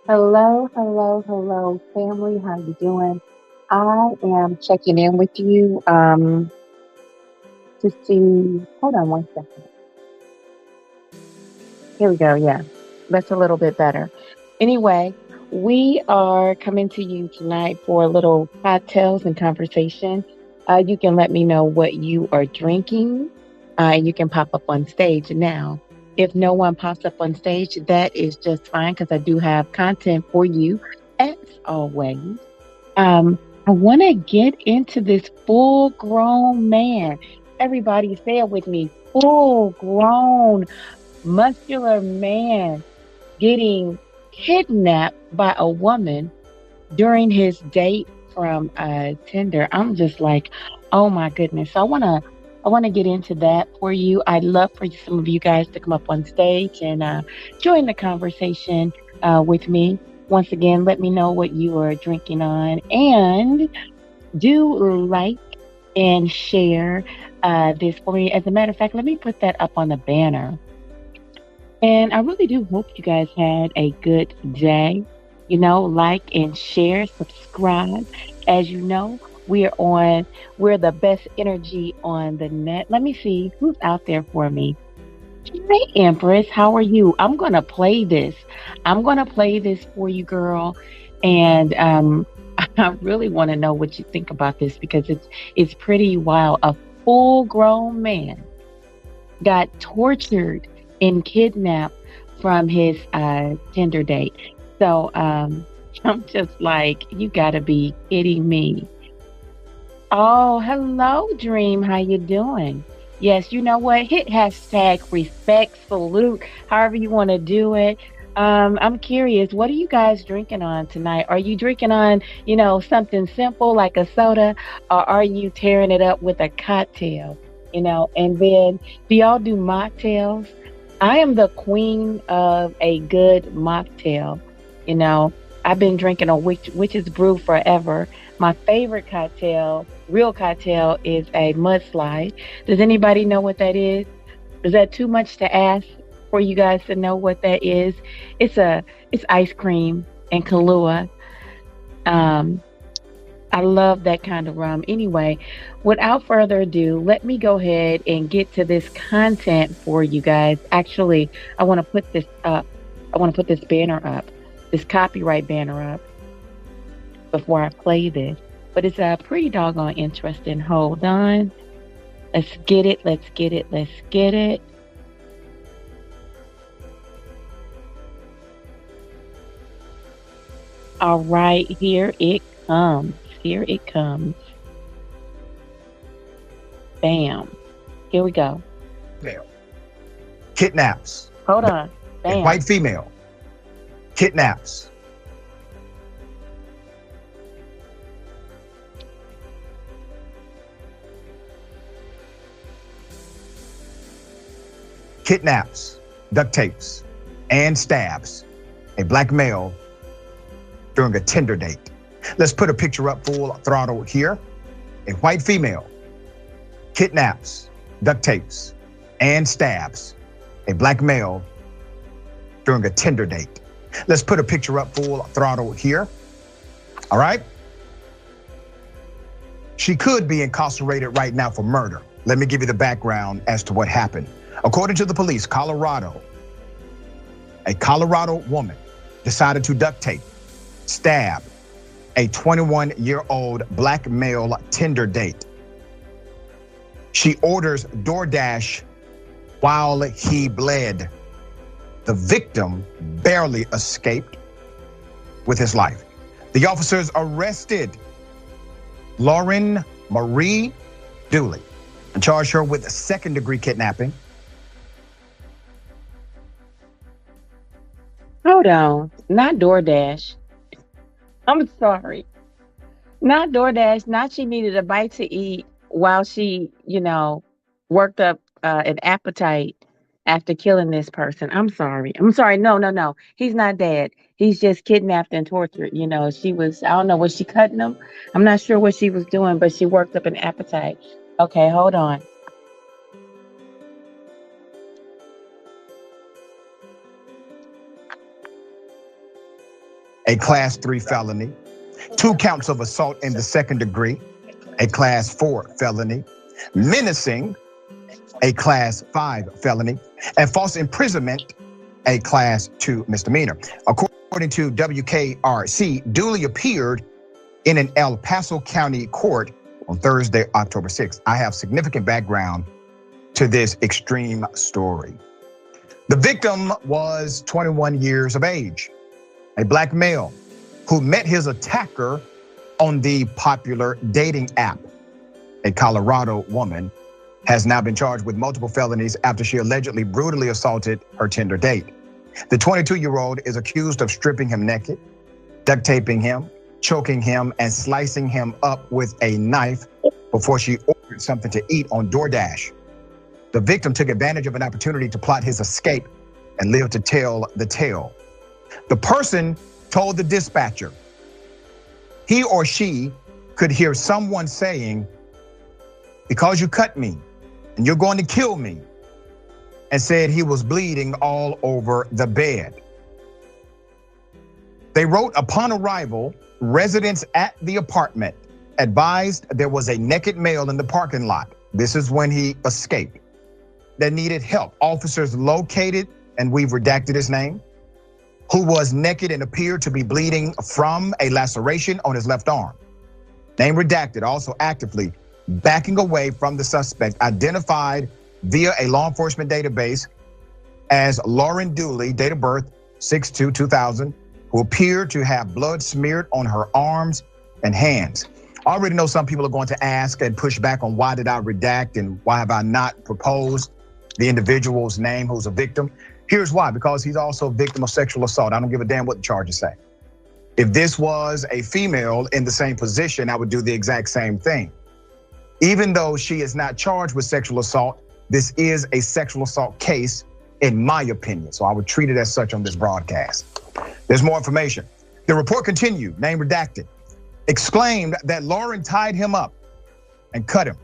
Hello, hello, hello, family. How you doing? I am checking in with you to see. Hold on one second. Here we go. Yeah, that's a little bit better. Anyway, we are coming to you tonight for a little cocktails and conversation. You can let me know what you are drinking, and you can pop up on stage now. If no one pops up on stage, that is just fine because I do have content for you as always. I want to get into this full grown man. Everybody say it with me, full grown muscular man getting kidnapped by a woman during his date from Tinder. I'm just like, oh my goodness. So I want to get into that for you. I'd love for some of you guys to come up on stage and join the conversation with me. Once again, let me know what you are drinking on and do like and share this for me. As a matter of fact, let me put that up on the banner. And I really do hope you guys had a good day. Like and share, subscribe. As you know, we're the best energy on the net. Let me see who's out there for me. Hi, Empress. How are you? I'm going to play this. I'm going to play this for you, girl. And I really want to know what you think about this because it's pretty wild. A full grown man got tortured and kidnapped from his Tinder date. So I'm just like, you gotta be kidding me. Oh, hello, Dream. How you doing? Yes, you know what? Hit hashtag respect, salute, however you want to do it. I'm curious, what are you guys drinking on tonight? Are you drinking on, something simple like a soda, or are you tearing it up with a cocktail? And then do y'all do mocktails? I am the queen of a good mocktail. You know, I've been drinking a witch's brew forever. My favorite cocktail, real cocktail, is a mudslide. Does anybody know what that is? Is that too much to ask for you guys to know what that is? It's a it's ice cream and Kahlua. Um, I love that kind of rum. Anyway, without further ado, let me go ahead and get to this content for you guys. Actually, I want to put this up. I want to put this banner up, this copyright banner up before I play this. But it's pretty doggone interesting. Hold on. Let's get it. Let's get it. Let's get it. All right, here it comes. Here it comes. Bam. Here we go. Female kidnaps Hold on. a white Bam. female. Kidnaps. Kidnaps, duct tapes, and stabs a black male during a Tinder date. Let's put a picture up full throttle here. A white female kidnaps, duct tapes, and stabs a black male during a Tinder date. Let's put a picture up full throttle here. All right. She could be incarcerated right now for murder. Let me give you the background as to what happened. According to the police, a Colorado woman decided to duct tape, stab a 21-year-old black male Tinder date. She orders DoorDash while he bled. The victim barely escaped with his life. The officers arrested Lauren Marie Dooley and charged her with second-degree kidnapping. Hold on. Not DoorDash. I'm sorry. Not DoorDash. Not she needed a bite to eat while she, worked up an appetite after killing this person. I'm sorry. I'm sorry. No, no, no. He's not dead. He's just kidnapped and tortured. She was, I don't know, was she cutting him? I'm not sure what she was doing, but she worked up an appetite. Okay, hold on. a class 3 felony, 2 counts of assault in the second degree, a class 4 felony, menacing, a class 5 felony, and false imprisonment, a class 2 misdemeanor. According to WKRC, duly appeared in an El Paso County court on Thursday, October 6th. I have significant background to this extreme story. The victim was 21 years of age, a black male who met his attacker on the popular dating app. A Colorado woman has now been charged with multiple felonies after she allegedly brutally assaulted her Tinder date. The 22-year-old is accused of stripping him naked, duct taping him, choking him, and slicing him up with a knife before she ordered something to eat on DoorDash. The victim took advantage of an opportunity to plot his escape and live to tell the tale. The person told the dispatcher he or she could hear someone saying, "Because you cut me and you're going to kill me," and said he was bleeding all over the bed. They wrote, upon arrival, residents at the apartment advised there was a naked male in the parking lot. This is when he escaped, that needed help. Officers located, and we've redacted his name, who was naked and appeared to be bleeding from a laceration on his left arm. Name redacted, also actively backing away from the suspect, identified via a law enforcement database as Lauren Dooley, date of birth 6/2/2000, who appeared to have blood smeared on her arms and hands. I already know some people are going to ask and push back on why did I redact and why have I not proposed the individual's name who's a victim. Here's why, because he's also a victim of sexual assault. I don't give a damn what the charges say. If this was a female in the same position, I would do the exact same thing. Even though she is not charged with sexual assault, this is a sexual assault case, in my opinion. So I would treat it as such on this broadcast. There's more information. The report continued, name redacted, exclaimed that Lauren tied him up and cut him.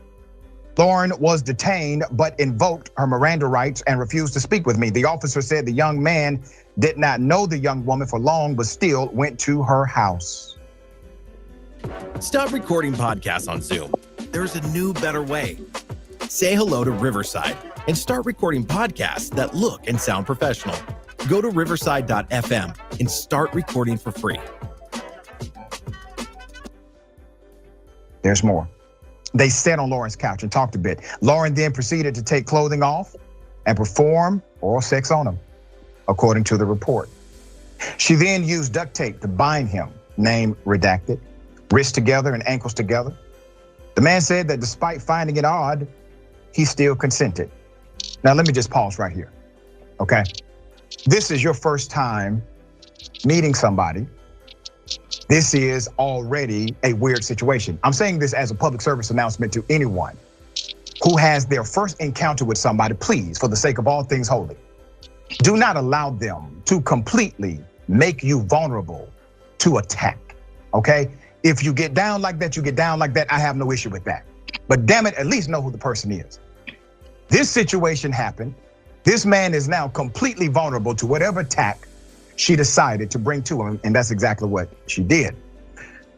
Lauren was detained, but invoked her Miranda rights and refused to speak with me. The officer said the young man did not know the young woman for long, but still went to her house. Stop recording podcasts on Zoom. There's a new, better way. Say hello to Riverside and start recording podcasts that look and sound professional. Go to riverside.fm and start recording for free. There's more. They sat on Lauren's couch and talked a bit. Lauren then proceeded to take clothing off and perform oral sex on him, according to the report. She then used duct tape to bind him, name redacted, wrists together and ankles together. The man said that despite finding it odd, he still consented. Now let me just pause right here, okay? This is your first time meeting somebody. This is already a weird situation. I'm saying this as a public service announcement to anyone who has their first encounter with somebody. Please, for the sake of all things holy, do not allow them to completely make you vulnerable to attack, okay? If you get down like that, you get down like that. I have no issue with that. But damn it, at least know who the person is. This situation happened. This man is now completely vulnerable to whatever attack she decided to bring to him, and that's exactly what she did.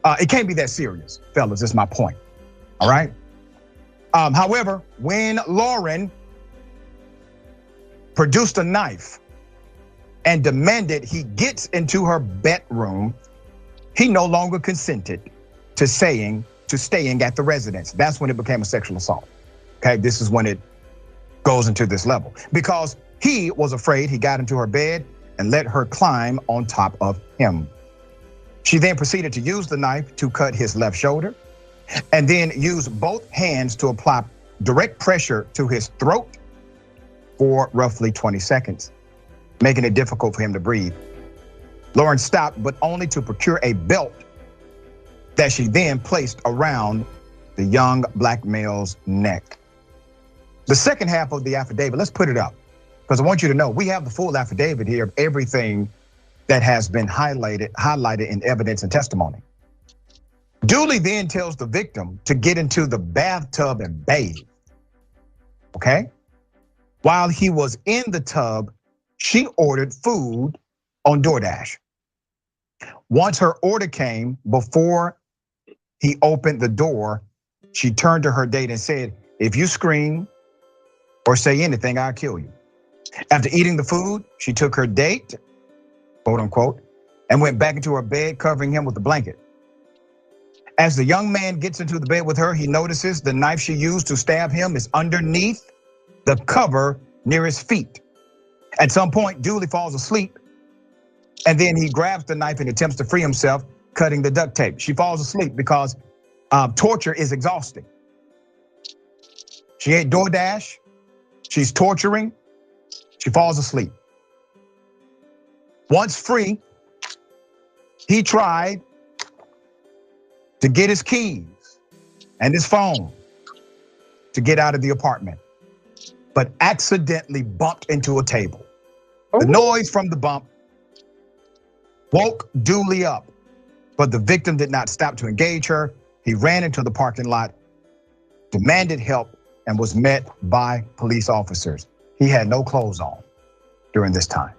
It can't be that serious, fellas, that's my point, all right? However, when Lauren produced a knife and demanded he gets into her bedroom, he no longer consented to staying at the residence. That's when it became a sexual assault, okay? This is when it goes into this level, because he was afraid he got into her bed and let her climb on top of him. She then proceeded to use the knife to cut his left shoulder and then use both hands to apply direct pressure to his throat for roughly 20 seconds, making it difficult for him to breathe. Lauren stopped, but only to procure a belt that she then placed around the young black male's neck. The second half of the affidavit, let's put it up, because I want you to know we have the full affidavit here of everything that has been highlighted in evidence and testimony. Dooley then tells the victim to get into the bathtub and bathe, okay? While he was in the tub, she ordered food on DoorDash. Once her order came, before he opened the door, she turned to her date and said, "If you scream or say anything, I'll kill you." After eating the food, she took her date, quote unquote, and went back into her bed, covering him with a blanket. As the young man gets into the bed with her, he notices the knife she used to stab him is underneath the cover near his feet. At some point, Dooley falls asleep, and then he grabs the knife and attempts to free himself, cutting the duct tape. She falls asleep because torture is exhausting. She ate DoorDash, she's torturing, she falls asleep. Once free, he tried to get his keys and his phone to get out of the apartment, but accidentally bumped into a table. The noise from the bump woke Dooley up, but the victim did not stop to engage her. He ran into the parking lot, demanded help, and was met by police officers. He had no clothes on during this time.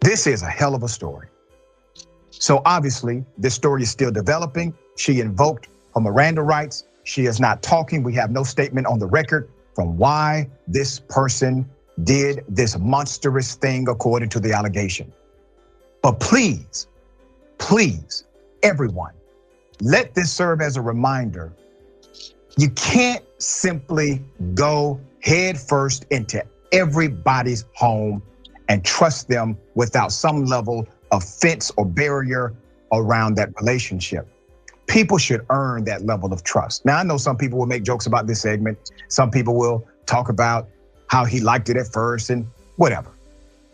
This is a hell of a story. So obviously, this story is still developing. She invoked her Miranda rights. She is not talking. We have no statement on the record from why this person did this monstrous thing according to the allegation. But please, please, everyone, let this serve as a reminder. You can't simply go head first into everybody's home and trust them without some level of fence or barrier around that relationship. People should earn that level of trust. Now, I know some people will make jokes about this segment. Some people will talk about how he liked it at first and whatever.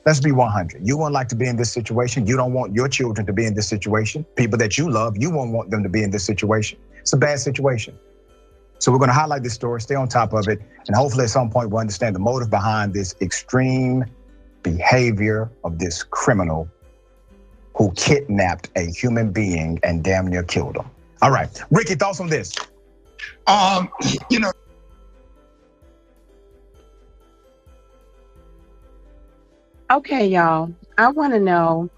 Let's be 100. You wouldn't like to be in this situation. You don't want your children to be in this situation. People that you love, you won't want them to be in this situation. It's a bad situation. So we're gonna highlight this story, stay on top of it, and hopefully at some point we'll understand the motive behind this extreme behavior of this criminal who kidnapped a human being and damn near killed him. All right, Ricky, thoughts on this? You know, Okay, y'all. I want to know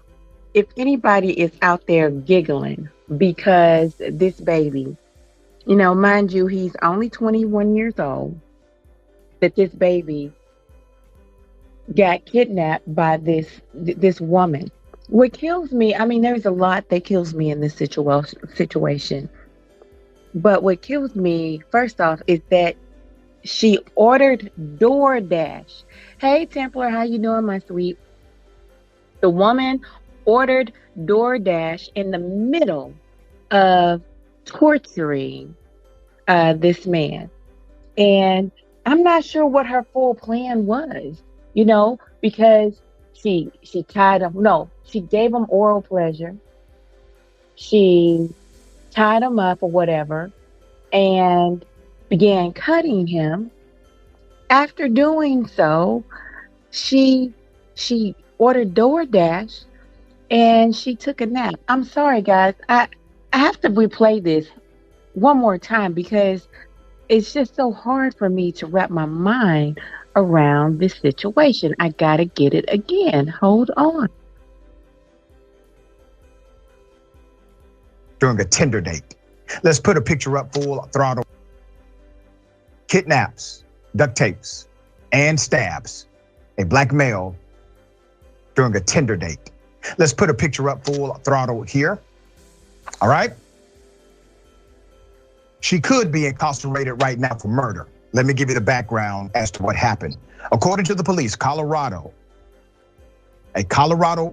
if anybody is out there giggling because this baby, mind you, he's only 21 years old, that this baby got kidnapped by this woman. What kills me, there's a lot that kills me in this situation. But what kills me, first off, is that she ordered DoorDash. Hey, Templar, how you doing, my sweet? The woman ordered DoorDash in the middle of torturing this man. And I'm not sure what her full plan was, because she tied him. No, she gave him oral pleasure. She tied him up or whatever and began cutting him. After doing so, she ordered DoorDash and she took a nap. I'm sorry, guys. I have to replay this one more time because it's just so hard for me to wrap my mind around this situation. I gotta get it again. Hold on. During a Tinder date. Let's put a picture up full throttle. Kidnaps, duct tapes, and stabs a black male during a Tinder date. Let's put a picture up full throttle here. All right. She could be incarcerated right now for murder. Let me give you the background as to what happened. According to the police, a Colorado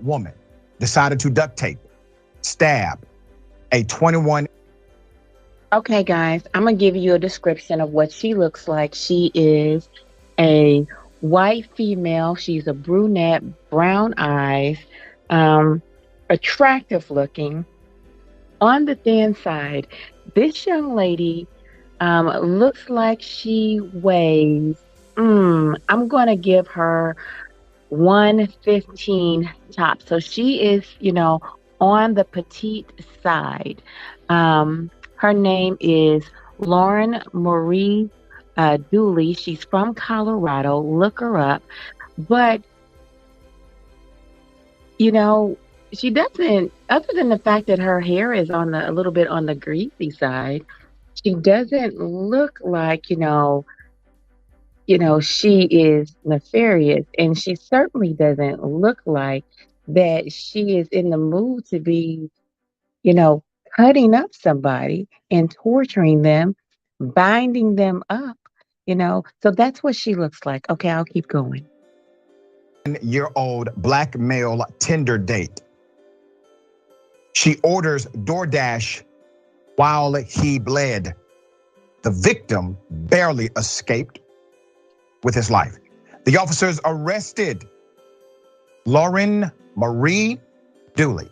woman decided to duct tape, stab a 21. Okay, guys, I'm gonna give you a description of what she looks like. She is a white female. She's a brunette, brown eyes, attractive looking, on the thin side. This young lady looks like she weighs, I'm gonna give her 115 top. So she is, on the petite side. Her name is Lauren Marie Dooley. She's from Colorado. Look her up. But, she doesn't, other than the fact that her hair is on a little bit on the greasy side, she doesn't look like, she is nefarious. And she certainly doesn't look like that she is in the mood to be, you know, cutting up somebody and torturing them, binding them up, So that's what she looks like. Okay, I'll keep going. Year-old black male Tinder date. She orders DoorDash while he bled. The victim barely escaped with his life. The officers arrested Lauren Marie Dooley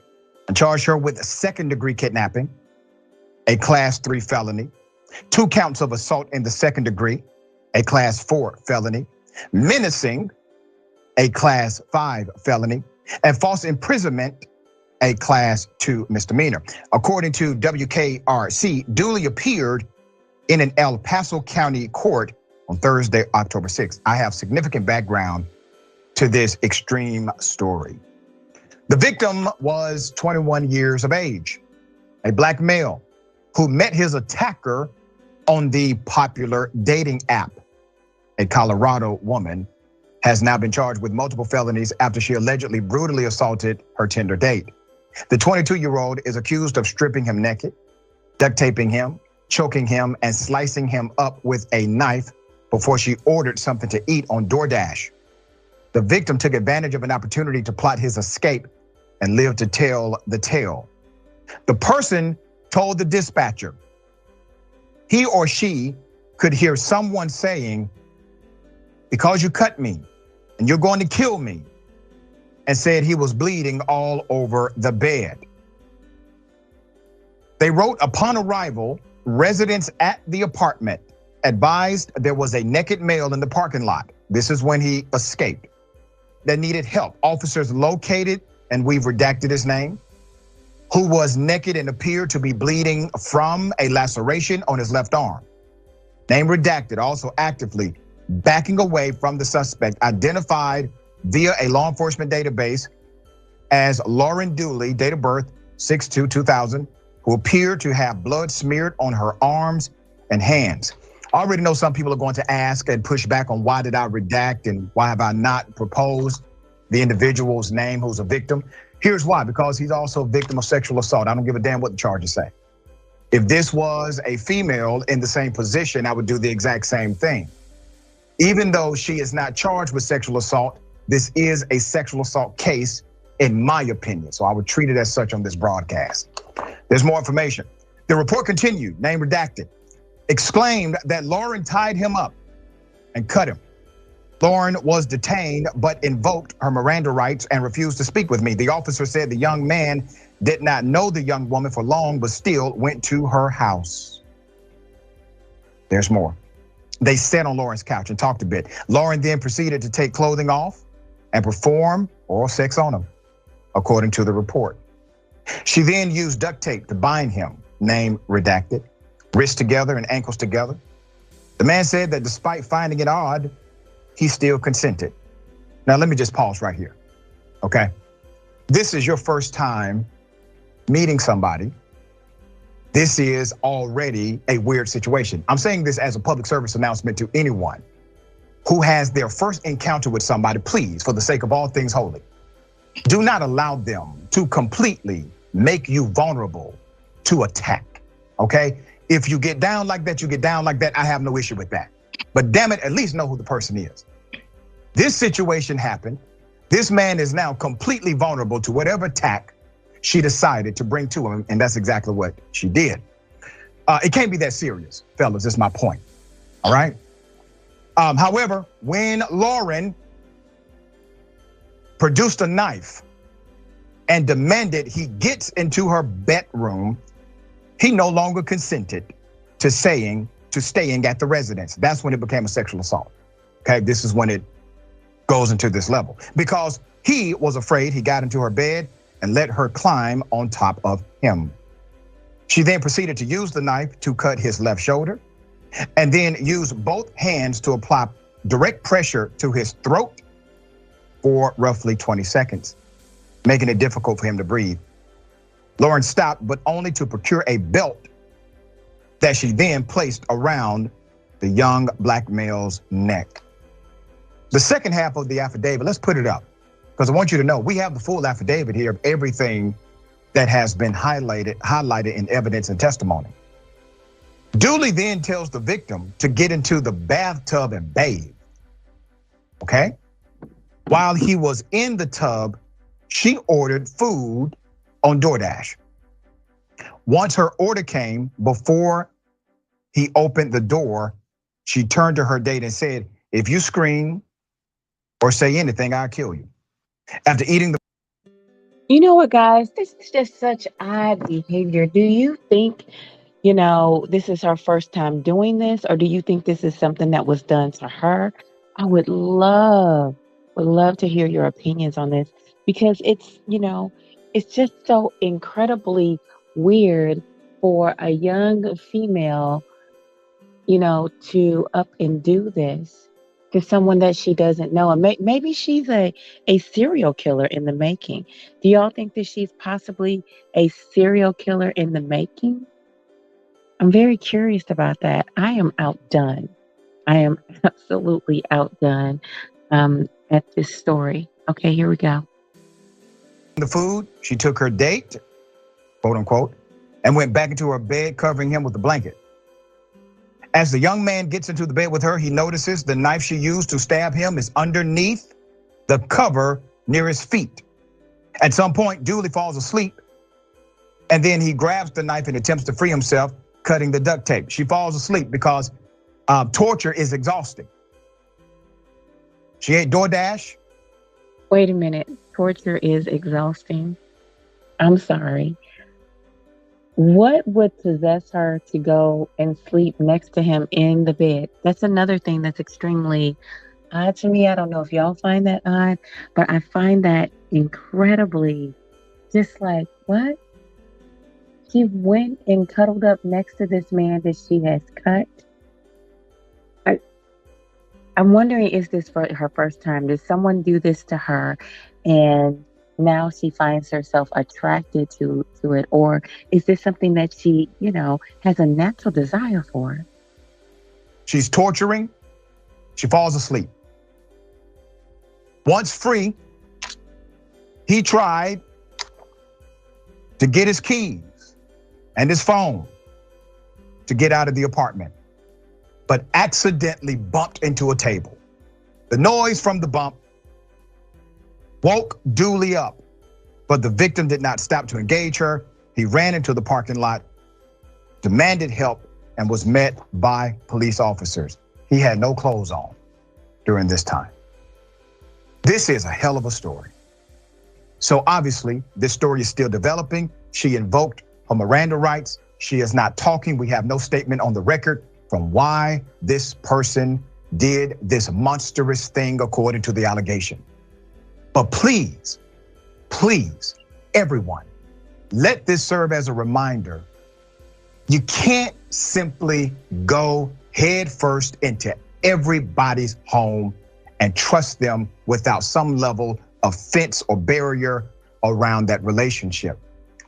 and charged her with second-degree kidnapping, a Class 3 felony, 2 counts of assault in the second degree, a Class 4 felony, menacing, a Class 5 felony, and false imprisonment, a Class 2 misdemeanor. According to WKRC, Dooley appeared in an El Paso County court on Thursday, October 6th. I have significant background to this extreme story. The victim was 21 years of age, a black male who met his attacker on the popular dating app. A Colorado woman has now been charged with multiple felonies after she allegedly brutally assaulted her Tinder date. The 22-year-old is accused of stripping him naked, duct taping him, choking him, and slicing him up with a knife before she ordered something to eat on DoorDash. The victim took advantage of an opportunity to plot his escape and lived to tell the tale. The person told the dispatcher he or she could hear someone saying, "Because you cut me and you're going to kill me," and said he was bleeding all over the bed. They wrote, upon arrival, residents at the apartment advised there was a naked male in the parking lot. This is when he escaped. That needed help. Officers located, and we've redacted his name, who was naked and appeared to be bleeding from a laceration on his left arm. Name redacted, also actively backing away from the suspect, identified via a law enforcement database as Lauren Dooley, date of birth 6/2/2000, who appeared to have blood smeared on her arms and hands. I already know some people are going to ask and push back on why did I redact and why have I not proposed the individual's name who's a victim. Here's why, because he's also a victim of sexual assault. I don't give a damn what the charges say. If this was a female in the same position, I would do the exact same thing. Even though she is not charged with sexual assault, this is a sexual assault case, in my opinion. So I would treat it as such on this broadcast. There's more information. The report continued, name redacted, exclaimed that Lauren tied him up and cut him. Lauren was detained, but invoked her Miranda rights and refused to speak with me. The officer said the young man did not know the young woman for long, but still went to her house. There's more. They sat on Lauren's couch and talked a bit. Lauren then proceeded to take clothing off and perform oral sex on him, according to the report. She then used duct tape to bind him, name redacted, wrists together and ankles together. The man said that despite finding it odd, he still consented. Now let me just pause right here, okay? This is your first time meeting somebody. This is already a weird situation. I'm saying this as a public service announcement to anyone who has their first encounter with somebody. Please, for the sake of all things holy, do not allow them to completely make you vulnerable to attack, okay? If you get down like that, you get down like that. I have no issue with that. But damn it, at least know who the person is. This situation happened. This man is now completely vulnerable to whatever attack she decided to bring to him, and that's exactly what she did. It can't be that serious, fellas, is my point, all right? However, when Lauren produced a knife and demanded he gets into her bedroom, he no longer consented to staying at the residence. That's when it became a sexual assault, okay? This is when it goes into this level, because he was afraid he got into her bed and let her climb on top of him. She then proceeded to use the knife to cut his left shoulder and then use both hands to apply direct pressure to his throat for roughly 20 seconds. making it difficult for him to breathe. Lauren stopped, but only to procure a belt that she then placed around the young black male's neck. The second half of the affidavit, let's put it up, because I want you to know we have the full affidavit here of everything that has been highlighted in evidence and testimony. Dooley then tells the victim to get into the bathtub and bathe, okay? While he was in the tub, she ordered food on DoorDash. Once her order came, before he opened the door, she turned to her date and said, "If you scream or say anything, I'll kill you." After eating the You know what, guys? This is just such odd behavior. Do you think, this is her first time doing this, or do you think this is something that was done to her? I would love to hear your opinions on this, because it's just so incredibly weird for a young female, to up and do this to someone that she doesn't know. And maybe she's a serial killer in the making. Do y'all think that she's possibly a serial killer in the making? I'm very curious about that. I am outdone. I am absolutely outdone at this story. Okay, here we go. food, she took her date, quote unquote, and went back into her bed, covering him with a blanket. As the young man gets into the bed with her, he notices the knife she used to stab him is underneath the cover near his feet. At some point, Dooley falls asleep, and then he grabs the knife and attempts to free himself, cutting the duct tape. She falls asleep because torture is exhausting. She ate DoorDash. Wait a minute. Torture is exhausting. I'm sorry. What would possess her to go and sleep next to him in the bed? That's another thing that's extremely odd to me. I don't know if y'all find that odd, but I find that incredibly just like, what? She went and cuddled up next to this man that she has cut. I'm wondering, is this for her first time? Did someone do this to her and now she finds herself attracted to it? Or is this something that she, has a natural desire for? She's torturing. She falls asleep. Once free, he tried to get his keys and his phone to get out of the apartment, but accidentally bumped into a table. The noise from the bump woke Dooley up, but the victim did not stop to engage her. He ran into the parking lot, demanded help, and was met by police officers. He had no clothes on during this time. This is a hell of a story. So obviously, this story is still developing. She invoked her Miranda rights. She is not talking. We have no statement on the record from why this person did this monstrous thing according to the allegation. But please, everyone, let this serve as a reminder. You can't simply go head first into everybody's home and trust them without some level of fence or barrier around that relationship.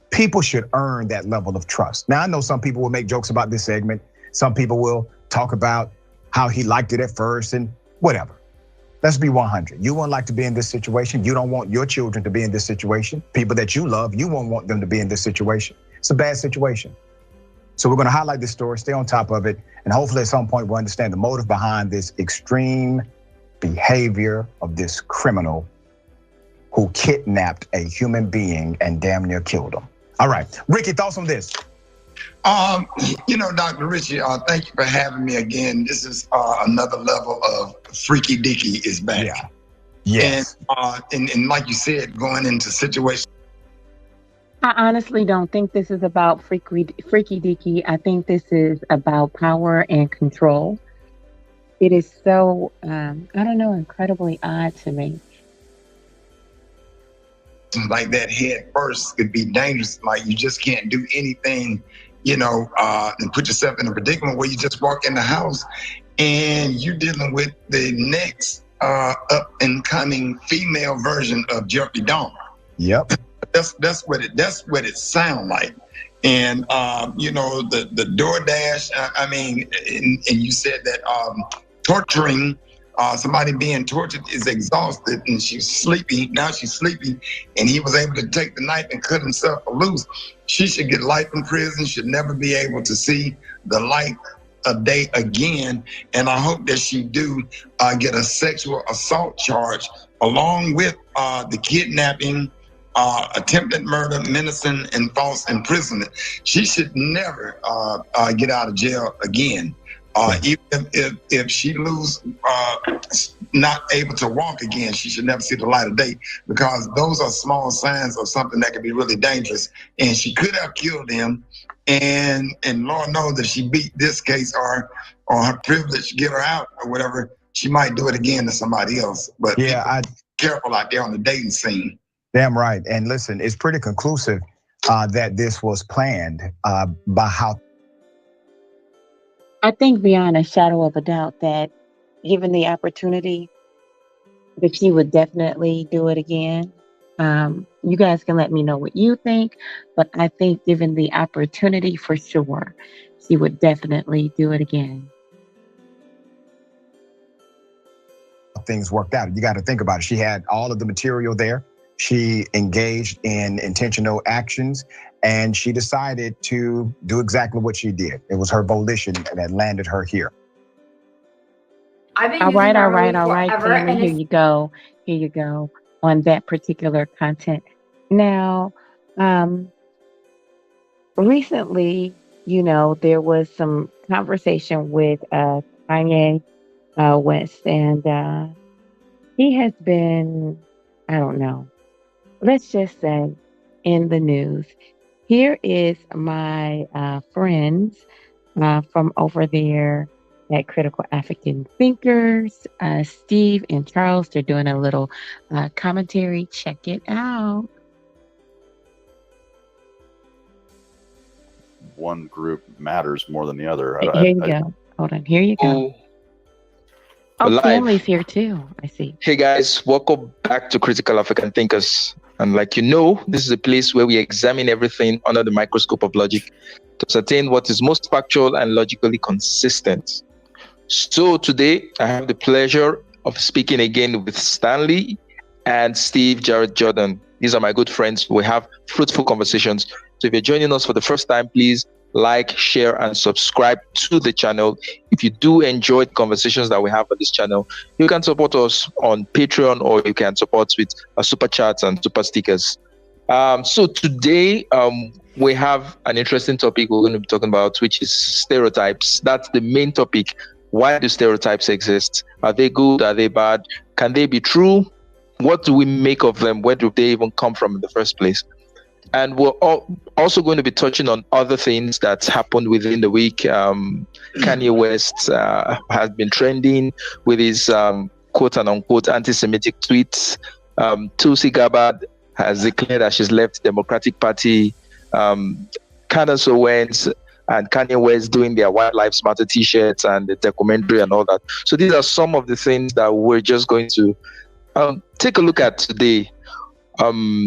People should earn that level of trust. Now, I know some people will make jokes about this segment. Some people will talk about how he liked it at first and whatever. Let's be 100. You wouldn't like to be in this situation. You don't want your children to be in this situation. People that you love, you won't want them to be in this situation. It's a bad situation. So we're gonna highlight this story, stay on top of it, and hopefully at some point we'll understand the motive behind this extreme behavior of this criminal who kidnapped a human being and damn near killed him. All right, Ricky, thoughts on this? Dr. Richie, thank you for having me again. This is another level of freaky dicky is back. Yeah. Yes. And like you said, going into situations. I honestly don't think this is about freaky deaky. I think this is about power and control. It is so, incredibly odd to me. Like that head first could be dangerous. Like you just can't do anything, and put yourself in a predicament where you just walk in the house and you're dealing with the next up and coming female version of Jeffrey Dahmer. Yep. That's what it sound like. And the DoorDash. I mean, and you said that torturing. Somebody being tortured is exhausted and she's sleepy. Now she's sleepy, and he was able to take the knife and cut himself loose. She should get life in prison, should never be able to see the light of day again. And I hope that she do get a sexual assault charge along with the kidnapping, attempted murder, menacing, and false imprisonment. She should never get out of jail again. Even if she lose, not able to walk again, she should never see the light of day, because those are small signs of something that could be really dangerous. And she could have killed him, and Lord knows that she beat this case or her privilege get her out or whatever, she might do it again to somebody else. But yeah, careful out there on the dating scene. Damn right. And listen, it's pretty conclusive that this was planned by how. I think beyond a shadow of a doubt that given the opportunity, that she would definitely do it again. You guys can let me know what you think, but I think given the opportunity, for sure, she would definitely do it again. Things worked out. You got to think about it. She had all of the material there. She engaged in intentional actions, and she decided to do exactly what she did. It was her volition that landed her here. All right, family, here you go. Here you go on that particular content. Now, recently, there was some conversation with Kanye West, and he has been, I don't know, let's just say, in the news. Here is my friends from over there at Critical African Thinkers, Steve and Charles. They're doing a little commentary. Check it out. One group matters more than the other. Here you go. Hold on. Here you go. Oh, family's here too. I see. Hey guys, welcome back to Critical African Thinkers. And like this is a place where we examine everything under the microscope of logic to ascertain what is most factual and logically consistent. So today, I have the pleasure of speaking again with Stanley and Steve Jared Jordan. These are my good friends. We have fruitful conversations. So if you're joining us for the first time, please like, share, and subscribe to the channel. If you do enjoy the conversations that we have on this channel, you can support us on Patreon, or you can support with super chats and super stickers. So today, we have an interesting topic we're going to be talking about, which is stereotypes. That's the main topic. Why do stereotypes exist? Are they good? Are they bad? Can they be true? What do we make of them? Where do they even come from in the first place? And we're also going to be touching on other things that's happened within the week. Kanye West has been trending with his quote and unquote anti-Semitic tweets. Tulsi Gabbard has declared that she's left the Democratic Party. Candace Owens and Kanye West doing their White Lives Matter t-shirts and the documentary and all that. So these are some of the things that we're just going to take a look at today.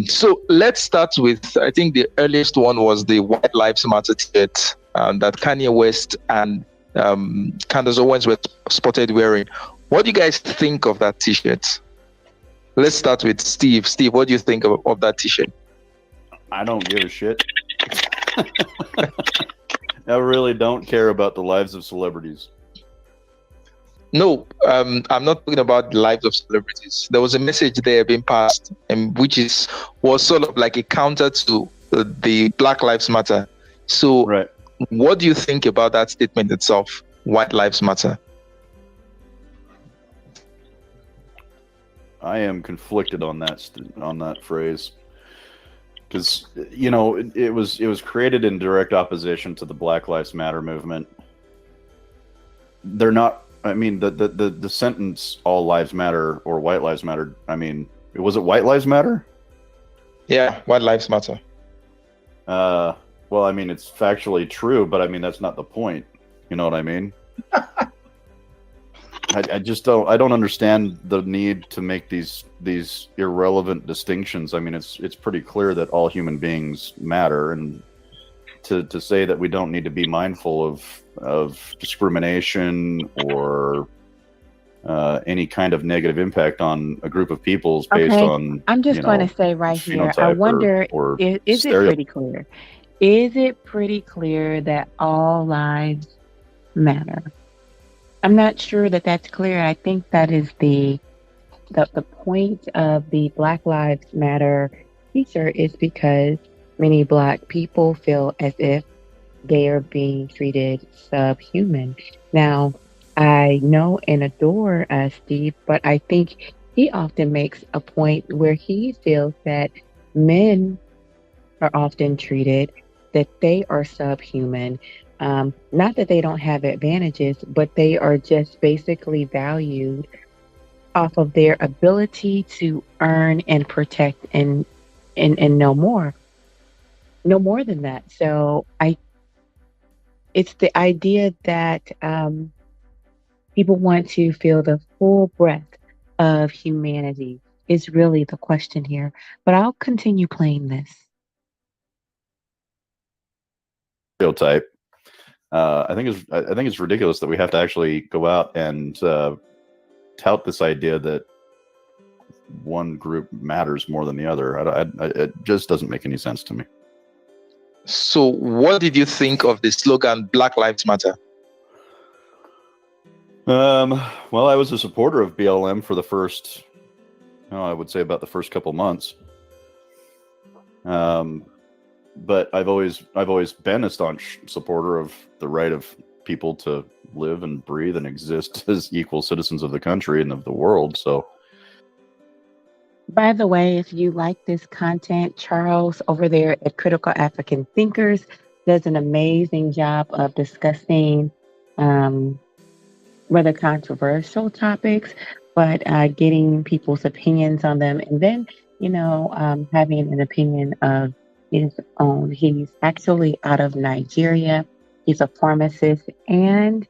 So let's start with, I think the earliest one was the White Lives Matter t-shirt that Kanye West and Candace Owens were spotted wearing. What do you guys think of that t-shirt? Let's start with Steve. Steve, what do you think of that t-shirt? I don't give a shit. I really don't care about the lives of celebrities. No, I'm not talking about the lives of celebrities. There was a message there being passed, which was sort of like a counter to the Black Lives Matter. So, right. What do you think about that statement itself? White Lives Matter. I am conflicted on that phrase, because it was created in direct opposition to the Black Lives Matter movement. They're not. I mean, the sentence "all lives matter" or "white lives matter." I mean, was it "white lives matter"? Yeah, white lives matter. Well, I mean, it's factually true, but I mean, that's not the point. You know what I mean? I just don't understand the need to make these irrelevant distinctions. I mean, it's pretty clear that all human beings matter, and to say that we don't need to be mindful of discrimination or any kind of negative impact on a group of peoples based on, I'm just going to say right here, I phenotype wonder, or is it pretty clear? Is it pretty clear that all lives matter? I'm not sure that that's clear. I think that is the point of the Black Lives Matter t-shirt is because many Black people feel as if they are being treated subhuman. Now, I know and adore Steve, but I think he often makes a point where he feels that men are often treated that they are subhuman. Not that they don't have advantages, but they are just basically valued off of their ability to earn and protect and no more. No more than that. So it's the idea that people want to feel the full breadth of humanity is really the question here. But I'll continue playing this. Stereotype. I think it's ridiculous that we have to actually go out and tout this idea that one group matters more than the other. It just doesn't make any sense to me. So, what did you think of the slogan "Black Lives Matter"? Well, I was a supporter of BLM for the first, I would say about the first couple months. But I've always been a staunch supporter of the right of people to live and breathe and exist as equal citizens of the country and of the world. So, by the way, if you like this content, Charles over there at Critical African Thinkers does an amazing job of discussing rather controversial topics, but getting people's opinions on them, and then having an opinion of his own. He's actually out of Nigeria. He's a pharmacist and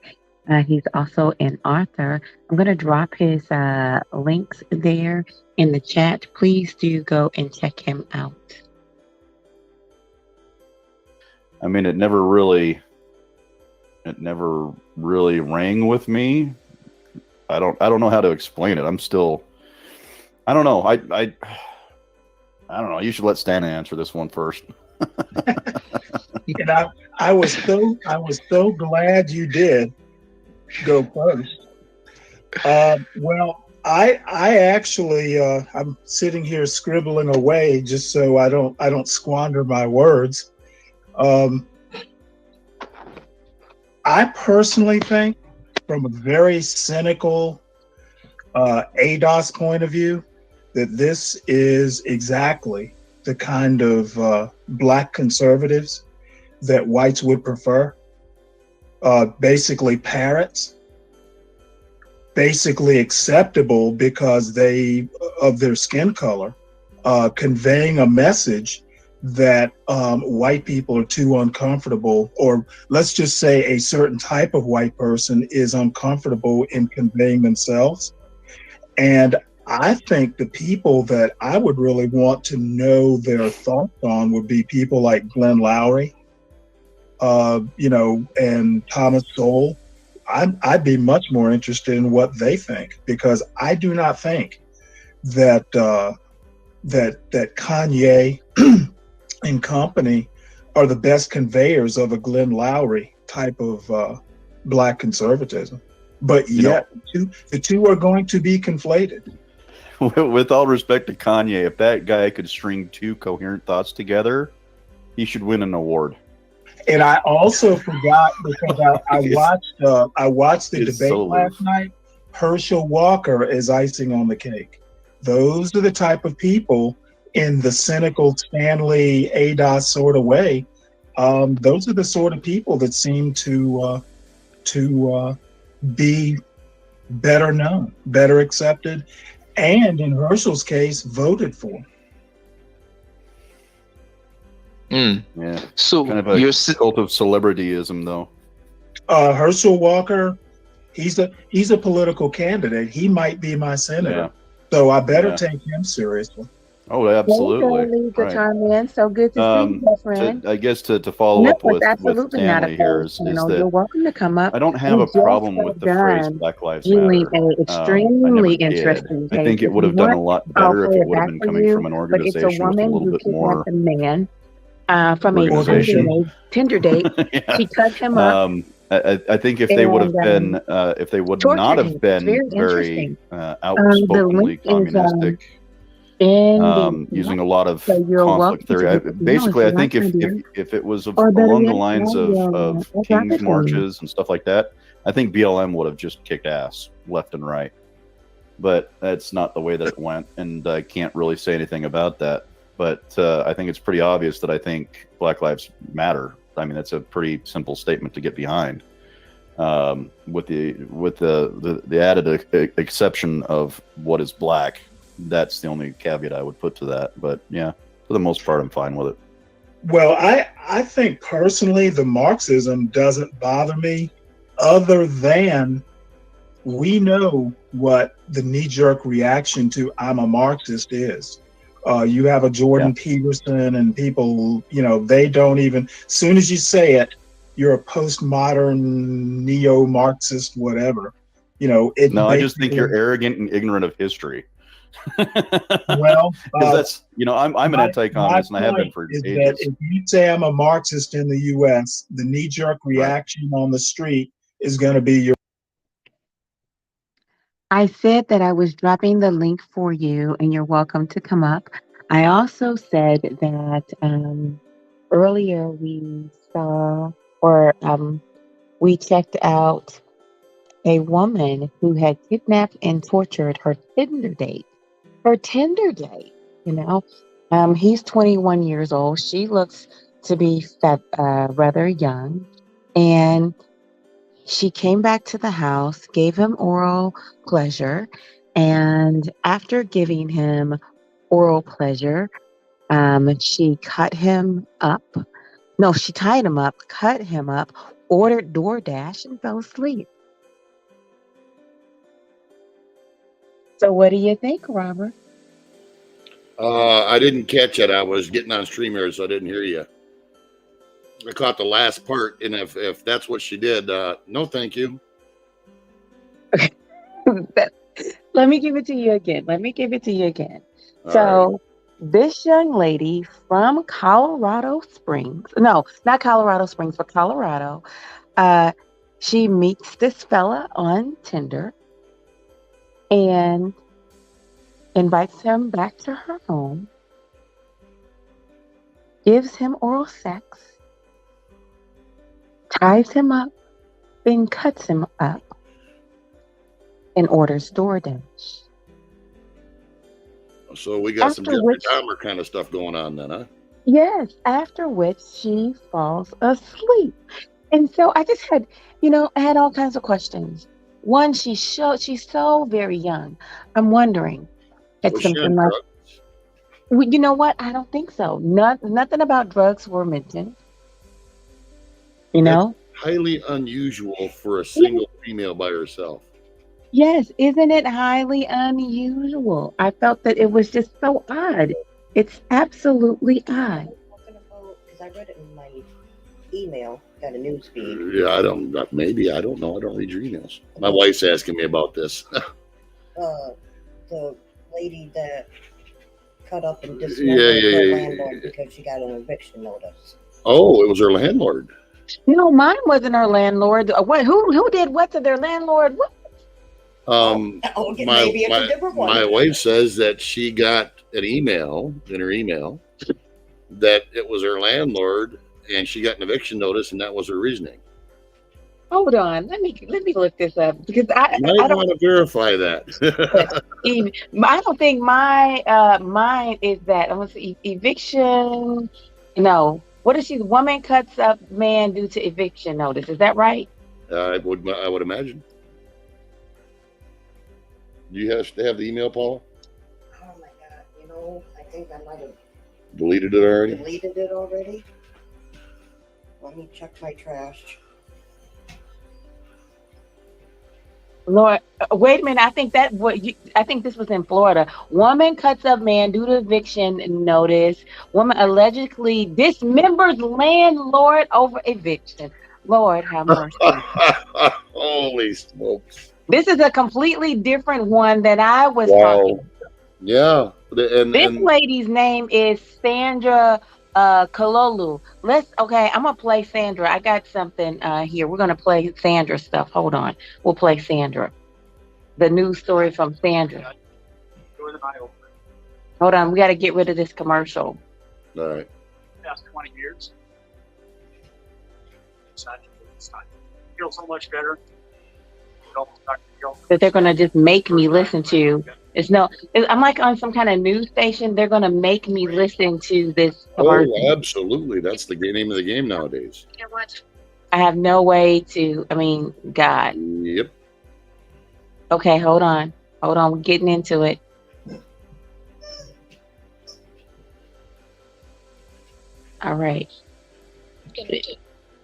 he's also an author. I'm going to drop his links there in the chat. Please do go and check him out. I mean, it never really rang with me. I don't know how to explain it. I don't know. I don't know. You should let Stan answer this one first. And I was so glad you did go first. Well, I actually I'm sitting here scribbling away just so I don't squander my words. I personally think, from a very cynical ADOS point of view, that this is exactly the kind of Black conservatives that whites would prefer. Basically parrots, basically acceptable because of their skin color, conveying a message that white people are too uncomfortable, or let's just say a certain type of white person is uncomfortable in conveying themselves. And I think the people that I would really want to know their thoughts on would be people like Glenn Lowry, and Thomas Sowell. I'd be much more interested in what they think, because I do not think that that Kanye and company are the best conveyors of a Glenn Lowry type of Black conservatism. But yet, the two are going to be conflated. With all respect to Kanye, if that guy could string two coherent thoughts together, he should win an award. And I also forgot, because I watched the debate last night. Herschel Walker is icing on the cake. Those are the type of people, in the cynical Stanley ADOS sort of way, those are the sort of people that seem to be better known, better accepted, and in Herschel's case, voted for. Yeah. So kind of a cult of celebrityism, though. Herschel Walker He's a political candidate. He might be my senator. Yeah. So I better Yeah. take him seriously. Oh, absolutely. The Right. chime in. So good to see you, best friend. I guess to follow No, up it's with absolutely not a Stanley here closed is panel. that You're welcome to come up. I don't have We a just problem got with the phrase done Black Lives doing Matter. an I never extremely did. interesting I case. think it If would you have done a want, lot I'll better if play it it would have back been for coming you. from an But it's a organization with a woman little who bit kidnapped more a man from a organization. Tinder date. Yeah. She cut him up I think if they would have and been, if they would not tortured him. have It's been very very interesting. The outspokenly link is communistic, in the using chat. a lot of So you're welcome conflict to theory. let me know if Basically, you I think like my dear. if it was Or better along the yet, lines of I'll drop King's it for you. marches and stuff like that, I think BLM would have just kicked ass left and right. But that's not the way that it went, and I can't really say anything about that. But I think it's pretty obvious that I think Black Lives Matter. I mean, that's a pretty simple statement to get behind. With the added exception of what is black. That's the only caveat I would put to that. But yeah, for the most part, I'm fine with it. Well, I think personally the Marxism doesn't bother me, other than we know what the knee-jerk reaction to "I'm a Marxist" is. You have a Jordan Peterson and people, they don't even. As soon as you say it, you're a postmodern neo-Marxist, whatever. No, I just think you're arrogant and ignorant of history. Well, because that's I'm an anti-communist and I have been for ages. That if you say I'm a Marxist in the U.S., the knee-jerk reaction on the street is going to be your. I said that I was dropping the link for you, and you're welcome to come up. I also said that earlier we saw or we checked out a woman who had kidnapped and tortured her Tinder date. Her Tinder date, he's 21 years old. She looks to be rather young, and she came back to the house, gave him oral pleasure, and after giving him oral pleasure, she cut him up. No, she tied him up, cut him up, ordered DoorDash, and fell asleep. So what do you think, Robert? I didn't catch it. I was getting on StreamYard, so I didn't hear you. I caught the last part, and if that's what she did, no, thank you. Let me give it to you again. All So right. this young lady from Colorado Springs, no, not Colorado Springs, but Colorado, she meets this fella on Tinder and invites him back to her home, gives him oral sex, ties him up, then cuts him up, and orders DoorDash. So we got some After Jeffrey which- Dahmer kind of stuff going on then, huh? Yes, after which she falls asleep. And so I just had, I had all kinds of questions. One, she's so very young. I'm wondering, it's Was she something on like, drugs? well, you know what? I don't think so. Nothing about drugs were mentioned. Highly unusual for a single female by herself. Yes, isn't it highly unusual? I felt that it was just so odd. It's absolutely odd. Because I read it in my email, got a news feed. Yeah, I don't know. I don't read your emails. My wife's asking me about this. The lady that cut up and dismembered Yeah. her landlord because she got an eviction notice. Oh, it was her landlord. No, mine wasn't her landlord. What? Who did what to their landlord? What? Okay, maybe it's a different one. My wife says that she got an email in her email that it was her landlord and she got an eviction notice, and that was her reasoning. Hold on, let me look this up because I don't want to verify that. I don't think mine is that. I'm gonna say eviction. No, what if she's woman cuts up man due to eviction notice? Is that right? I would imagine. Do you have to have the email, Paula? Oh my God! I think I might have Deleted it already? deleted it already. Let me check my trash. Lord, wait a minute. I think this was in Florida. Woman cuts up man due to eviction notice. Woman allegedly dismembers landlord over eviction. Lord have mercy. Holy smokes! This is a completely different one that I was talking. Wow. Yeah, This and lady's name is Sandra Kalolu. Okay, I'm gonna play Sandra. I got something here. We're gonna play Sandra stuff. Hold on. We'll play Sandra. The news story from Sandra. Hold on, we got to get rid of this commercial. all right. Past 20 years. Decided to do this time. Feel so much better. That they're going to just make me listen to. I'm like on some kind of news station. They're going to make me listen to this commercial. Oh, absolutely. That's the name of the game nowadays. I have no way to, God. Yep. Okay, hold on. We're getting into it. All right.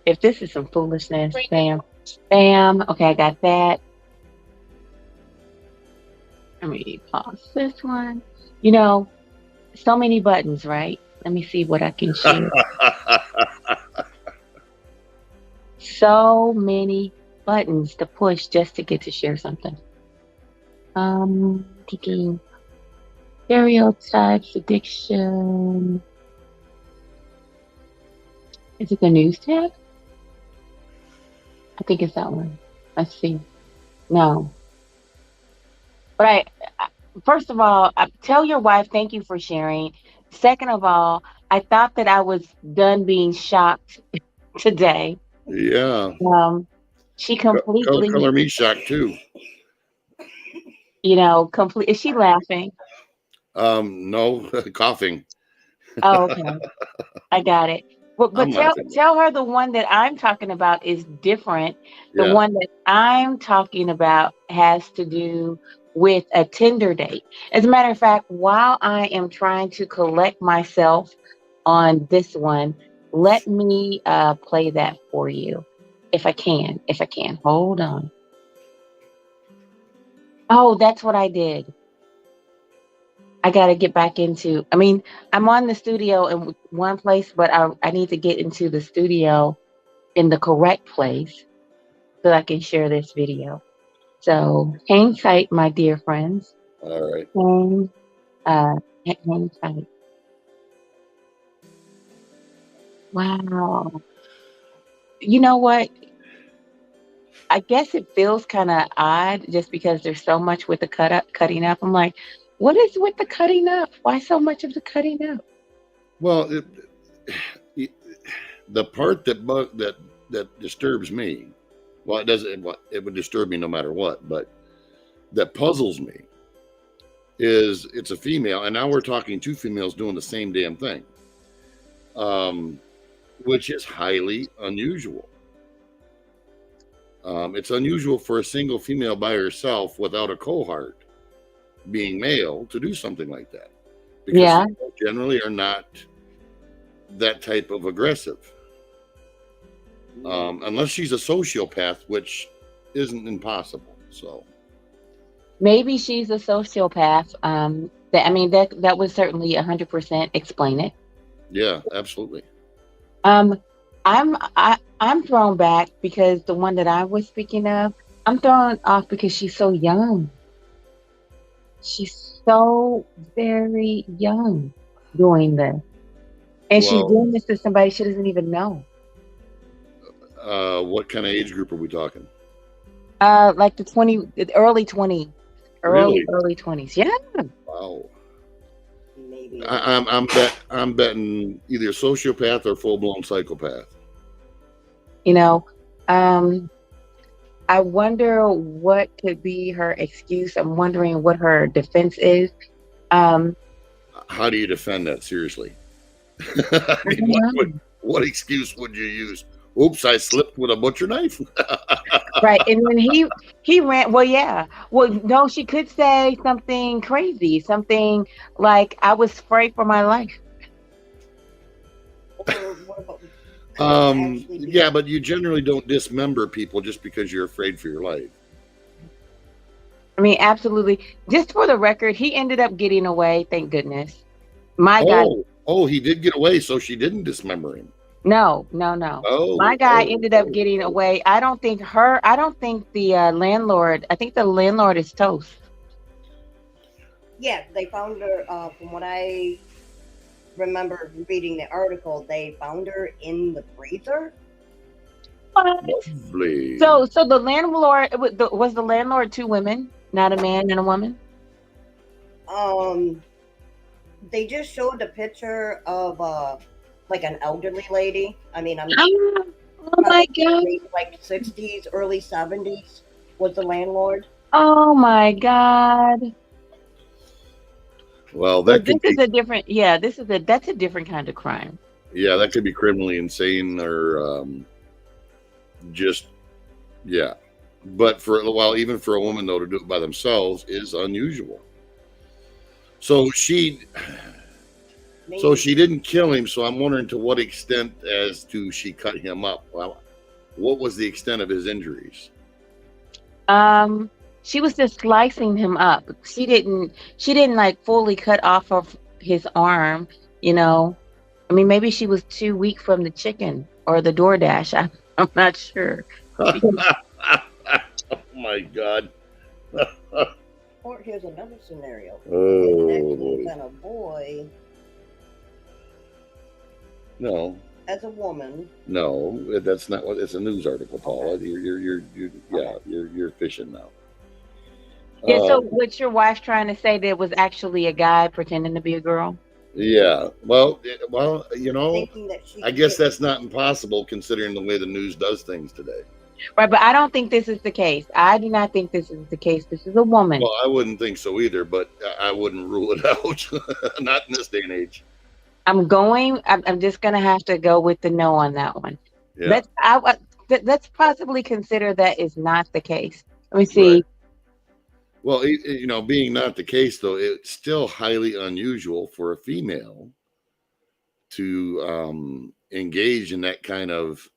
If this is some foolishness, bam. Okay, I got that. Let me pause this one. So many buttons, right? Let me see what I can share. So many buttons to push just to get to share something. Stereotypes, addiction. Is it the news tab? I think it's that one. Let's see. No. But first of all, tell your wife thank you for sharing. Second of all, I thought that I was done being shocked today. Yeah. She completely color me shocked too. Complete. Is she laughing? No, coughing. Oh, okay. I got it. But tell her the one that I'm talking about is different. The one that I'm talking about has to do with a Tinder date. As a matter of fact, while I am trying to collect myself on this one, let me play that for you. If I can. Hold on. Oh, that's what I did. I got to get back into, I'm on the studio in one place, but I need to get into the studio in the correct place so I can share this video. So hang tight, my dear friends. All right. Hang tight. Wow. You know what? I guess it feels kind of odd just because there's so much with the cutting up. I'm like, what is with the cutting up? Why so much of the cutting up? Well, the part that disturbs me, well, it would disturb me no matter what, but that puzzles me is it's a female, and now we're talking two females doing the same damn thing, which is highly unusual. It's unusual for a single female by herself without a cohort being male to do something like that, because females generally are not that type of aggressive, unless she's a sociopath, which isn't impossible. So maybe she's a sociopath. That would certainly 100% explain it. Yeah, absolutely. I'm thrown back because the one that I was speaking of, I'm thrown off because she's so young. She's so very young doing this. And she's doing this to somebody she doesn't even know. What kind of age group are we talking? Like the early 20s. Really? Early 20s. Yeah. Wow. Maybe. I'm betting either sociopath or full-blown psychopath. I wonder what could be her excuse. I'm wondering what her defense is. How do you defend that? Seriously. What excuse would you use? Oops, I slipped with a butcher knife. Right. And then he ran. Well, yeah. Well, no, she could say something crazy. Something like, I was afraid for my life. Yeah, but you generally don't dismember people just because you're afraid for your life. I mean, absolutely. Just for the record, he ended up getting away. Thank goodness. My guy. Oh, he did get away, so she didn't dismember him. No. My guy ended up Oh. getting away. I don't think the landlord, I think the landlord is toast. Yeah, they found her. From what I remember reading the article, they found her in the freezer. What? Lovely. So the landlord, was the landlord two women, not a man and a woman? They just showed a picture of like an elderly lady. I mean, I'm Oh my God. like 60s, early 70s was the landlord. Oh my God. Well, So that this could be, is a different, that's a different kind of crime. yeah, that could be criminally insane or just, yeah. But even for a woman though to do it by themselves is unusual. So she didn't kill him. So I'm wondering to what extent as to she cut him up. Well, what was the extent of his injuries? She was just slicing him up. She didn't like fully cut off of his arm, you know. I mean, maybe she was too weak from the chicken or the DoorDash. I'm not sure. Oh my God. Or here's another scenario. Oh. Been a boy No, as a woman. no, that's not what. It's a news article, Paula. You're fishing now. Yeah, so what's your wife trying to say there was actually a guy pretending to be a girl? Yeah. Well, you know, Thinking that she I guess that's not impossible considering the way the news does things today. Right, but I don't think this is the case. I do not think this is the case. This is a woman. Well, I wouldn't think so either, but I wouldn't rule it out. Not in this day and age. I'm just gonna have to go with the no on that one. Yeah. Let's possibly consider that is not the case. Let me see. Right. Well, you know, being not the case though, it's still highly unusual for a female to engage in that kind of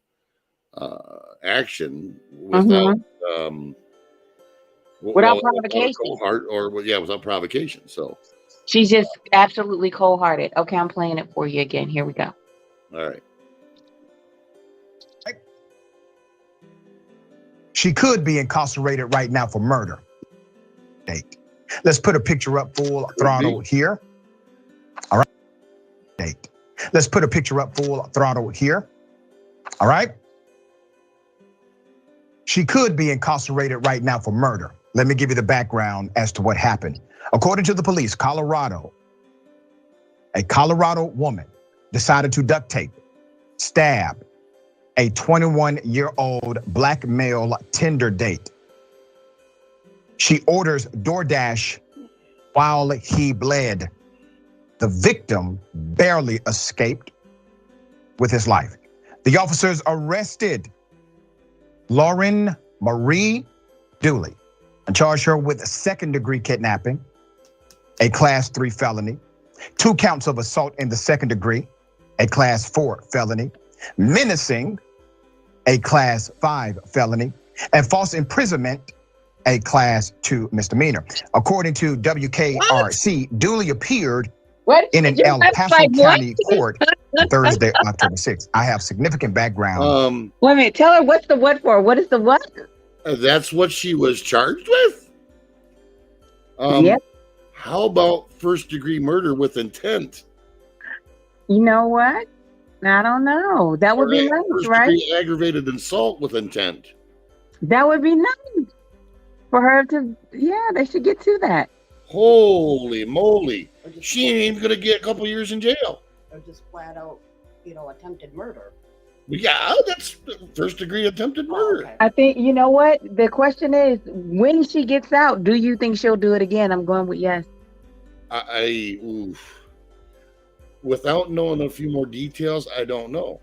action without Without provocation. Without provocation. So She's just absolutely cold-hearted. Okay, I'm playing it for you again. Here we go. all right. She could be incarcerated right now for murder. Let's put a picture up full throttle here. All right. Let's put a picture up full throttle here. All right. She could be incarcerated right now for murder. Let me give you the background as to what happened. According to the police, a Colorado woman decided to duct tape, stab a 21-year-old black male Tinder date. She orders DoorDash while he bled. The victim barely escaped with his life. The officers arrested Lauren Marie Dooley and charged her with second-degree kidnapping, a Class 3 felony, 2 counts of assault in the second degree, a Class 4 felony, menacing, a Class 5 felony, and false imprisonment, a Class 2 misdemeanor. According to WKRC, Dooley appeared in an El Paso County court Thursday, October 6th. I have significant background. Wait a minute. Tell her what's the what for. What is the what? That's what she was charged with? Yep. How about first-degree murder with intent? You know what? I don't know. That would be nice, right? First-degree aggravated assault with intent. That would be nice for her to, they should get to that. Holy moly. She ain't even going to get a couple years in jail. Or just flat out, attempted murder. Yeah, that's first-degree attempted murder. Okay. I think, you know what? The question is, when she gets out, do you think she'll do it again? I'm going with yes. Without knowing a few more details, I don't know.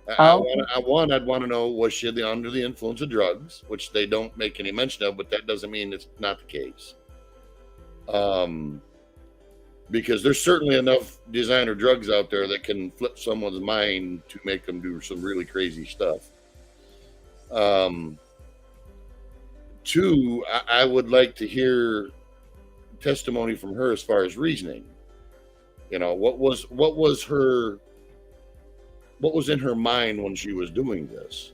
I'd want to know, was she under the influence of drugs, which they don't make any mention of, but that doesn't mean it's not the case. Because there's certainly enough designer drugs out there that can flip someone's mind to make them do some really crazy stuff. Two, I would like to hear testimony from her as far as reasoning. You know, what was in her mind when she was doing this?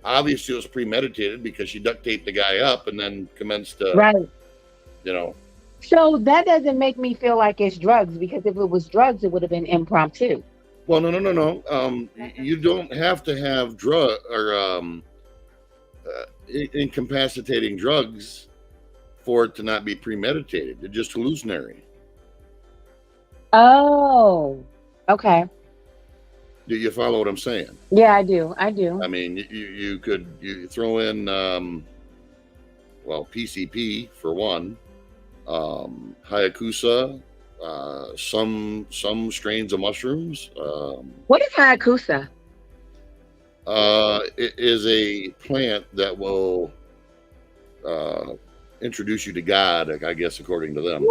Obviously, it was premeditated because she duct taped the guy up and then commenced to, Right. you know. So that doesn't make me feel like it's drugs, because if it was drugs, it would have been impromptu. Well, no. You don't have to have drug or incapacitating drugs for it to not be premeditated. It's just hallucinatory. Oh, okay. Do you follow what I'm saying? Yeah, I do. I do. I mean, you could throw in PCP for one, Hayakusa, some strains of mushrooms. What is Hayakusa? It is a plant that will introduce you to God, I guess, according to them.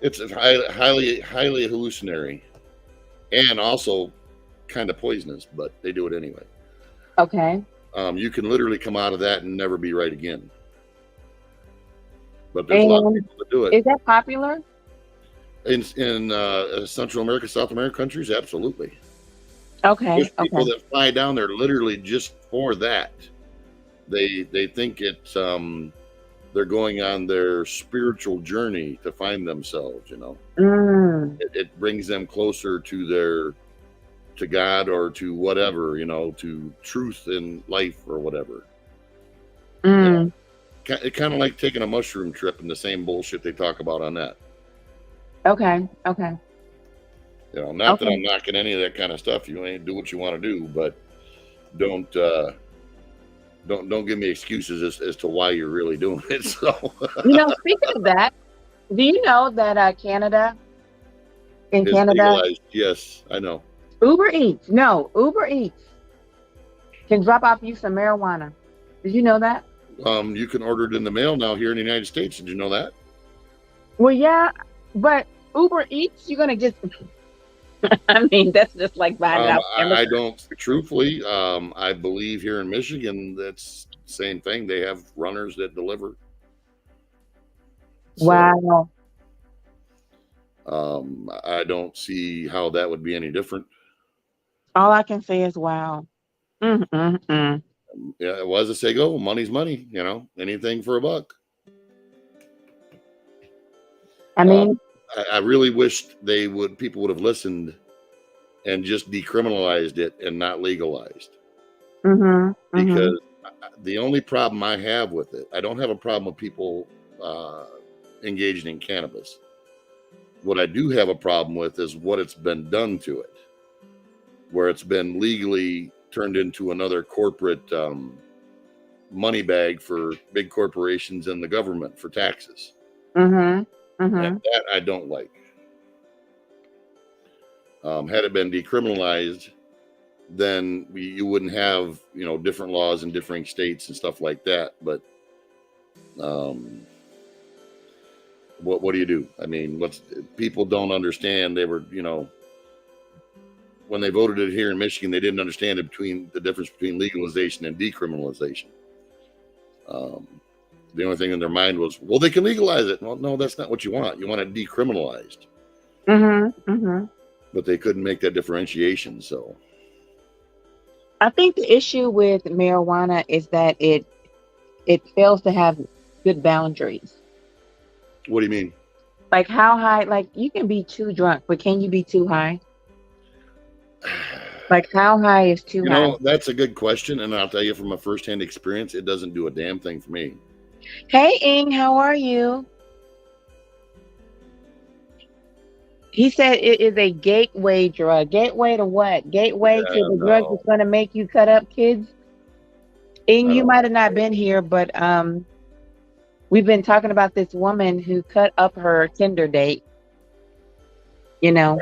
It's highly hallucinatory, and also kind of poisonous, but they do it anyway. Okay. You can literally come out of that and never be right again. But there's a lot of people that do it. Is that popular? In Central America, South America countries? Absolutely. Okay. There's people that fly down there literally just for that. They think it's they're going on their spiritual journey to find themselves, you know. It brings them closer to God or to whatever, you know, to truth in life or whatever. Yeah. It's kind of like taking a mushroom trip and the same bullshit they talk about on that. Okay. You know, not that I'm knocking any of that kind of stuff. You ain't do what you want to do, but don't give me excuses as to why you're really doing it. So, you know, speaking of that, do you know that Canada legalized? Yes, I know. Uber Eats can drop off you some marijuana. Did you know that? You can order it in the mail now here in the United States. Did you know that? Well, yeah, but Uber Eats, you're gonna just. I mean, that's just like buying it out. I don't. Truthfully, I believe here in Michigan, that's the same thing. They have runners that deliver. So, wow. I don't see how that would be any different. All I can say is wow. Yeah, it was a say go. Money's money. You know, anything for a buck. I mean, I really wished people would have listened and just decriminalized it and not legalized. Because the only problem I have with it, I don't have a problem with people engaging in cannabis. What I do have a problem with is what it's been done to it, where it's been legally turned into another corporate money bag for big corporations and the government for taxes. And that I don't like. Had it been decriminalized, then you wouldn't have, you know, different laws in different states and stuff like that. But what do you do? I mean, people don't understand. They were, you know, when they voted it here in Michigan, they didn't understand the difference between legalization and decriminalization. The only thing in their mind was, well, they can legalize it. Well, no, that's not what you want. You want it decriminalized. But they couldn't make that differentiation. So I think the issue with marijuana is that it fails to have good boundaries. What do you mean? Like how high? Like you can be too drunk, but can you be too high? Like how high is too high? You know, that's a good question, and I'll tell you from a firsthand experience, it doesn't do a damn thing for me. Hey, Ing, how are you? He said it is a gateway drug. Gateway to what? Gateway to the drug that's going to make you cut up kids? Ing, you might have not been here, but we've been talking about this woman who cut up her Tinder date. You know.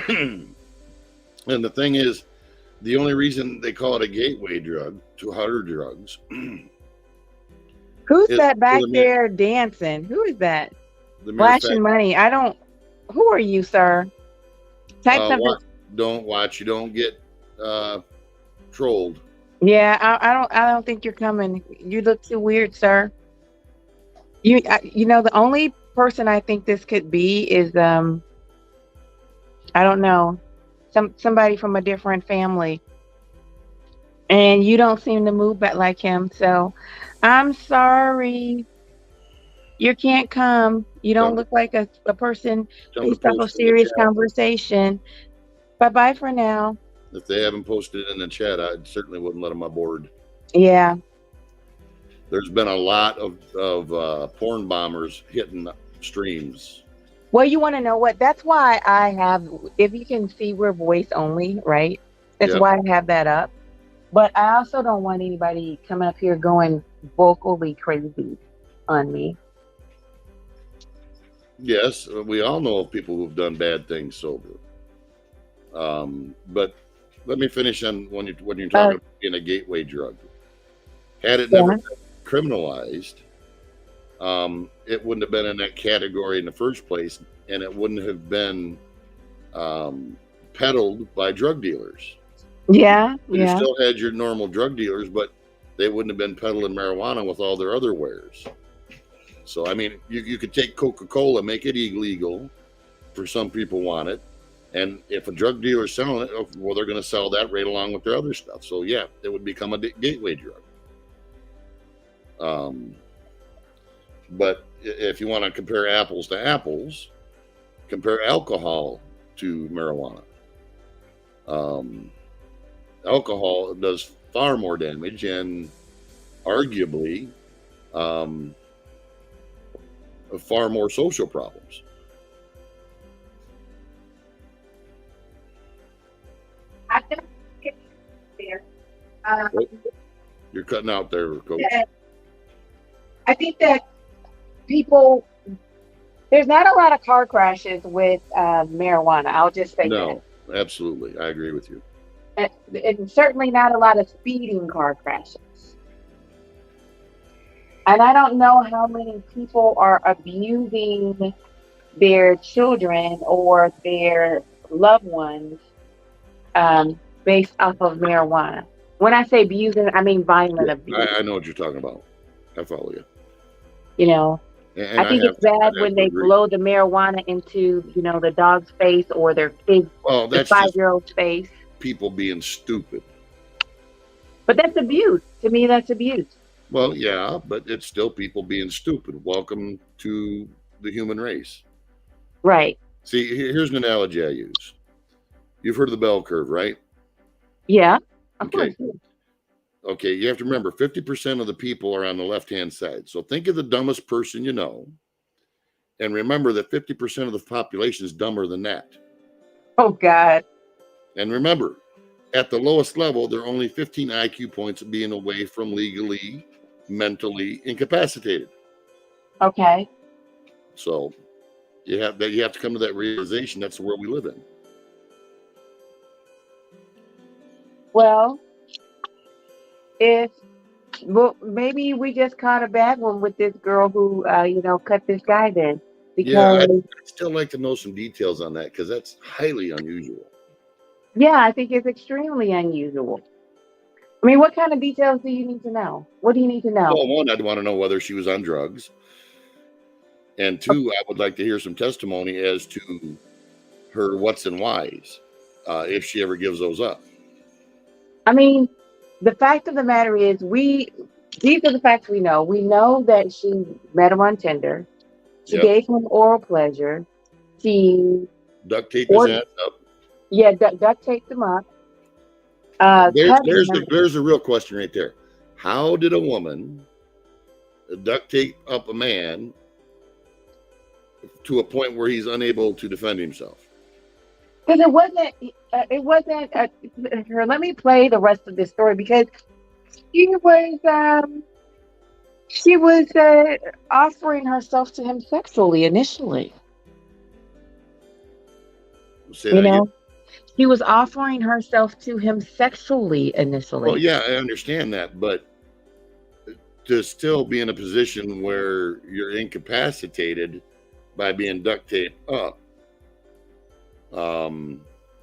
And the thing is, the only reason they call it a gateway drug to harder drugs. Who's that back there dancing? Who is that? Flashing money. I don't. Who are you, sir? Type something. Don't watch. You don't get trolled. Yeah, I don't think you're coming. You look too weird, sir. You know, the only person I think this could be is I don't know, somebody from a different family, and you don't seem to move back like him. So, I'm sorry, you can't come. You Tell don't them, look like a person tell them to based off of post in the serious chat. conversation. Bye bye for now. If they haven't posted it in the chat, I certainly wouldn't let them aboard. Yeah. There's been a lot of porn bombers hitting streams. Well, you want to know what? That's why I have, if you can see, we're voice only, right? That's Yep. why I have that up. But I also don't want anybody coming up here going vocally crazy on me. Yes, we all know of people who've done bad things sober. But let me finish on when you're talking about being a gateway drug. Had it never been criminalized, it wouldn't have been in that category in the first place, and it wouldn't have been peddled by drug dealers. Yeah, You still had your normal drug dealers, but they wouldn't have been peddling marijuana with all their other wares. So, I mean, you could take Coca-Cola, make it illegal for some people want it. And if a drug dealer is selling it, well, they're going to sell that right along with their other stuff. So, yeah, it would become a gateway drug. But if you want to compare apples to apples, compare alcohol to marijuana. Alcohol does far more damage and arguably far more social problems. I think it's there. You're cutting out there, Coach. I think that people, there's not a lot of car crashes with marijuana. I'll just say No, absolutely. I agree with you. that. And certainly not a lot of speeding car crashes. And I don't know how many people are abusing their children or their loved ones based off of marijuana. When I say abusing, I mean violent abuse. I know what you're talking about. I follow you. You know, And I think it's bad when they blow the marijuana into, you know, the dog's face or their kid's, Well, the that's just 5-year-old's face. people being stupid. But that's abuse. To me, that's abuse. Well, yeah, but it's still people being stupid. Welcome to the human race. Right. See, here's an analogy I use. You've heard of the bell curve, right? Yeah. Of Okay. course. Okay, you have to remember 50% of the people are on the left-hand side. So think of the dumbest person you know, and remember that 50% of the population is dumber than that. Oh, God. And remember, at the lowest level, there are only 15 IQ points of being away from legally, mentally incapacitated. Okay. So you have to come to that realization. That's the world we live in. Well, maybe we just caught a bad one with this girl who, cut this guy then. Yeah, Because, I'd still like to know some details on that because that's highly unusual. yeah, I think it's extremely unusual. I mean, what kind of details do you need to know? What do you need to know? Well, one, I'd want to know whether she was on drugs. And two, I would like to hear some testimony as to her what's and whys, if she ever gives those up. I mean, the fact of the matter is these are the facts we know. We know that she met him on Tinder. She gave him oral pleasure. She duct taped his ass up. Yeah, duct taped him up. There's the real question right there. How did a woman duct tape up a man to a point where he's unable to defend himself? Because it wasn't her. Let me play the rest of this story because she was offering herself to him sexually initially. She was offering herself to him sexually initially. Well, yeah, I understand that, but to still be in a position where you're incapacitated by being duct taped up.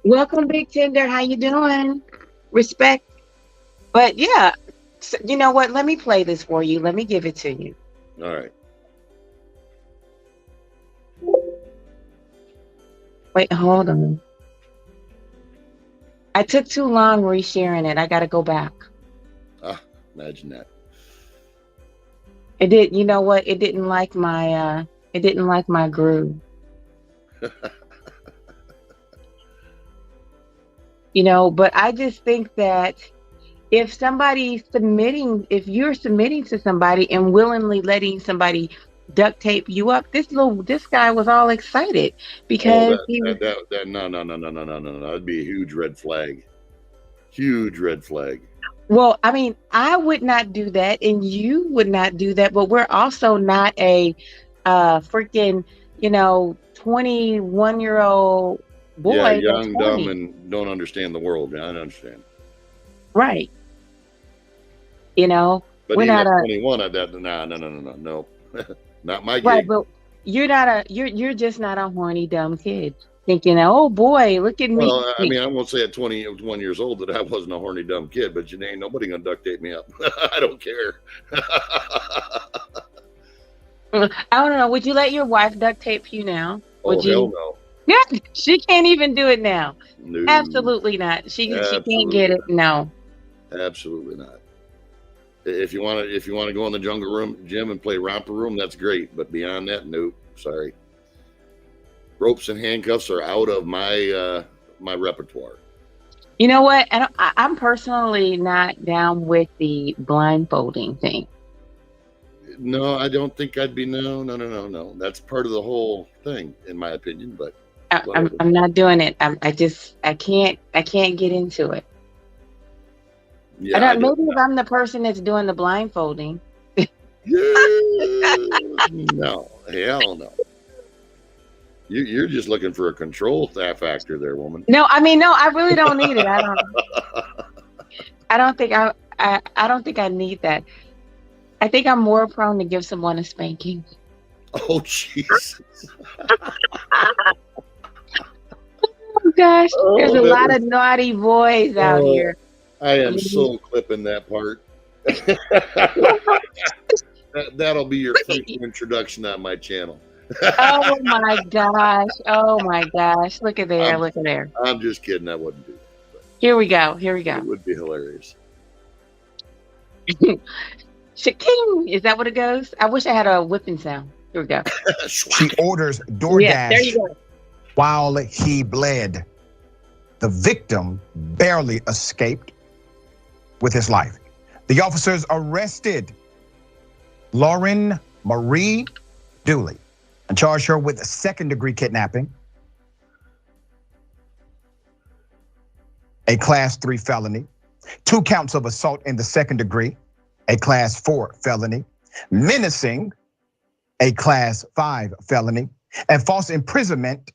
Welcome, Big Tender. How you doing? Respect. But yeah, you know what? Let me play this for you. Let me give it to you. All right. Wait, hold on. I took too long resharing it. I got to go back. Imagine that. It did. You know what? It didn't like my. It didn't like my groove. You know, but I just think that if if you're submitting to somebody and willingly letting somebody duct tape you up, this guy was all excited because no. That'd be a huge red flag. Huge red flag. Well, I mean, I would not do that, and you would not do that, but we're also not a freaking, 21-year-old boy. Yeah, that's young, dumb, 20. and don't understand the world. I understand. Right. But we're even not at a 21, no, not my gig. right, but you're just not a horny dumb kid thinking, oh boy, look at me. Well, I mean, I won't say at 21 years old that I wasn't a horny dumb kid, but ain't nobody gonna duct tape me up. I don't care. I don't know. Would you let your wife duct tape you now? Would you? Hell no. Yeah, she can't even do it now. No. Absolutely not. She can't get it. No. Absolutely not. If you want to go in the jungle room, gym, and play romper room, that's great. But beyond that, nope. Sorry. Ropes and handcuffs are out of my my repertoire. You know what? I'm personally not down with the blindfolding thing. No, I don't think I'd be. No. That's part of the whole thing, in my opinion. But I'm not doing it. I can't get into it. Yeah, maybe if I'm the person that's doing the blindfolding. No, hell no. You're just looking for a control factor there, woman. No, I mean, no, I really don't need it. I don't think I need that. I think I'm more prone to give someone a spanking. Oh, jeez. Oh, gosh. There's a lot of naughty boys out here. I am so clipping that part. That'll be your first introduction on my channel. Oh my gosh. Oh my gosh. Look at there. Look at there. I'm just kidding. I wouldn't do that. Here we go. It would be hilarious. Shaking. Is that what it goes? I wish I had a whipping sound. Here we go. She orders DoorDash there you go. while he bled. The victim barely escaped with his life. The officers arrested Lauren Marie Dooley and charged her with second-degree kidnapping, a Class 3 felony, 2 counts of assault in the second degree, a Class 4 felony, menacing, a Class 5 felony, and false imprisonment,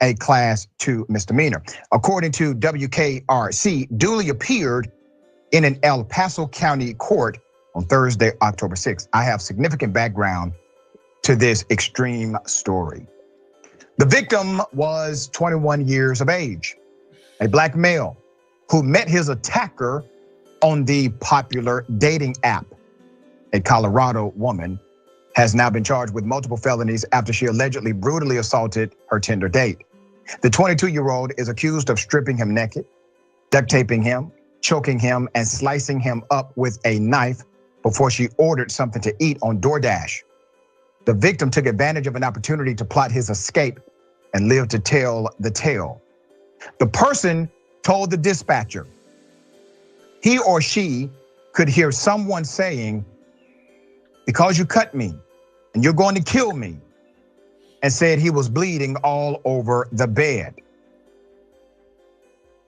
a Class 2 misdemeanor. According to WKRC, Dooley appeared in an El Paso County court on Thursday, October 6th. I have significant background to this extreme story. The victim was 21 years of age, a black male who met his attacker on the popular dating app. A Colorado woman has now been charged with multiple felonies after she allegedly brutally assaulted her Tinder date. The 22-year-old is accused of stripping him naked, duct taping him, choking him, and slicing him up with a knife before she ordered something to eat on DoorDash. The victim took advantage of an opportunity to plot his escape and lived to tell the tale. The person told the dispatcher he or she could hear someone saying, "Because you cut me and you're going to kill me," and said he was bleeding all over the bed.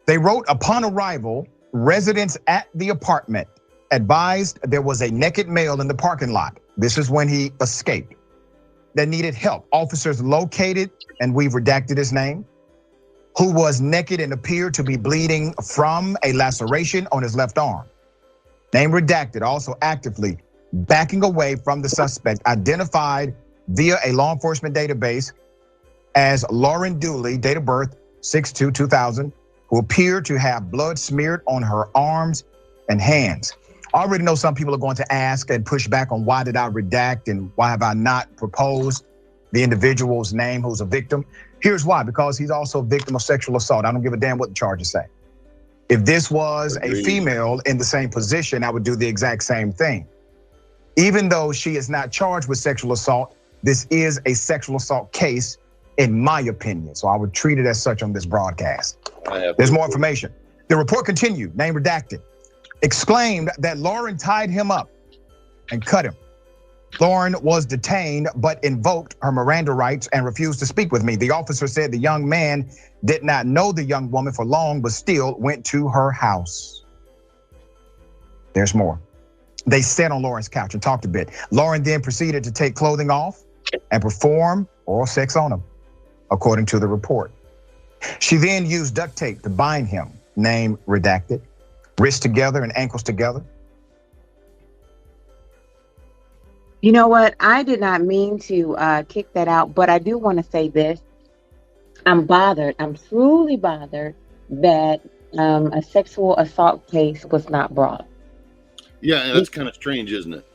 They wrote, upon arrival, residents at the apartment advised there was a naked male in the parking lot. This is when he escaped. That needed help. Officers located, and we've redacted his name, who was naked and appeared to be bleeding from a laceration on his left arm. Name redacted, also actively backing away from the suspect, identified via a law enforcement database as Lauren Dooley, date of birth 6/2/2000, who appeared to have blood smeared on her arms and hands. I already know some people are going to ask and push back on why did I redact and why have I not proposed the individual's name who's a victim. Here's why, because he's also a victim of sexual assault. I don't give a damn what the charges say. If this was a female in the same position, I would do the exact same thing. Even though she is not charged with sexual assault, this is a sexual assault case, in my opinion. So I would treat it as such on this broadcast. There's more information. The report continued, name redacted, exclaimed that Lauren tied him up and cut him. Lauren was detained, but invoked her Miranda rights and refused to speak with me. The officer said the young man did not know the young woman for long, but still went to her house. There's more. They sat on Lauren's couch and talked a bit. Lauren then proceeded to take clothing off and perform oral sex on him, according to the report. She then used duct tape to bind him, name redacted, wrists together and ankles together. You know what? I did not mean to kick that out, but I do want to say this. I'm bothered. I'm truly bothered that a sexual assault case was not brought. Yeah, and that's kind of strange, isn't it?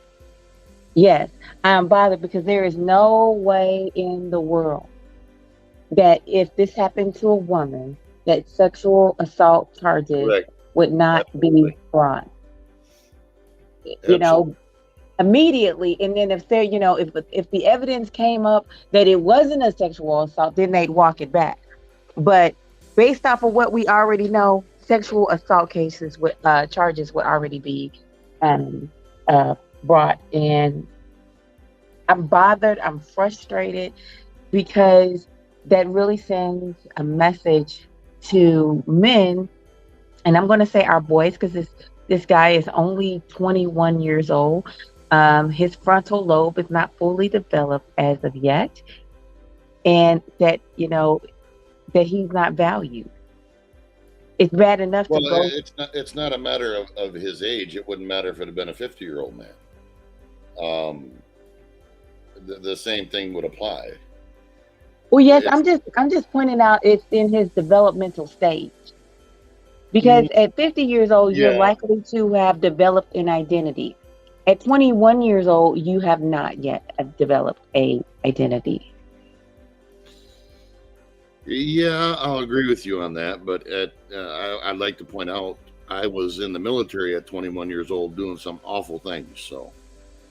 Yes, I'm bothered because there is no way in the world that if this happened to a woman, that sexual assault charges would not be brought. You know, immediately. And then if there, you know, if the evidence came up that it wasn't a sexual assault, then they'd walk it back. But based off of what we already know, sexual assault cases with charges would already be brought. And I'm bothered, I'm frustrated, because that really sends a message to men, and I'm going to say our boys, because this guy is only 21 years old. His frontal lobe is not fully developed as of yet, and that, you know, that he's not valued. It's bad enough to go. It's not a matter of his age. It wouldn't matter if it had been a 50-year-old man. The same thing would apply. Well, yes, I'm just pointing out it's in his developmental stage. Because at 50 years old, you're likely to have developed an identity. At 21 years old, you have not yet developed a identity. Yeah, I'll agree with you on that. But I'd like to point out, I was in the military at 21 years old doing some awful things. So.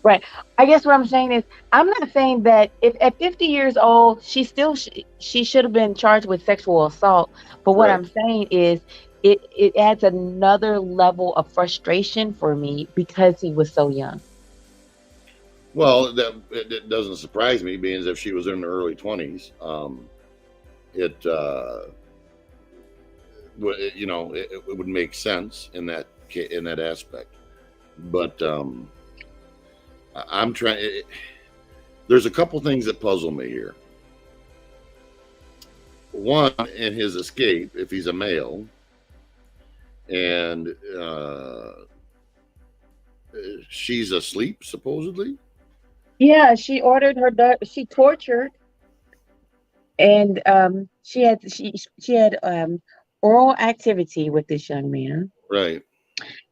Right. I guess what I'm saying is, I'm not saying that if at 50 years old, she should have been charged with sexual assault. But what I'm saying is, it adds another level of frustration for me because he was so young. Well, it doesn't surprise me, being as if she was in her early 20s. You know, it would make sense in that aspect. But I'm trying. There's a couple things that puzzle me here. One, in his escape, if he's a male, and she's asleep, supposedly. Yeah, she ordered her. She tortured, and she had oral activity with this young man. Right.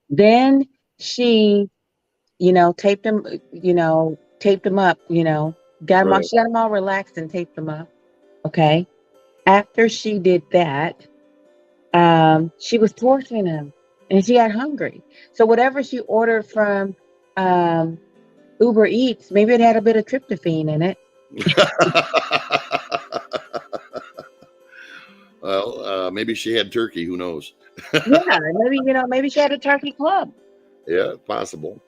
Then she, you know, taped him up. You know, got him all. She got him all relaxed and taped him up. Okay. After she did that, she was torturing him, and she got hungry. So whatever she ordered from Uber Eats, maybe it had a bit of tryptophan in it. Well, maybe she had turkey. Who knows? Yeah, maybe she had a turkey club. Yeah, possible.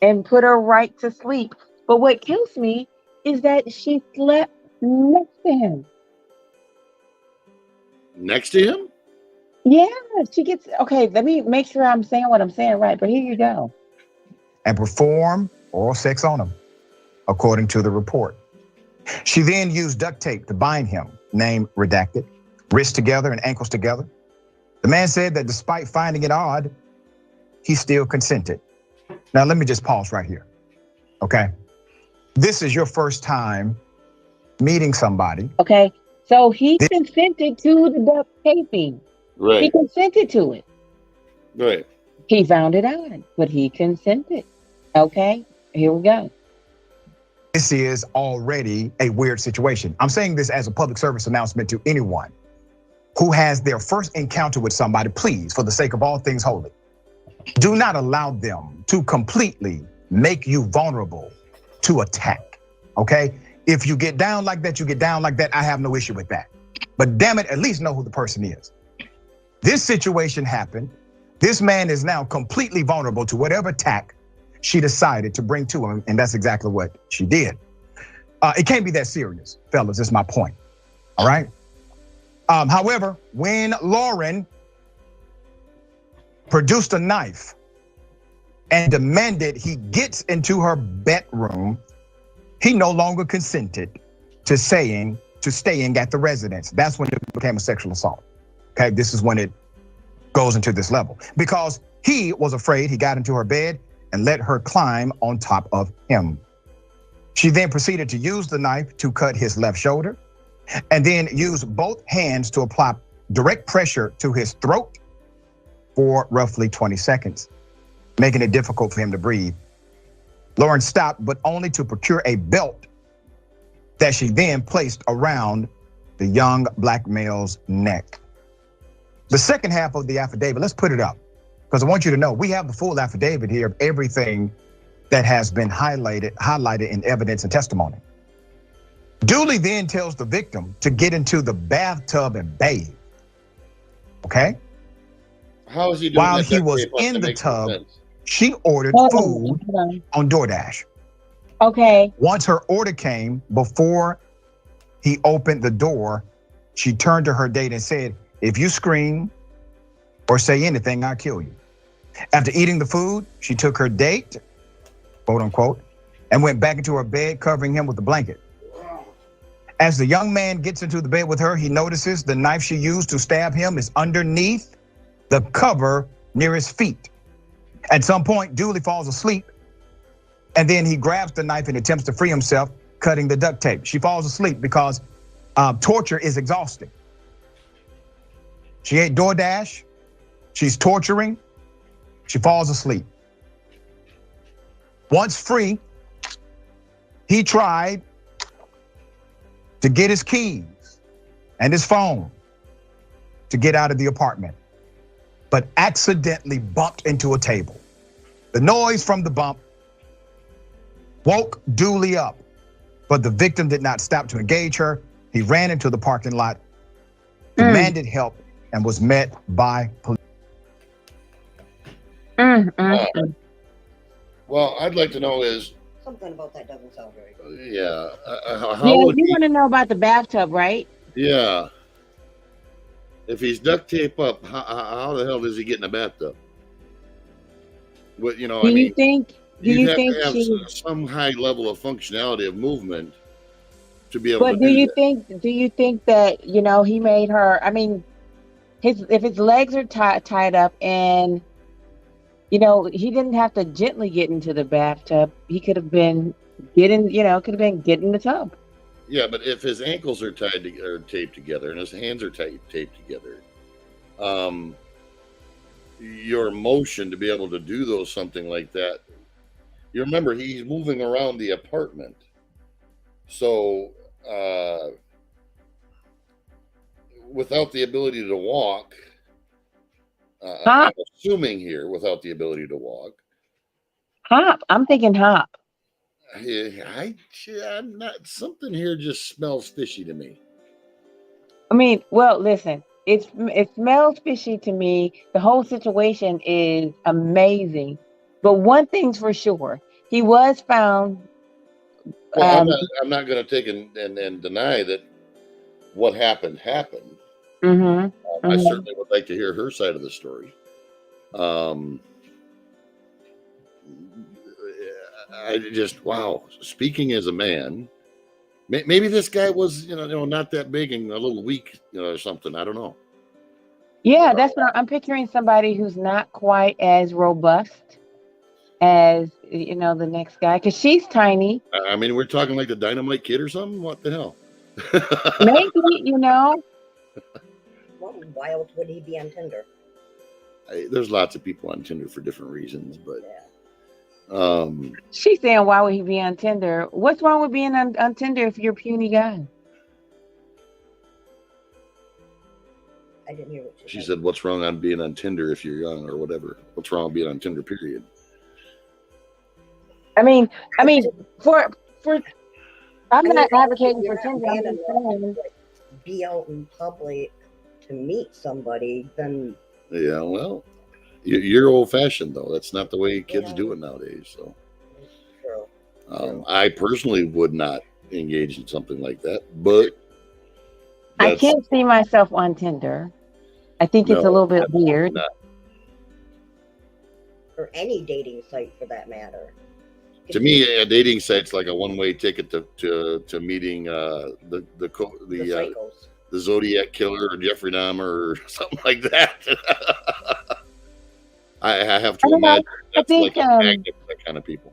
And put her right to sleep. But what kills me is that she slept next to him. Next to him? Yeah, she gets, okay, let me make sure I'm saying what I'm saying right, but here you go. And perform oral sex on him, according to the report. She then used duct tape to bind him, name redacted, wrists together and ankles together. The man said that despite finding it odd, he still consented. Now, let me just pause right here, okay? This is your first time meeting somebody. Okay, so he consented to the duct taping. Right. He consented to it. Right. He found it out, but he consented. Okay, here we go. This is already a weird situation. I'm saying this as a public service announcement to anyone who has their first encounter with somebody. Please, for the sake of all things holy, do not allow them to completely make you vulnerable to attack, okay? If you get down like that, you get down like that. I have no issue with that. But damn it, at least know who the person is. This situation happened. This man is now completely vulnerable to whatever attack she decided to bring to him, and that's exactly what she did. It can't be that serious, fellas, is my point, all right? However, when Lauren produced a knife and demanded he gets into her bedroom, he no longer consented to staying at the residence. That's when it became a sexual assault. Okay, this is when it goes into this level because he was afraid. He got into her bed and let her climb on top of him. She then proceeded to use the knife to cut his left shoulder and then use both hands to apply direct pressure to his throat for roughly 20 seconds, making it difficult for him to breathe. Lauren stopped, but only to procure a belt that she then placed around the young black male's neck. The second half of the affidavit, let's put it up, because I want you to know we have the full affidavit here of everything that has been highlighted in evidence and testimony. Dooley then tells the victim to get into the bathtub and bathe, okay? How is he doing While that he duct was tape up? in That the makes no tub, sense. she ordered food on DoorDash. Okay. Once her order came, before he opened the door, she turned to her date and said, "If you scream or say anything, I'll kill you." After eating the food, she took her date, quote unquote, and went back into her bed, covering him with a blanket. As the young man gets into the bed with her, he notices the knife she used to stab him is underneath the cover near his feet. At some point, Dooley falls asleep, and then he grabs the knife and attempts to free himself, cutting the duct tape. She falls asleep because torture is exhausting. She ate DoorDash, she's torturing, she falls asleep. Once free, he tried to get his keys and his phone to get out of the apartment, but accidentally bumped into a table. The noise from the bump woke Dooley up, but the victim did not stop to engage her. He ran into the parking lot, demanded help, and was met by police. Well, I'd like to know is, Something about that doesn't sound very good. yeah, how Yeah, would you he, want to know about the bathtub, right? yeah. If he's duct tape up, how the hell does he get in a bathtub? What, you know, Do I you mean, think? Do you'd you have think to have she? some high level of functionality of movement to be able to But do do you that. think? Do you think that he made her? I mean, if his legs are tied up and he didn't have to gently get into the bathtub. He could have been getting get in the tub. Yeah, but if his ankles are taped together and his hands are taped together, your motion to be able to do something like that. You remember he's moving around the apartment, so without the ability to walk, I'm assuming here without the ability to walk. Hop. I'm thinking hop. I'm not. Something here just smells fishy to me. I mean, well, listen. It smells fishy to me. The whole situation is amazing, but one thing's for sure: he was found. Well, I'm not going to take and deny that what happened. I certainly would like to hear her side of the story. I just, wow. Speaking as a man, maybe this guy was, not that big and a little weak, or something. I don't know. Yeah, that's what I'm picturing. Somebody who's not quite as robust as the next guy, because she's tiny. I mean, we're talking like the Dynamite Kid or something. What the hell? Maybe What wild would he be on Tinder? there's lots of people on Tinder for different reasons, but She's saying, why would he be on Tinder? What's wrong with being on Tinder if you're a puny guy? I didn't hear what she said, what's wrong on being on Tinder if you're young or whatever? What's wrong with being on Tinder, period? I mean, for I'm not advocating for Tinder. I'm Random, just saying, be out in public to meet somebody, then Yeah, well, you're old-fashioned, though. That's not the way kids do it nowadays. So, true. I personally would not engage in something like that, but I can't see myself on Tinder. I think it's a little bit weird. Or any dating site for that matter. To me, a dating site's like a one-way ticket to meeting the Zodiac killer or Jeffrey Dahmer or something like that. I have to imagine that's like a magnet for that kind of people.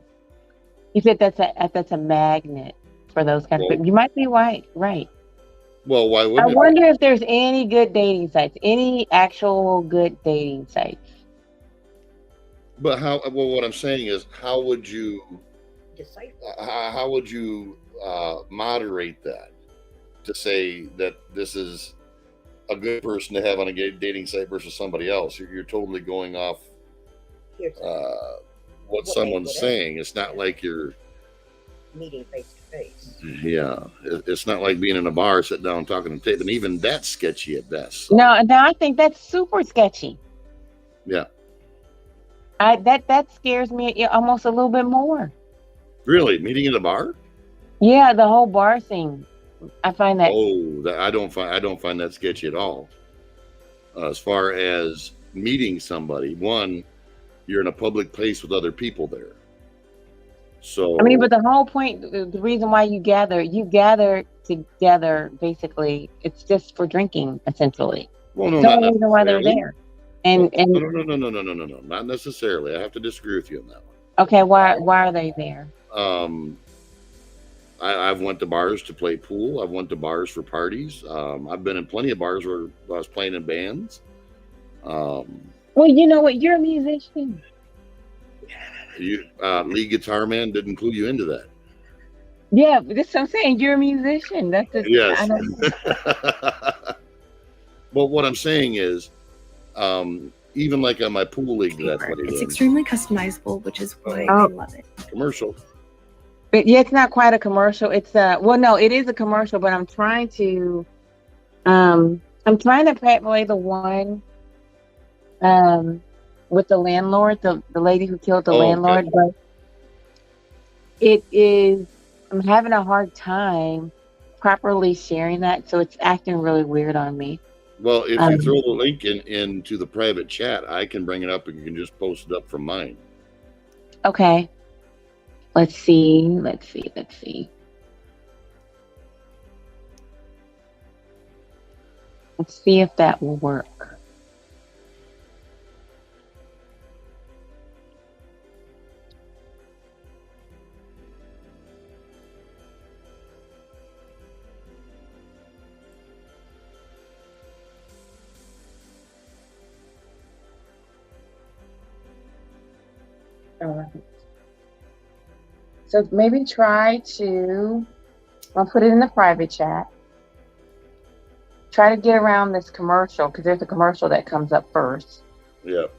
You said that's a magnet for those kind of people. You might be right. Well, why wouldn't I wonder if there's any good dating sites, any actual good dating sites. But what I'm saying is, how would you moderate that to say that this is a good person to have on a dating site versus somebody else? You're totally going off what someone's saying. It's not like you're meeting face to face. Yeah, it's not like being in a bar, sitting down, talking and tape, and even that's sketchy at best. So. No, I think that's super sketchy. Yeah. That scares me almost a little bit more. Really, meeting in a bar? Yeah, the whole bar thing. I find that. I don't find that sketchy at all. As far as meeting somebody, one, you're in a public place with other people there. So but the whole point, the reason why you gather together, basically, it's just for drinking, essentially. Well, no, the only reason why they're there. And no, not necessarily. I have to disagree with you on that one. Okay, why are they there? I've went to bars to play pool. I've went to bars for parties. I've been in plenty of bars where I was playing in bands. Well, you know what? You're a musician. Lead guitar man didn't clue you into that. Yeah, but that's what I'm saying. You're a musician. That's just, yes. But what I'm saying is, even like on my pool league, that's what it is. It's extremely customizable, which is why I love it. Commercial. But yeah, it's not quite a commercial. It's no, it is a commercial. But I'm trying to play the one, with the landlord, the lady who killed the landlord. Okay. But it is, I'm having a hard time properly sharing that, so it's acting really weird on me. Well, if you throw the link into the private chat, I can bring it up and you can just post it up from mine. Okay. Let's see. Let's see if that will work. All right. So maybe try to, I'll put it in the private chat. Try to get around this commercial, because there's a commercial that comes up first. Yep.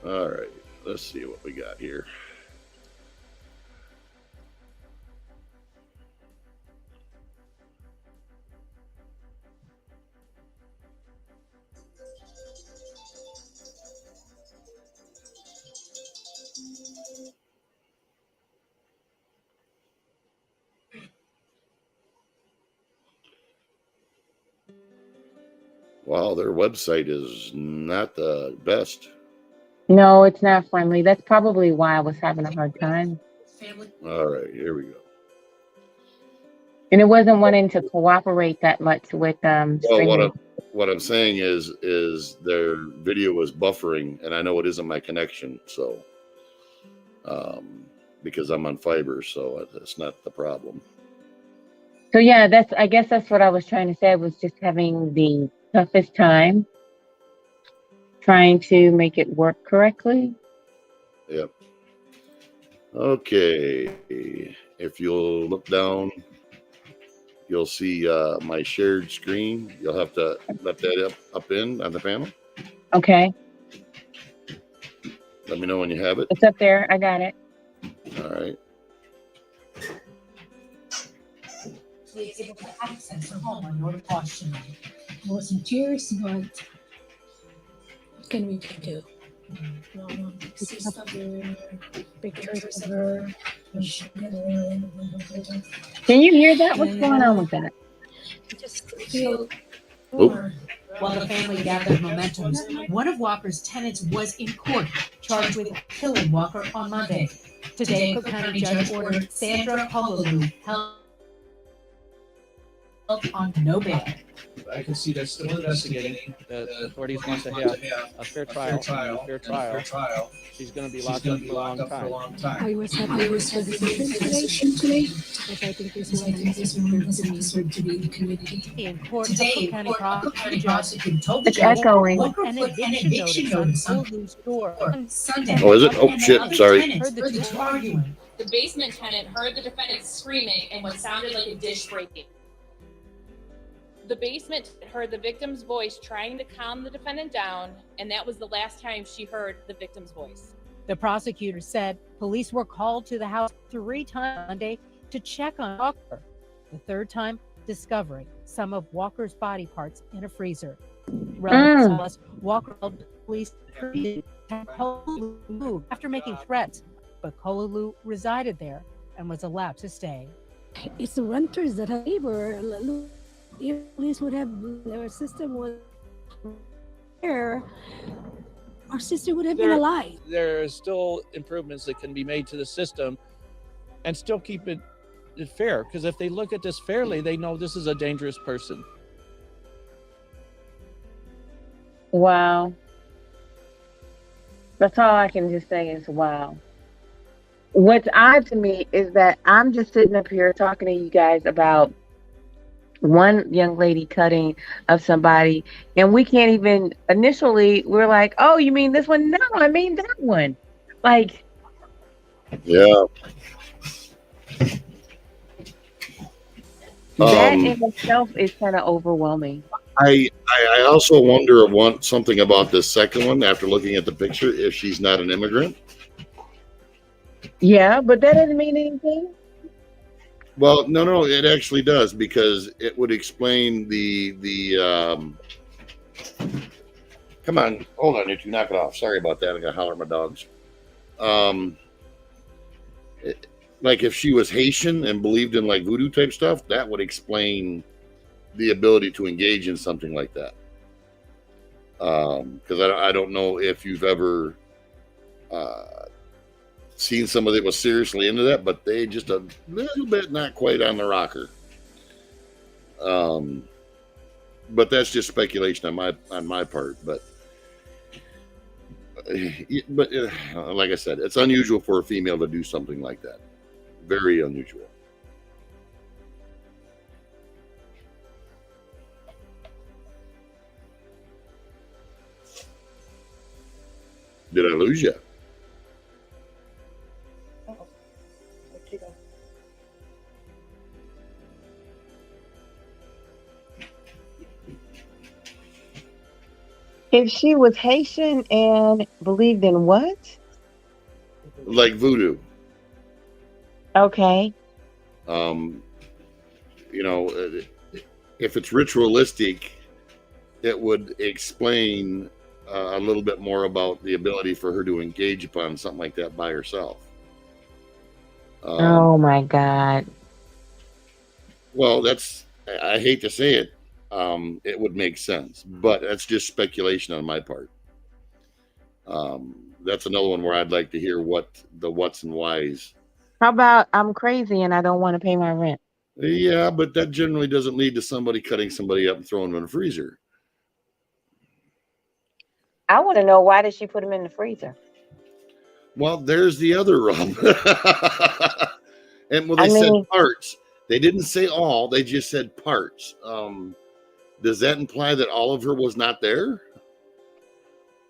All right. Let's see what we got here. Wow, their website is not the best. No, it's not friendly. That's probably why I was having a hard time. All right, here we go. And it wasn't wanting to cooperate that much with well, what I'm saying is their video was buffering, and I know it isn't my connection, so because I'm on fiber, so that's not the problem. So yeah, I guess that's what I was trying to say. I was just having the toughest time trying to make it work correctly. Yep. Okay. If you'll look down, you'll see my shared screen. You'll have to let that up in on the panel. Okay, Let me know when you have it. it's up there. I got it. All right. Please able to access her home on your question. I was in tears, but what can we do? No, sister, pictures of her. Can you hear that? What's going on with that? Just feel. Oh. While the family gathered momentum, one of Walker's tenants was in court, charged with killing Walker on Monday. Today, Cook County judge ordered Sandra Kolalu held on no bail. I can see that's still investigating. The authorities want to have a fair trial. Fair trial. She's going to be locked up for a long time. I was happy with the decision today because I think this one has to be in the community. In court, today, Cook County prosecutor told the It's judge echoing. Walker put an eviction notice on Kolalu's door on Sunday. Oh, is it? Oh, shit. Sorry. Heard the two arguing. The basement tenant heard the defendant screaming and what sounded like a dish breaking. The basement heard the victim's voice trying to calm the defendant down, and that was the last time she heard the victim's voice. The prosecutor said police were called to the house 3 times Monday to check on Walker. The third time, discovering some of Walker's body parts in a freezer. Relatives tell us Walker told police Kolalu moved after making threats, but Kolalu resided there and was allowed to stay. It's the renters that have neighbor. If police would have, their system was there, our sister would have been alive. There are still improvements that can be made to the system and still keep it fair. Because if they look at this fairly, they know this is a dangerous person. Wow. That's all I can just say is wow. What's odd to me is that I'm just sitting up here talking to you guys about one young lady cutting of somebody, and we can't even initially, we're like, oh, you mean this one? No, I mean that one. Like, yeah. That in itself is kind of overwhelming. I also wonder something about this second one after looking at the picture, if she's not an immigrant. Yeah, but that doesn't mean anything. Well, no, it actually does, because it would explain the come on, hold on, you two, knock it off. Sorry about that. I'm gonna holler at my dogs. Like if she was Haitian and believed in like voodoo type stuff, that would explain the ability to engage in something like that. Because I don't know if you've ever seen somebody that was seriously into that, but they just a little bit not quite on the rocker. But that's just speculation on my part. But like I said, it's unusual for a female to do something like that. Very unusual. Did I lose you? If she was Haitian and believed in what? Like voodoo. Okay. You know, if it's ritualistic, it would explain a little bit more about the ability for her to engage upon something like that by herself. Oh my God. Well, I hate to say it, it would make sense, but that's just speculation on my part. That's another one where I'd like to hear what the what's and whys. How about I'm crazy and I don't want to pay my rent? Yeah, but that generally doesn't lead to somebody cutting somebody up and throwing them in a freezer. I want to know, why did she put him in the freezer? Well, there's the other rub. And they said parts. They didn't say all. They just said parts. Does that imply that all of her was not there?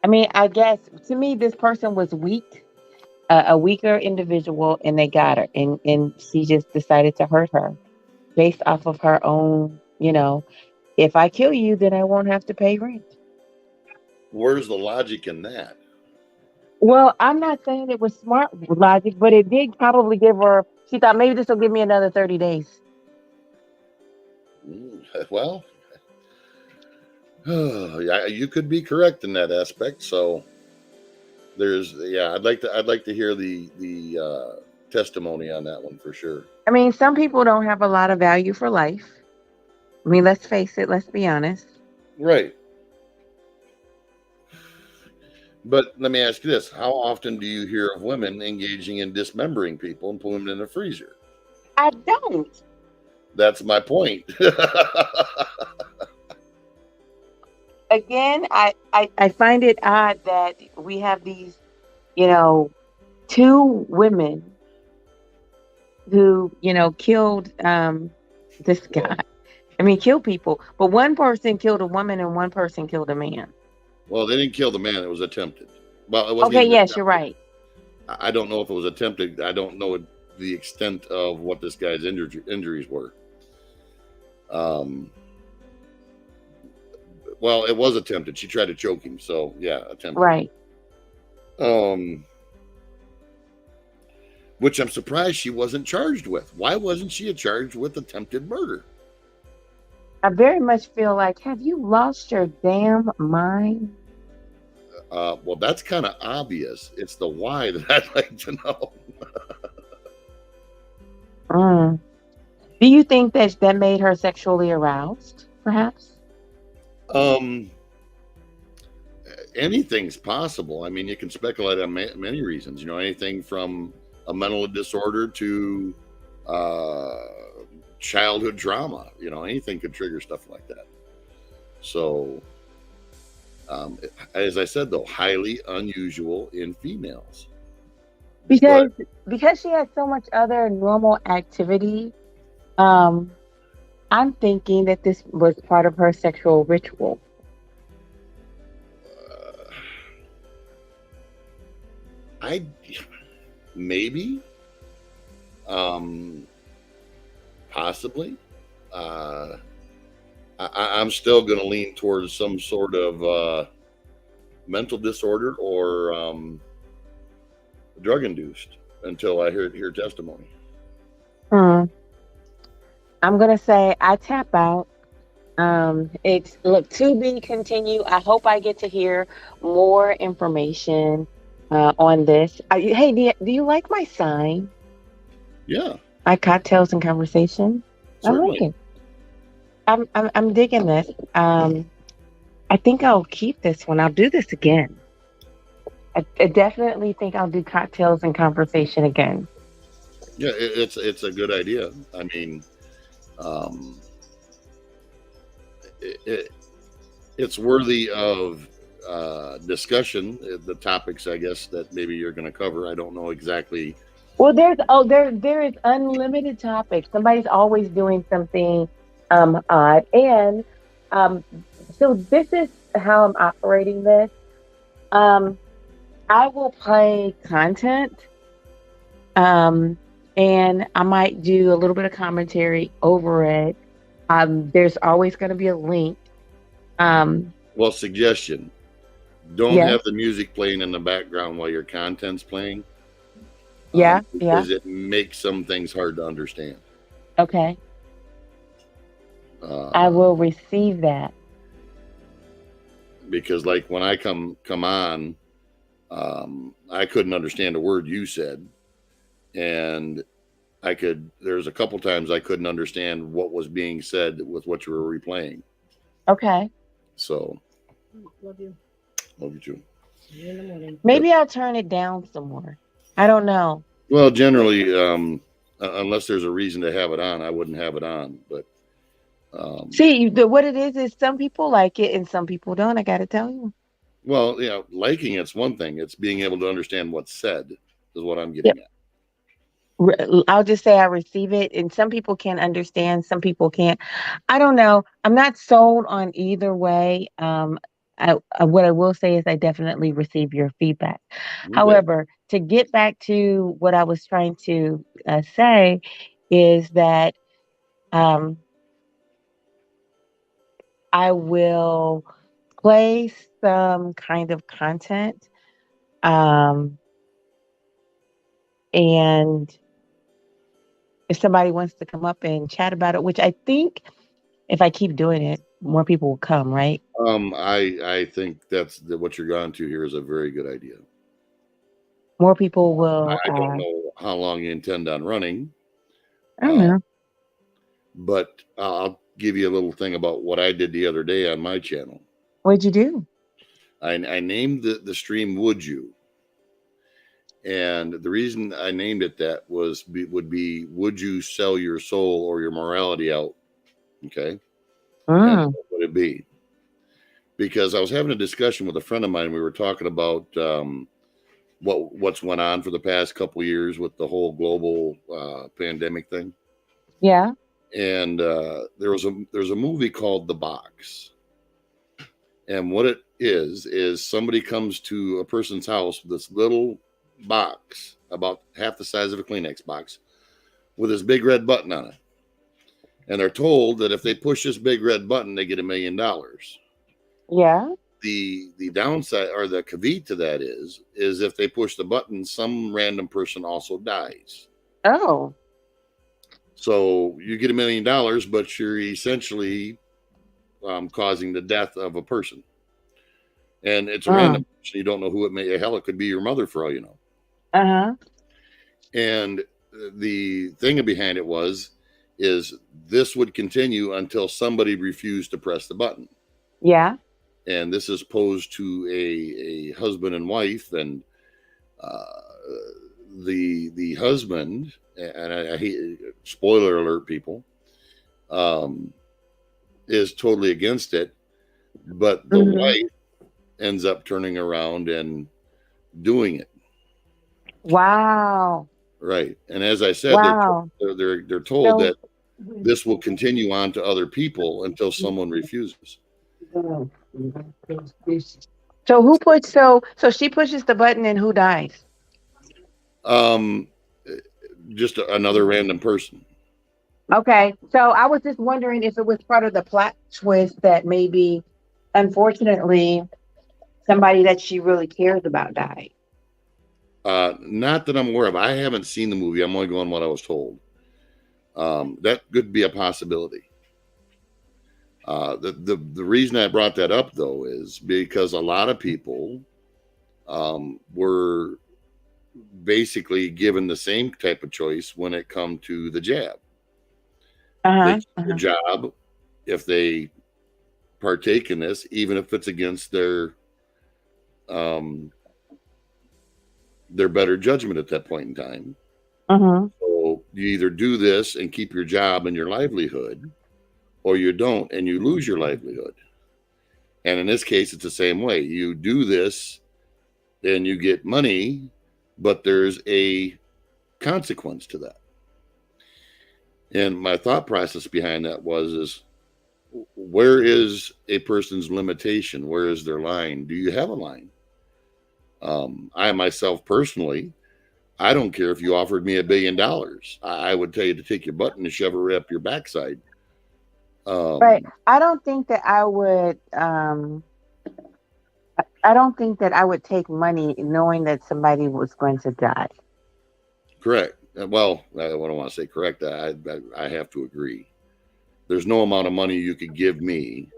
I mean, I guess to me, this person was weak, a weaker individual, and they got her, and she just decided to hurt her based off of her own. If I kill you, then I won't have to pay rent. Where's the logic in that? Well, I'm not saying it was smart logic, but it did probably give her. She thought maybe this will give me another 30 days. Well, yeah, you could be correct in that aspect. So I'd like to hear the testimony on that one for sure. I mean, some people don't have a lot of value for life. I mean, let's face it. Let's be honest. Right. But let me ask you this: how often do you hear of women engaging in dismembering people and putting them in a freezer? I don't. That's my point. Again, I find it odd that we have these, two women who, killed this guy. I mean, kill people. But one person killed a woman and one person killed a man. Well, they didn't kill the man. It was attempted. Well, it wasn't Okay, even yes, attempted. you're right. I don't know if it was attempted. I don't know the extent of what this guy's injuries were. Well, it was attempted. She tried to choke him. So, yeah, attempted. Right. Which I'm surprised she wasn't charged with. Why wasn't she charged with attempted murder? I very much feel like, have you lost your damn mind? Well, that's kind of obvious. It's the why that I'd like to know. Do you think that made her sexually aroused, perhaps? Anything's possible. I mean, you can speculate on many reasons. Anything from a mental disorder to childhood trauma. Anything could trigger stuff like that. So, as I said, though, highly unusual in females. Because she has so much other normal activity, I'm thinking that this was part of her sexual ritual. Maybe, possibly. I'm still going to lean towards some sort of mental disorder or drug induced until I hear testimony. I'm gonna say I tap out. It's to be continued. I hope I get to hear more information on this. Hey, do you like my sign? Yeah. My cocktails and conversation. Certainly. I like it. I'm digging this. I think I'll keep this one. I'll do this again. I definitely think I'll do cocktails and conversation again. Yeah, it's a good idea. I mean, it's worthy of discussion. The topics, I guess, that maybe you're going to cover. I don't know exactly. Well, there is unlimited topics. Somebody's always doing something odd, and so this is how I'm operating this. I will play content, and I might do a little bit of commentary over it. There's always going to be a link. Well, suggestion: don't Yeah. have the music playing in the background while your content's playing. Yeah, because it makes some things hard to understand. Okay. I will receive that. Because, like, when I come on, I couldn't understand a word you said, and there's a couple times I couldn't understand what was being said with what you were replaying. Okay. So, Love you. love you too. See you in the morning. Maybe I'll turn it down some more. I don't know. Well, generally, unless there's a reason to have it on, I wouldn't have it on. But See, what it is some people like it and some people don't. I got to tell you. well, liking it's one thing. It's being able to understand what's said is what I'm getting at. I'll just say I receive it, and some people can understand, some people can't. I don't know. I'm not sold on either way. what I will say is I definitely receive your feedback. Okay. However, to get back to what I was trying to say is that um, I will play some kind of content, um, and if somebody wants to come up and chat about it, which I think if I keep doing it, more people will come, right? I think what you're going to here is a very good idea. More people will. I don't know how long you intend on running. I don't know. But I'll give you a little thing about what I did the other day on my channel. What'd you do? I named the stream "Would You," and the reason I named it that would be "Would you sell your soul or your morality out?" Okay, and what would it be? Because I was having a discussion with a friend of mine. We were talking about what's went on for the past couple of years with the whole global pandemic thing. Yeah. And there's a movie called The Box. And what it is somebody comes to a person's house with this little box about half the size of a Kleenex box with this big red button on it. And they're told that if they push this big red button, they get $1 million. Yeah. The downside or the caveat to that is if they push the button, some random person also dies. Oh. So you get $1 million, but you're essentially causing the death of a person. And it's a random person. You don't know who it may. Hell, it could be your mother for all you know. Uh-huh. And the thing behind it is this would continue until somebody refused to press the button. Yeah. And this is posed to a husband and wife, and the husband, and I hate, spoiler alert, people, is totally against it, but the wife ends up turning around and doing it. Wow. Right. And as I said, they're told that this will continue on to other people until someone refuses. So who puts so she pushes the button and who dies? Just another random person. Okay. So I was just wondering if it was part of the plot twist that maybe, unfortunately, somebody that she really cares about died. Not that I'm aware of. I haven't seen the movie. I'm only going what I was told. That could be a possibility. The reason I brought that up, though, is because a lot of people were basically given the same type of choice when it come to the jab. They keep their job if they partake in this, even if it's against their better judgment at that point in time. So you either do this and keep your job and your livelihood, or you don't and you lose your livelihood. And in this case, it's the same way. You do this and you get money, but there's a consequence to that. And my thought process behind that is where is a person's limitation? Where is their line? Do you have a line? I myself personally, I don't care if you offered me $1 billion. I would tell you to take your button and shove it up your backside. Right. I don't think that I would. I don't think that I would take money knowing that somebody was going to die. Correct. Well, I don't want to say correct. I have to agree. There's no amount of money you could give me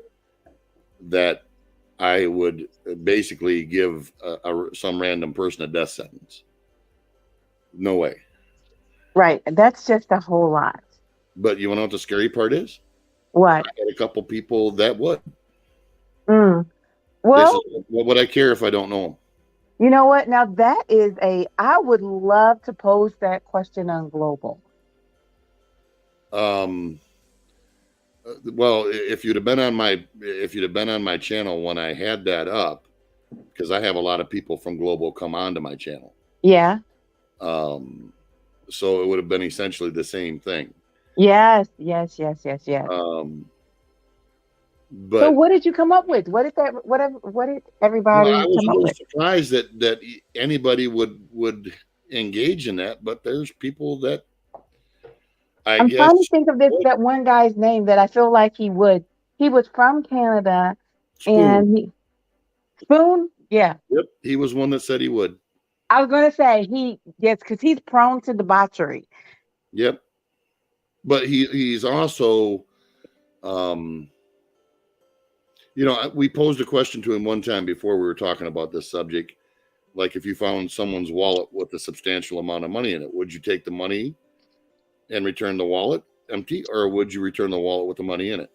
that I would basically give some random person a death sentence. No way. Right. That's just a whole lot. But you want to know what the scary part is? What? I had a couple people that would. Well, said, what would I care if I don't know them? You know what? Now that is I would love to pose that question on Global. Well, if you'd have been on my channel when I had that up, because I have a lot of people from Global come onto my channel. Yeah. So it would have been essentially the same thing. Yes. So But what did you come up with? What did well, I everybody was come a up little with? surprised that anybody would engage in that, but there's people that I I'm guess trying to think of would. that one guy's name that I feel like he would. He was from Canada Spoon. and he Spoon? Yeah. Yep, he was one that said he would. I was gonna say yes, because he's prone to debauchery. Yep, but he's also, um, we posed a question to him one time before we were talking about this subject. Like, if you found someone's wallet with a substantial amount of money in it, would you take the money and return the wallet empty, or would you return the wallet with the money in it?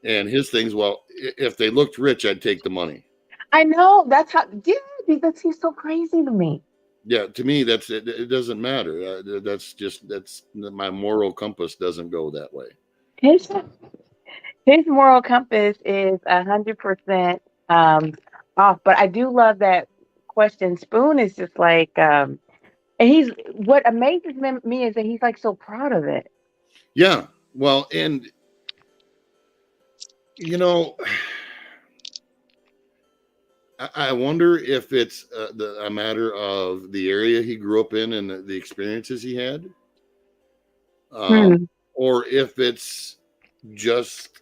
And his things, well, if they looked rich, I'd take the money. I know that's how. Yeah, that seems so crazy to me. Yeah, to me, that's it. It doesn't matter. That's my moral compass doesn't go that way. His his moral compass is 100% off. But I do love that question. Spoon is just like, and he's what amazes me is that he's like so proud of it. Yeah, well, and you know, I wonder if it's a matter of the area he grew up in and the experiences he had, Hmm. or if it's just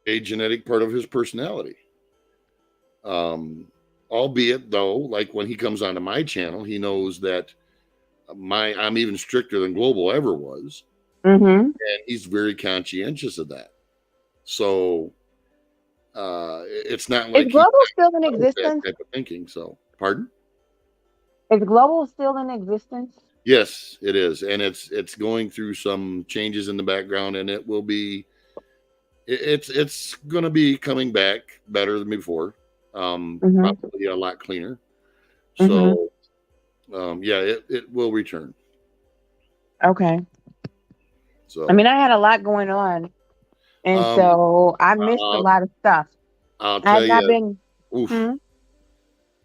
a genetic part of his personality. Albeit, though, like when he comes onto my channel, he knows that I'm even stricter than Global ever was, Mm-hmm. and he's very conscientious of that. So it's not Is like he Global still in knows that existence? type of thinking. So, pardon? Is Global still in existence? Yes, it is, and it's going through some changes in the background, and it will be. It's going to be coming back better than before. Mm-hmm. Probably a lot cleaner. Mm-hmm. So, yeah, it will return. Okay. So, I mean, I had a lot going on, and um, so I missed a I'll, lot of stuff. I'll I tell had not you, been. oof, Hmm?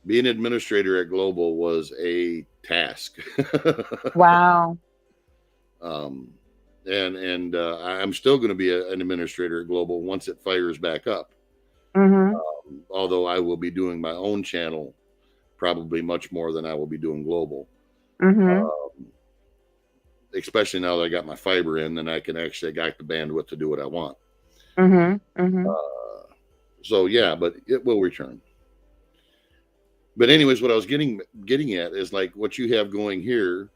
being administrator at Global was a task. Wow. um, and I'm still going to be an administrator at Global once it fires back up. Mm-hmm. Although I will be doing my own channel probably much more than I will be doing Global. Mm-hmm. Especially now that I got my fiber in, then I got the bandwidth to do what I want. Mm-hmm. Mm-hmm. So yeah, but it will return. But anyways, what I was getting at is like what you have going here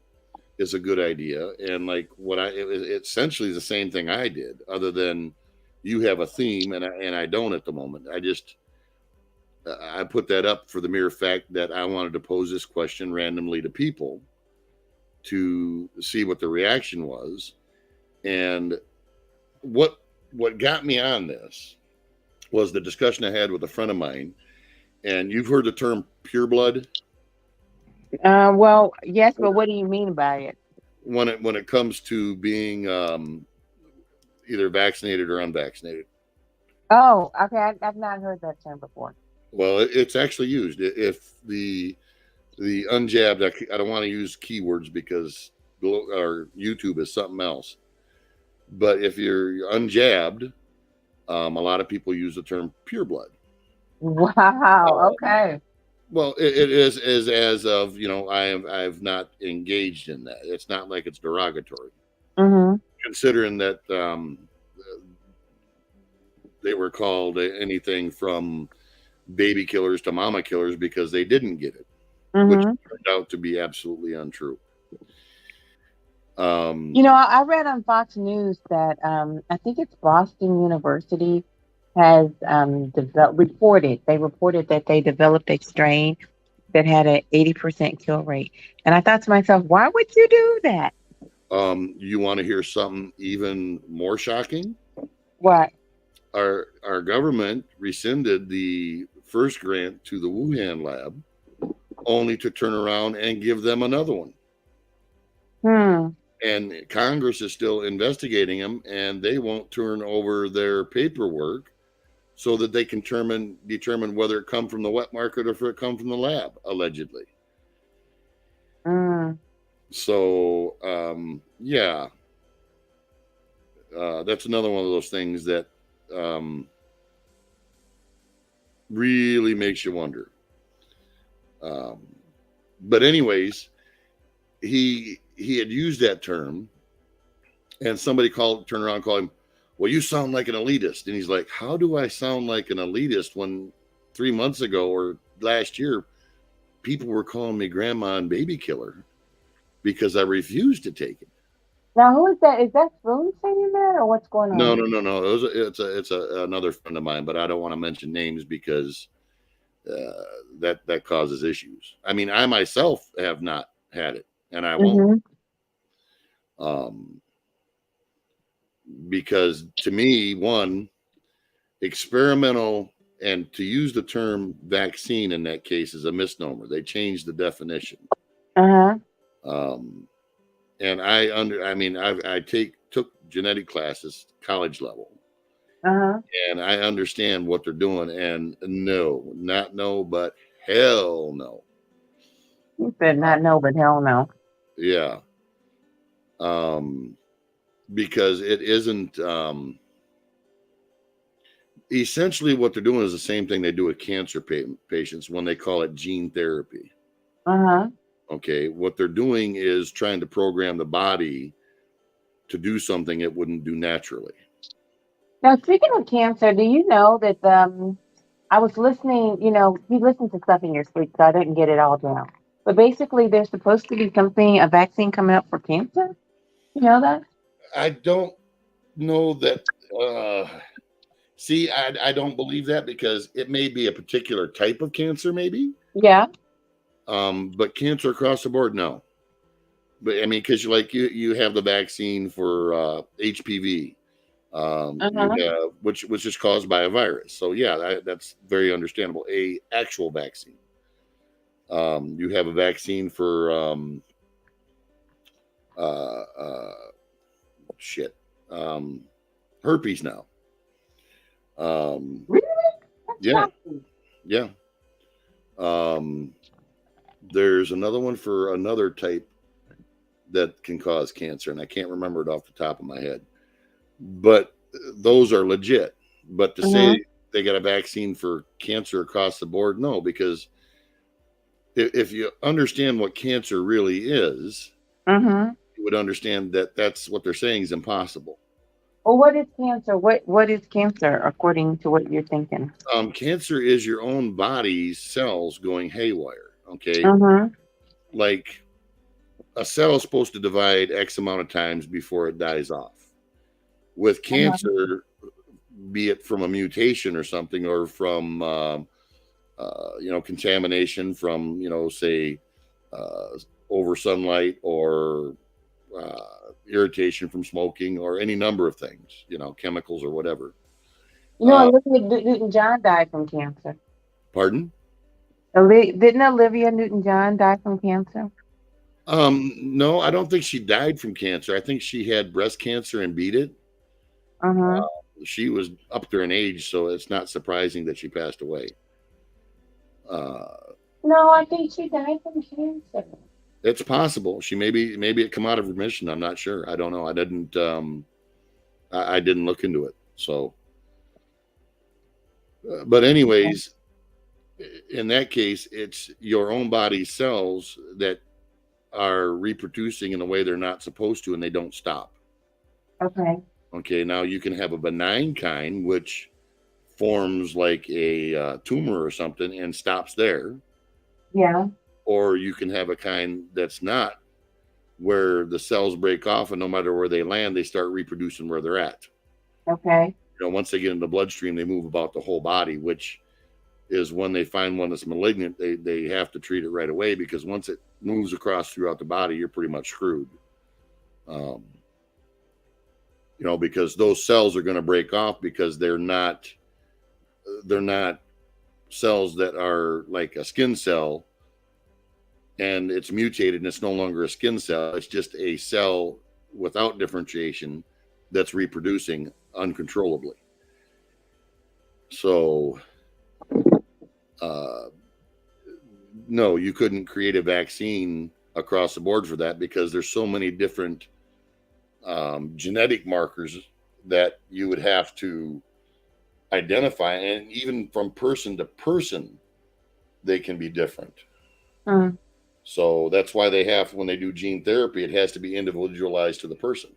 is a good idea, and like it's essentially the same thing I did, other than you have a theme and I don't at the moment. I put that up for the mere fact that I wanted to pose this question randomly to people to see what the reaction was. And what got me on this was the discussion I had with a friend of mine. And you've heard the term pure blood? Well, yes, but what do you mean by it? When it comes to being either vaccinated or unvaccinated. Oh, okay. I've not heard that term before. Well, it's actually used. If the unjabbed, I don't want to use keywords because our YouTube is something else. But if you're unjabbed, a lot of people use the term pure blood. Wow. Okay. Well, it is as of I've not engaged in that. It's not like it's derogatory, considering that they were called anything from baby killers to mama killers because they didn't get it, which turned out to be absolutely untrue. I read on Fox News that I think it's Boston University has reported that they developed a strain that had an 80% kill rate. And I thought to myself, why would you do that? You want to hear something even more shocking? What? Our government rescinded the first grant to the Wuhan lab, only to turn around and give them another one. And Congress is still investigating them, and they won't turn over their paperwork so that they can determine whether it come from the wet market or if it come from the lab, allegedly. So, yeah. That's another one of those things that really makes you wonder. But anyways, he had used that term, and somebody turned around and called him, well, you sound like an elitist. And he's like, how do I sound like an elitist when 3 months ago or last year, people were calling me grandma and baby killer because I refused to take it. Now, who is that? Is that Spoon saying that, or what's going on? No. It's another friend of mine, but I don't want to mention names because that causes issues. I mean, I myself have not had it, and I won't. Because to me, one, experimental, and to use the term vaccine in that case is a misnomer. They changed the definition. And I took genetic classes, college level. And I understand what they're doing. And no, not no, but hell no. You said not no, but hell no. Yeah. Because it isn't essentially what they're doing is the same thing they do with cancer patients when they call it gene therapy. Okay, what they're doing is trying to program the body to do something it wouldn't do naturally. Now, speaking of cancer, do you know that I was listening, you listen to stuff in your sleep, so I didn't get it all down. But basically, there's supposed to be a vaccine coming up for cancer. You know that? I don't know that. I don't believe that because it may be a particular type of cancer, maybe. Yeah. But cancer across the board, no. But I mean, because you have the vaccine for HPV, which is caused by a virus. So yeah, that's very understandable. A actual vaccine. You have a vaccine for herpes now. Really? Yeah. There's another one for another type that can cause cancer, and I can't remember it off the top of my head. But those are legit. But to say they got a vaccine for cancer across the board, no, because if you understand what cancer really is, you would understand that that's what they're saying is impossible. Well, what is cancer? What is cancer according to what you're thinking? Cancer is your own body's cells going haywire. Okay. Like a cell is supposed to divide X amount of times before it dies off. With cancer, be it from a mutation or something, or from contamination from say over sunlight or irritation from smoking or any number of things, chemicals or whatever. Olivia Newton-John died from cancer. Pardon? Didn't Olivia Newton-John die from cancer? No, I don't think she died from cancer. I think she had breast cancer and beat it. She was up there in age, so it's not surprising that she passed away. No, I think she died from cancer. It's possible. She maybe it come out of remission. I'm not sure. I don't know. I didn't look into it. So, but anyways, in that case, it's your own body's cells that are reproducing in a way they're not supposed to, and they don't stop. Okay. Now you can have a benign kind, which forms like a tumor or something and stops there. Yeah. Or you can have a kind that's not, where the cells break off and no matter where they land, they start reproducing where they're at. Okay. Once they get in the bloodstream, they move about the whole body, which is when they find one that's malignant, they have to treat it right away, because once it moves across throughout the body, you're pretty much screwed. Because those cells are going to break off because they're not cells that are like a skin cell, and it's mutated and it's no longer a skin cell. It's just a cell without differentiation that's reproducing uncontrollably. So, no, you couldn't create a vaccine across the board for that, because there's so many different genetic markers that you would have to identify, and even from person to person, they can be different. Mm. So that's why they have, when they do gene therapy, it has to be individualized to the person.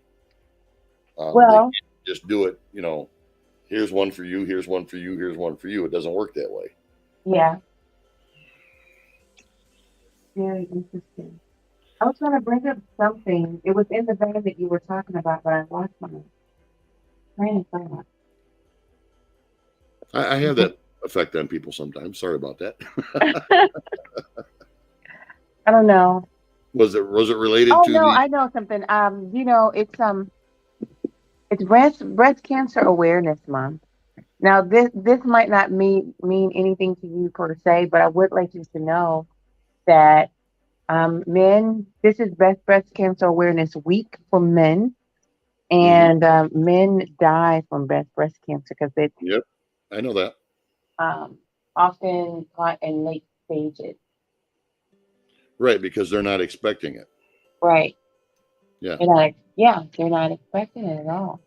They Well, can't just do it, here's one for you, here's one for you, here's one for you. It doesn't work that way. yeah, very interesting. I was going to bring up something. It was in the vein that you were talking about, but I lost my train of thought. I have that effect on people sometimes. Sorry about that. I don't know. Was it related Oh to no, the? I know something. It's breast cancer awareness month. Now this might not mean anything to you per se, but I would like you to know that men. This is breast cancer awareness week for men, and men die from breast cancer because it's Yep, I know that. often caught in late stages. Right, because they're not expecting it. Right. Yeah. They're not expecting it at all.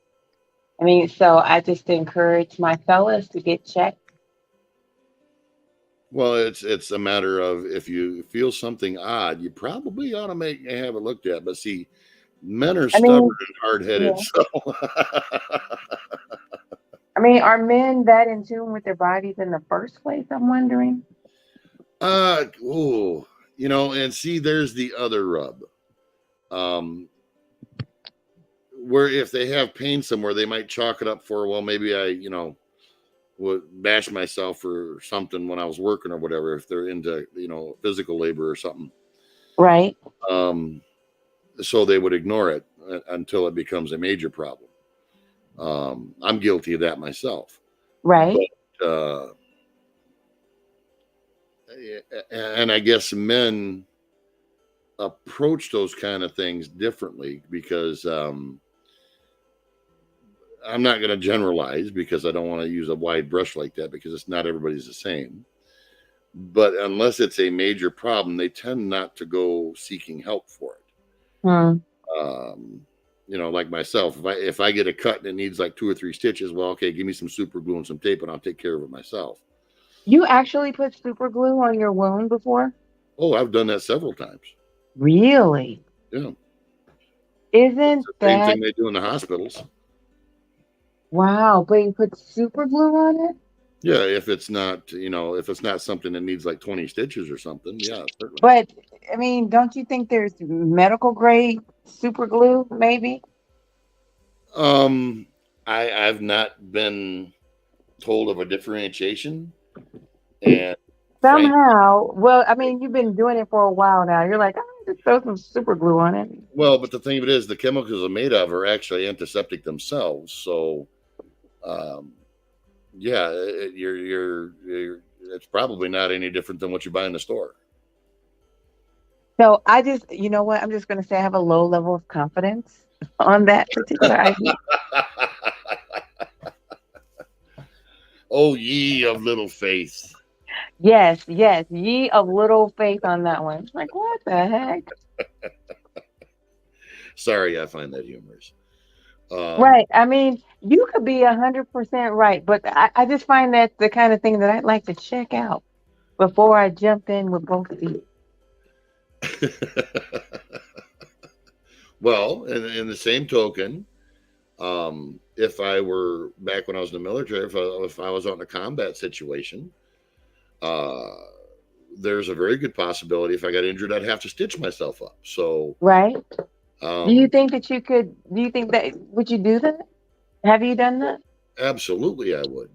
I mean, so I just encourage my fellas to get checked. Well, it's a matter of, if you feel something odd, you probably ought to have it looked at. But see, men are stubborn and hard-headed, yeah. so I mean, are men that in tune with their bodies in the first place? I'm wondering. and see, there's the other rub. Where if they have pain somewhere, they might chalk it up for, well, maybe I, would bash myself or something when I was working or whatever, if they're into, physical labor or something. Right. So they would ignore it until it becomes a major problem. I'm guilty of that myself. Right. But, and I guess men approach those kind of things differently, because I'm not going to generalize, because I don't want to use a wide brush like that, because it's not everybody's the same. But unless it's a major problem, they tend not to go seeking help for it. Like myself, if I get a cut and it needs like 2 or 3 stitches, well, okay, give me some super glue and some tape and I'll take care of it myself. You actually put super glue on your wound before? Oh, I've done that several times. Really? Yeah. Isn't It's the same that thing they do in the hospitals? wow? But you put super glue on it? Yeah, if it's not, something that needs like 20 stitches or something, yeah, certainly. But I mean, don't you think there's medical grade super glue, maybe? I've not been told of a differentiation, and Somehow, well, I mean, you've been doing it for a while now. You're like, oh, just throw some super glue on it. well, but the thing of it is, the chemicals are made of are actually antiseptic themselves. So, yeah, it's probably not any different than what you buy in the store. So I just, you know what? I'm just going to say I have a low level of confidence on that particular idea. Oh, ye of little faith. Yes, ye of little faith on that one. It's like, what the heck? Sorry, I find that humorous. Right. I mean, you could be 100% right, but I just find that the kind of thing that I'd like to check out before I jump in with both feet. Well, in the same token, if I were back when I was in the military, if I was out in a combat situation, there's a very good possibility if I got injured, I'd have to stitch myself up. So, right. Do you think that you could? Do you think that would you do that? Have you done that? Absolutely, I would.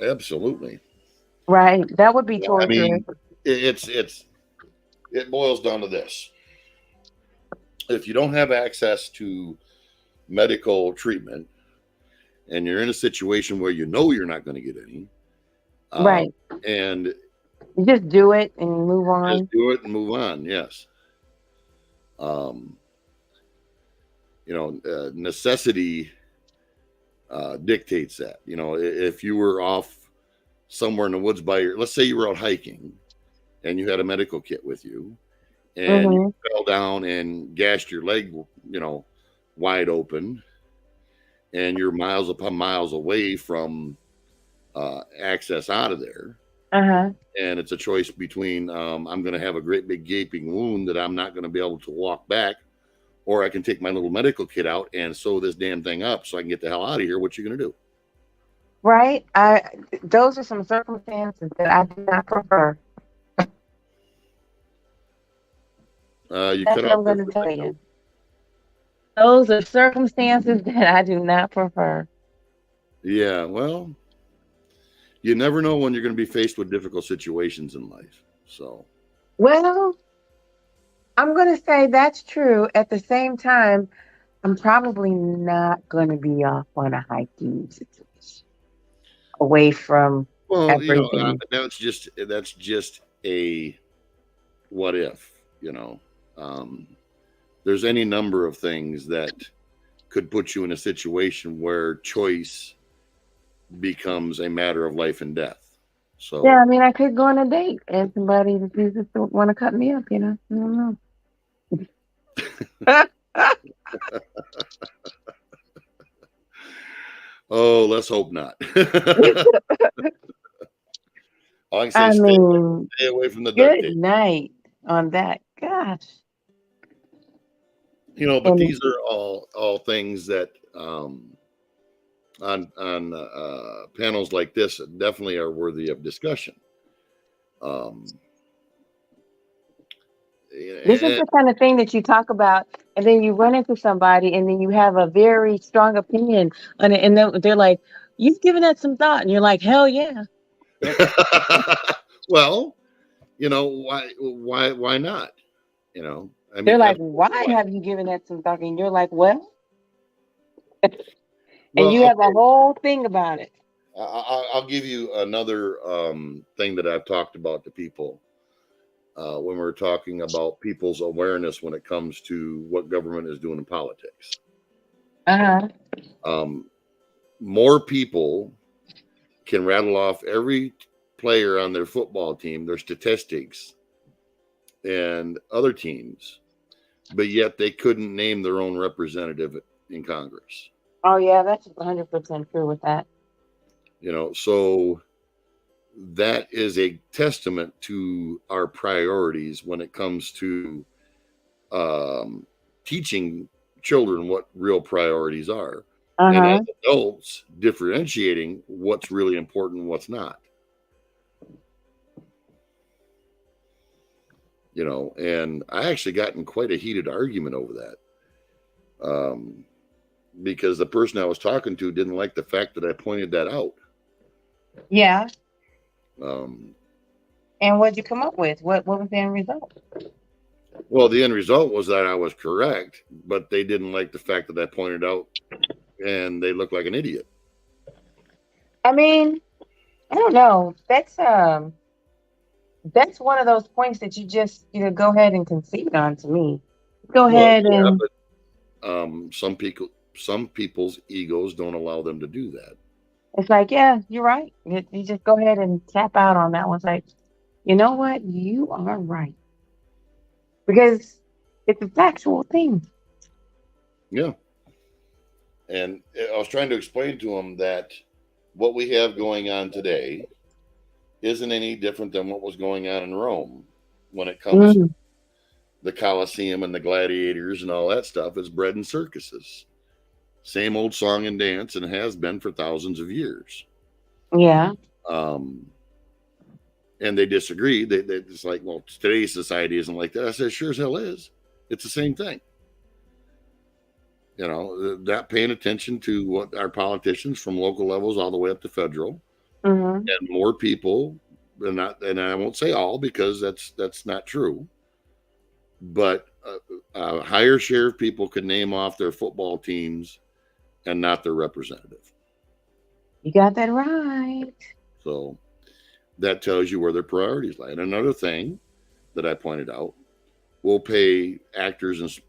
Absolutely. Right. That would be torture. I mean, it boils down to this. If you don't have access to medical treatment and you're in a situation where you're not going to get any, right, and you just do it and move on. Just do it and move on. Yes. Necessity dictates that. If you were off somewhere in the woods let's say you were out hiking and you had a medical kit with you, and you fell down and gashed your leg, wide open, and you're miles upon miles away from access out of there. Uh-huh. And it's a choice between I'm going to have a great big gaping wound that I'm not going to be able to walk back, or I can take my little medical kit out and sew this damn thing up so I can get the hell out of here. What you going to do? Right? Those are some circumstances that I do not prefer. You That's cut what out I'm there going to for a tell second. you. Those are circumstances that I do not prefer. Yeah, well, you never know when you're going to be faced with difficult situations in life. So, Well, I'm going to say that's true. At the same time, I'm probably not going to be off on a hiking situation away from well, everything. that's just a what if, there's any number of things that could put you in a situation where choice becomes a matter of life and death. So, Yeah, I mean, I could go on a date and somebody refuses to want to cut me up, I don't know. oh, let's hope not. All I can say I is mean, stay away from the duct good tape. night on that. Gosh. But And these are all things that on panels like this definitely are worthy of discussion. this is the kind of thing that you talk about, and then you run into somebody, and then you have a very strong opinion on it, and they're like, "You've given that some thought," and you're like, "Hell yeah." Well, why not? I mean, They're like, "Why have you given that some thought?" And you're like, "Well," and well, you have a whole thing about it. I'll give you another thing that I've talked about to people when we're talking about people's awareness when it comes to what government is doing in politics. More people can rattle off every player on their football team, their statistics, and other teams, but yet they couldn't name their own representative in Congress. Oh yeah, that's 100% true with that. So that is a testament to our priorities when it comes to teaching children what real priorities are. And as adults, differentiating what's really important and what's not. And I actually got in quite a heated argument over that. Because the person I was talking to didn't like the fact that I pointed that out. Yeah. And what'd you come up with? What was the end result? Well, the end result was that I was correct, but they didn't like the fact that I pointed out, and they looked like an idiot. I mean, I don't know. That's one of those points that you just go ahead and concede on. To me, go ahead and. But, some people's egos don't allow them to do that. It's like, yeah, you're right. You just go ahead and tap out on that one. It's like, you know what? You are right. Because it's a factual thing. Yeah. And I was trying to explain to them that what we have going on today isn't any different than what was going on in Rome when it comes to the Colosseum and the gladiators and all that stuff. It's bread and circuses. Same old song and dance, and has been for thousands of years. Yeah. And they disagree. It's like, well, today's society isn't like that. I said, sure as hell is. It's the same thing. That paying attention to what our politicians from local levels all the way up to federal, and more people, and I won't say all because that's not true, but a higher share of people could name off their football teams and not their representative. You got that right. So that tells you where their priorities lie. And another thing that I pointed out, we'll pay actors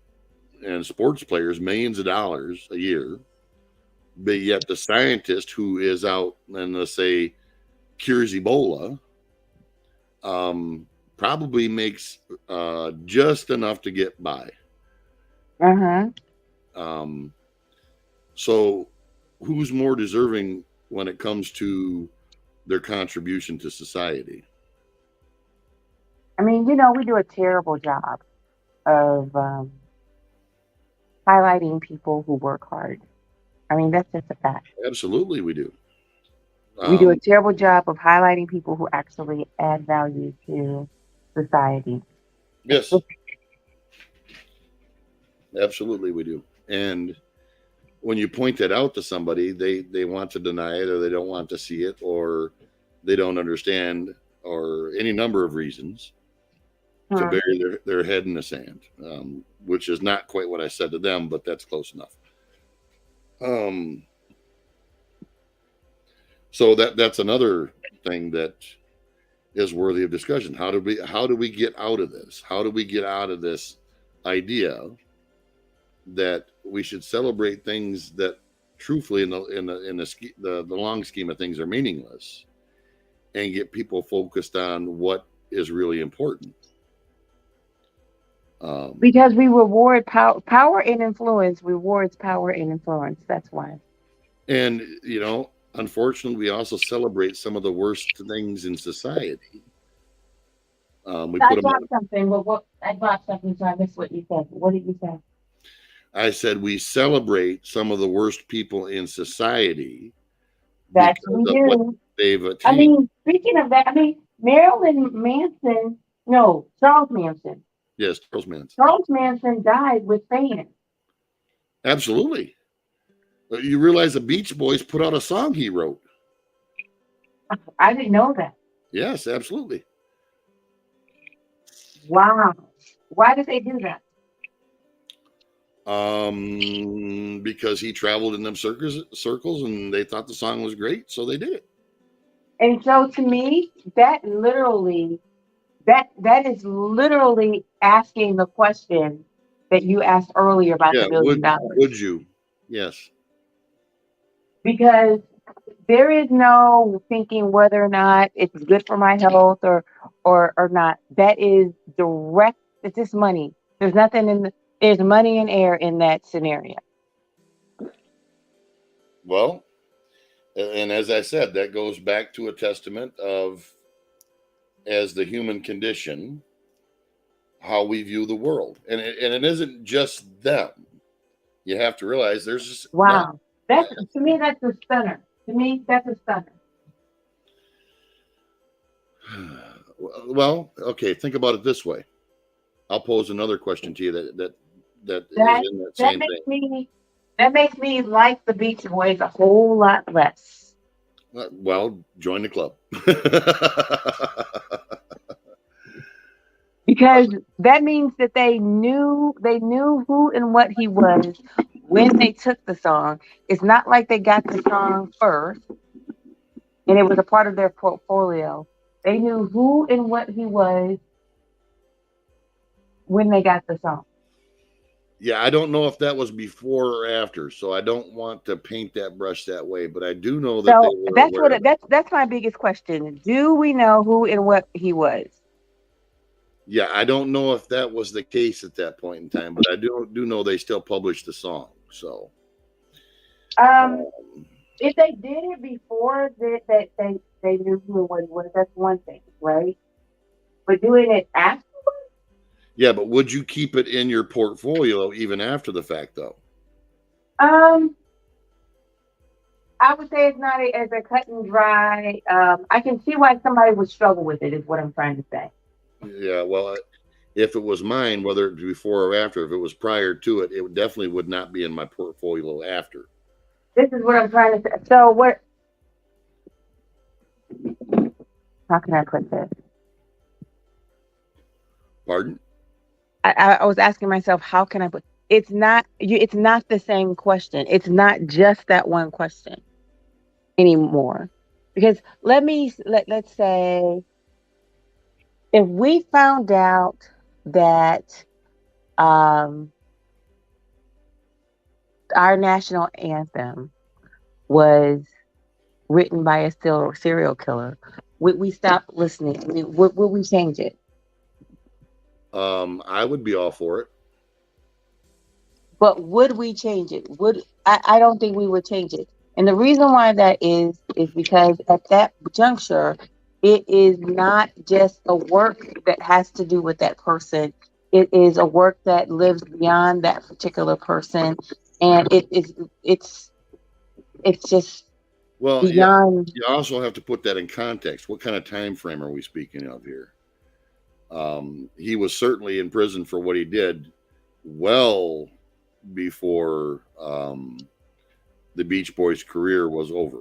and sports players millions of dollars a year, but yet the scientist who is out and, let's say, cures Ebola probably makes just enough to get by. So who's more deserving when it comes to their contribution to society? I mean, we do a terrible job of highlighting people who work hard. I mean, that's just a fact. Absolutely, we do. We do a terrible job of highlighting people who actually add value to society. Yes. Absolutely, we do. And when you point that out to somebody, they want to deny it, or they don't want to see it, or they don't understand, or any number of reasons to bury their head in the sand, which is not quite what I said to them, but that's close enough. So that's another thing that is worthy of discussion. How do we get out of this? How do we get out of this idea that we should celebrate things that, truthfully, in the long scheme of things, are meaningless, and get people focused on what is really important? Because we reward power and influence rewards power and influence. That's why. And unfortunately, we also celebrate some of the worst things in society. I dropped something. Well, I dropped something, so I missed what you said. What did you say? I said we celebrate some of the worst people in society. That's we do. What they've attained. I mean, speaking of that, Charles Manson. Yes, Charles Manson. Charles Manson died with fans. Absolutely. You realize the Beach Boys put out a song he wrote. I didn't know that. Yes, absolutely. Wow. Why did they do that? Because he traveled in them circles and they thought the song was great, so they did it. And so to me, that is literally asking the question that you asked earlier about the $1 billion. Would you? Yes. Because there is no thinking whether or not it's good for my health or not. That is direct. It's just money. There's nothing there's money and air in that scenario. Well, and as I said, that goes back to a testament of, as the human condition, how we view the world. And it isn't just them. You have to realize there's just... Wow. To me, that's a stunner. Well, okay, think about it this way. I'll pose another question to you that is in that same thing. That makes me like the Beach Boys a whole lot less. Well, join the club. Because that means that they knew who and what he was when they took the song. It's not like they got the song first and it was a part of their portfolio. They knew who and what he was when they got the song. Yeah, I don't know if that was before or after, so I don't want to paint that brush that way, but I do know that that's my biggest question. Do we know who and what he was? Yeah, I don't know if that was the case at that point in time, but I do know they still published the song. So, if they did it before that they knew who and what it was, that's one thing, right? But doing it after. Yeah, but would you keep it in your portfolio even after the fact, though? I would say it's not as a cut and dry. I can see why somebody would struggle with it, is what I'm trying to say. Yeah, well, if it was mine, whether it was before or after, if it was prior to it, it definitely would not be in my portfolio after. This is what I'm trying to say. So how can I put this? Pardon? I was asking myself, how can I put? It's not the same question. It's not just that one question anymore. Because let's say if we found out that our national anthem was written by a serial killer, would we stop listening? I mean, would we change it? I would be all for it. But would we change it? I don't think we would change it. And the reason why that is because at that juncture, it is not just a work that has to do with that person. It is a work that lives beyond that particular person, and it's just Well, yeah, beyond. you also have to put that in context. What kind of time frame are we speaking of here? He was certainly in prison for what he did well before the Beach Boys' career was over.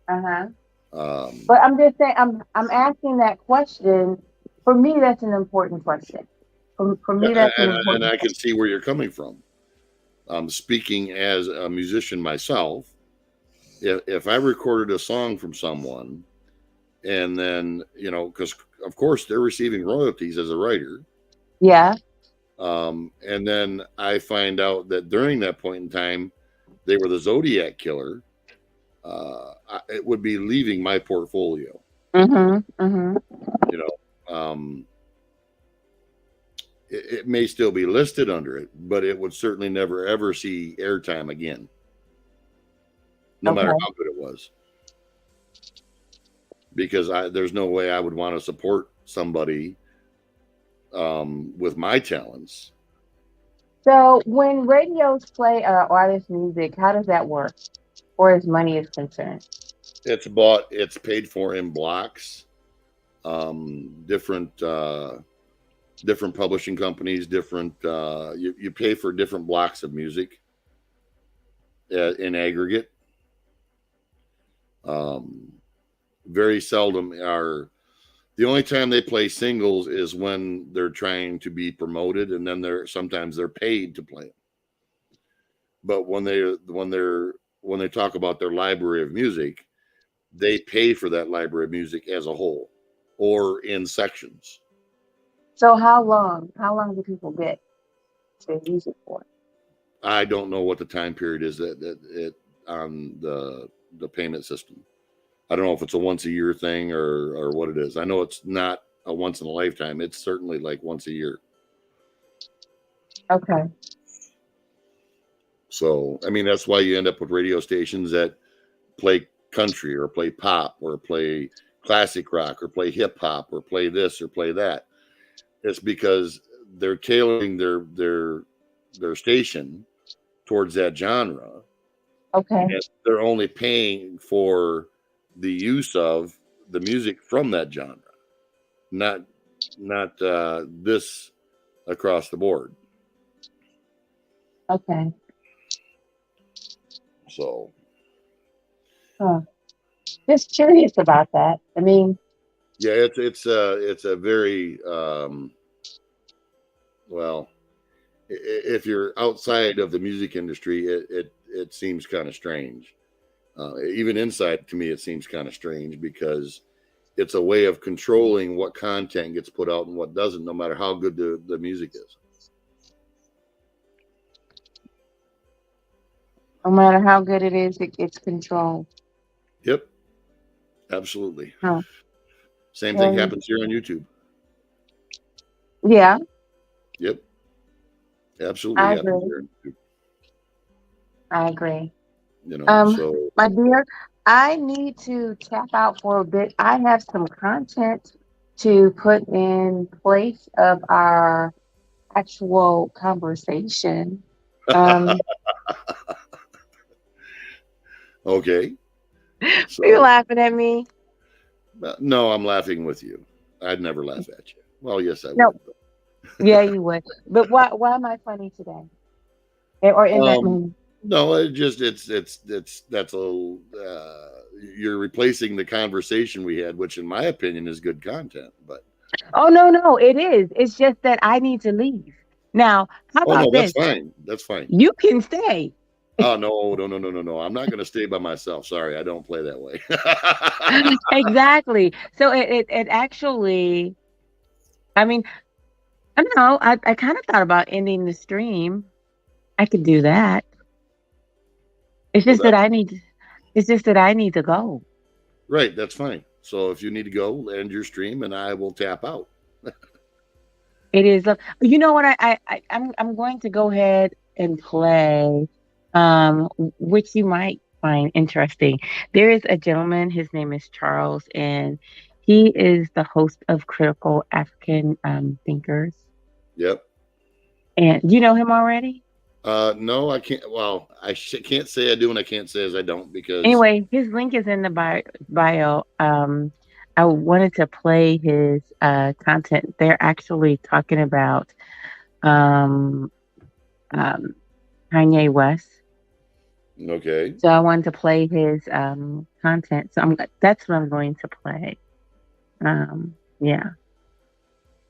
Uh-huh. Um, But I'm just saying, I'm asking that question. For me, that's an important question. For me, that's an important and I can question. see where you're coming from. Speaking as a musician myself, if I recorded a song from someone, and then, because of course they're receiving royalties as a writer. Yeah. And then I find out that during that point in time, they were the Zodiac killer. It would be leaving my portfolio. Mm-hmm. Mm-hmm. It may still be listed under it, but it would certainly never ever see airtime again, no matter how good it was. Because there's no way I would want to support somebody with my talents. So when radios play artist music, how does that work, or as money is concerned? It's paid for in blocks. Different publishing companies, you pay for different blocks of music in aggregate. Very seldom the only time they play singles is when they're trying to be promoted, and then sometimes they're paid to play them. But when they talk about their library of music, they pay for that library of music as a whole or in sections. So how long do people get to use it for? I don't know what the time period is that on the payment system. I don't know if it's a once a year thing or what it is. I know it's not a once in a lifetime. It's certainly like once a year. Okay. So, I mean, that's why you end up with radio stations that play country or play pop or play classic rock or play hip hop or play this or play that. It's because they're tailoring their station towards that genre. Okay. And they're only paying for the use of the music from that genre, not this across the board. Okay. So, just curious about that. I mean, yeah, it's a very well, if you're outside of the music industry, it seems kind of strange. Even inside, to me, it seems kind of strange because it's a way of controlling what content gets put out and what doesn't, no matter how good the music is. no matter how good it is, it gets controlled. Yep, absolutely. Huh. Same thing happens here on YouTube. Yeah. Yep, absolutely. I happens agree. here on YouTube. I agree. So my dear, I need to tap out for a bit. I have some content to put in place of our actual conversation. Okay. So, You're laughing at me? No, I'm laughing with you. I'd never laugh at you. Well, yes, I would. No. Yeah, you would. But why am I funny today? Or in that moment? No, it's that's a little. You're replacing the conversation we had, which, in my opinion, is good content. But oh no, it is. It's just that I need to leave now. How about this? That's fine. That's fine. You can stay. Oh no! I'm not going to stay by myself. Sorry, I don't play that way. Exactly. So it actually. I mean, I don't know. I kind of thought about ending the stream. I could do that. It's just that I need. It's just that I need to go. Right. That's fine. So if you need to go, end your stream, and I will tap out. It is. You know what? I'm going to go ahead and play, which you might find interesting. There is a gentleman, his name is Charles, and he is the host of Critical African Thinkers. Yep. And do you know him already? No, I can't. Well, can't say I do, and I can't say as I don't because. Anyway, his link is in the bio. I wanted to play his content. They're actually talking about um, Kanye West. Okay. So I wanted to play his content. So that's what I'm going to play. Yeah.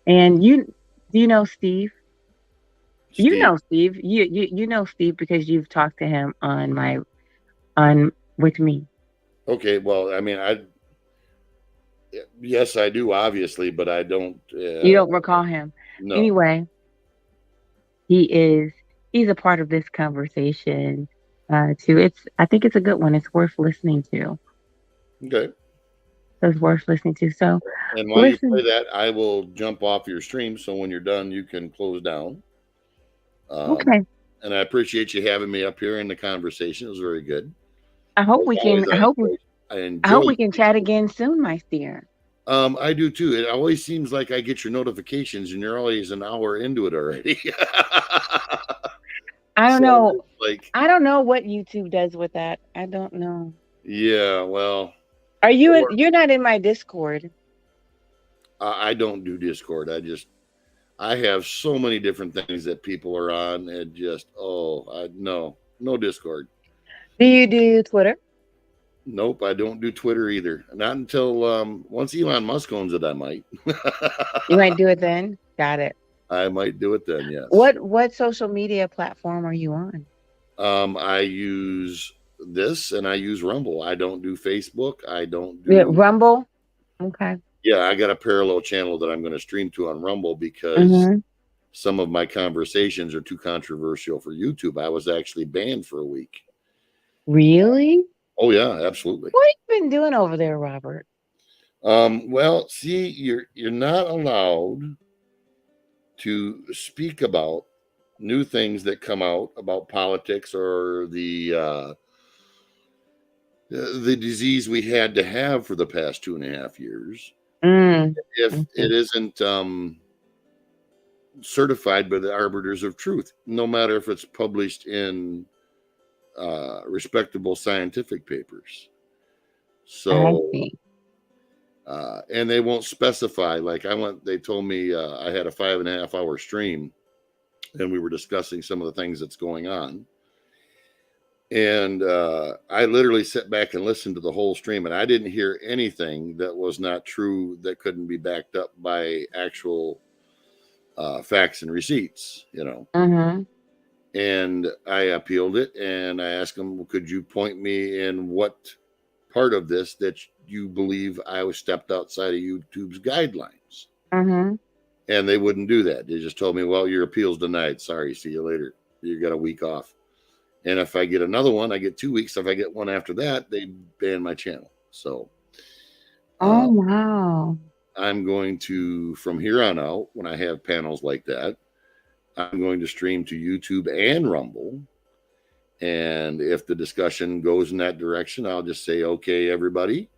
And do you know Steve? You know Steve. You know Steve because you've talked to him on with me. Okay. Well, I mean, yes, I do, obviously, but I don't. You don't recall him. No. Anyway, he's a part of this conversation too. I think it's a good one. It's worth listening to. Okay. So it's worth listening to. So and while you play that, I will jump off your stream. So when you're done, you can close down. Okay. And I appreciate you having me up here in the conversation. It was very good. I hope we can. I hope we can chat again soon, my dear. I do too. It always seems like I get your notifications, and you're always an hour into it already. I don't know. I don't know what YouTube does with that. I don't know. Yeah. Well. Are you? You're not in my Discord. I don't do Discord. I have so many different things that people are on, and just no Discord. Do you do Twitter? Nope, I don't do Twitter either. Not until once Elon Musk owns it, I might. You might do it then. Got it. I might do it then. Yes. What social media platform are you on? I use this and I use Rumble. I don't do Facebook. I don't do Rumble. Okay. Yeah, I got a parallel channel that I'm going to stream to on Rumble because some of my conversations are too controversial for YouTube. I was actually banned for a week. Really? Oh yeah, absolutely. What have you been doing over there, Robert? Well, see, you're not allowed to speak about new things that come out about politics or the disease we had to have for the past 2.5 years. If it isn't certified by the arbiters of truth, no matter if it's published in respectable scientific papers. So, and they won't specify. Like they told me I had a 5.5 hour stream, and we were discussing some of the things that's going on. And I literally sat back and listened to the whole stream, and I didn't hear anything that was not true that couldn't be backed up by actual facts and receipts, And I appealed it, and I asked them, well, could you point me in what part of this that you believe I was stepped outside of YouTube's guidelines? And they wouldn't do that. They just told me, well, your appeal's denied. Sorry, see you later. You got a week off. And if I get another one, I get 2 weeks. If I get one after that, they ban my channel. So, wow. I'm going to, from here on out, when I have panels like that, I'm going to stream to YouTube and Rumble. And if the discussion goes in that direction, I'll just say, okay, everybody,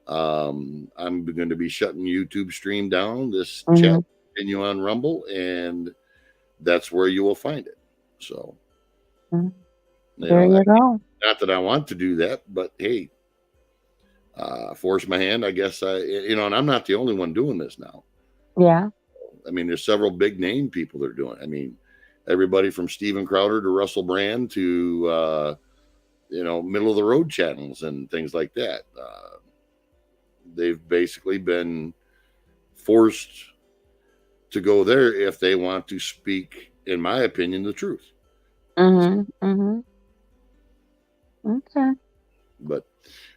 I'm going to be shutting YouTube stream down. This chat will continue on Rumble, and that's where you will find it. So. There you go. Not that I want to do that, but hey, force my hand. I guess and I'm not the only one doing this now. Yeah. I mean, there's several big name people that are doing it. I mean, everybody from Steven Crowder to Russell Brand to, middle of the road channels and things like that. They've basically been forced to go there if they want to speak, in my opinion, the truth. Okay. But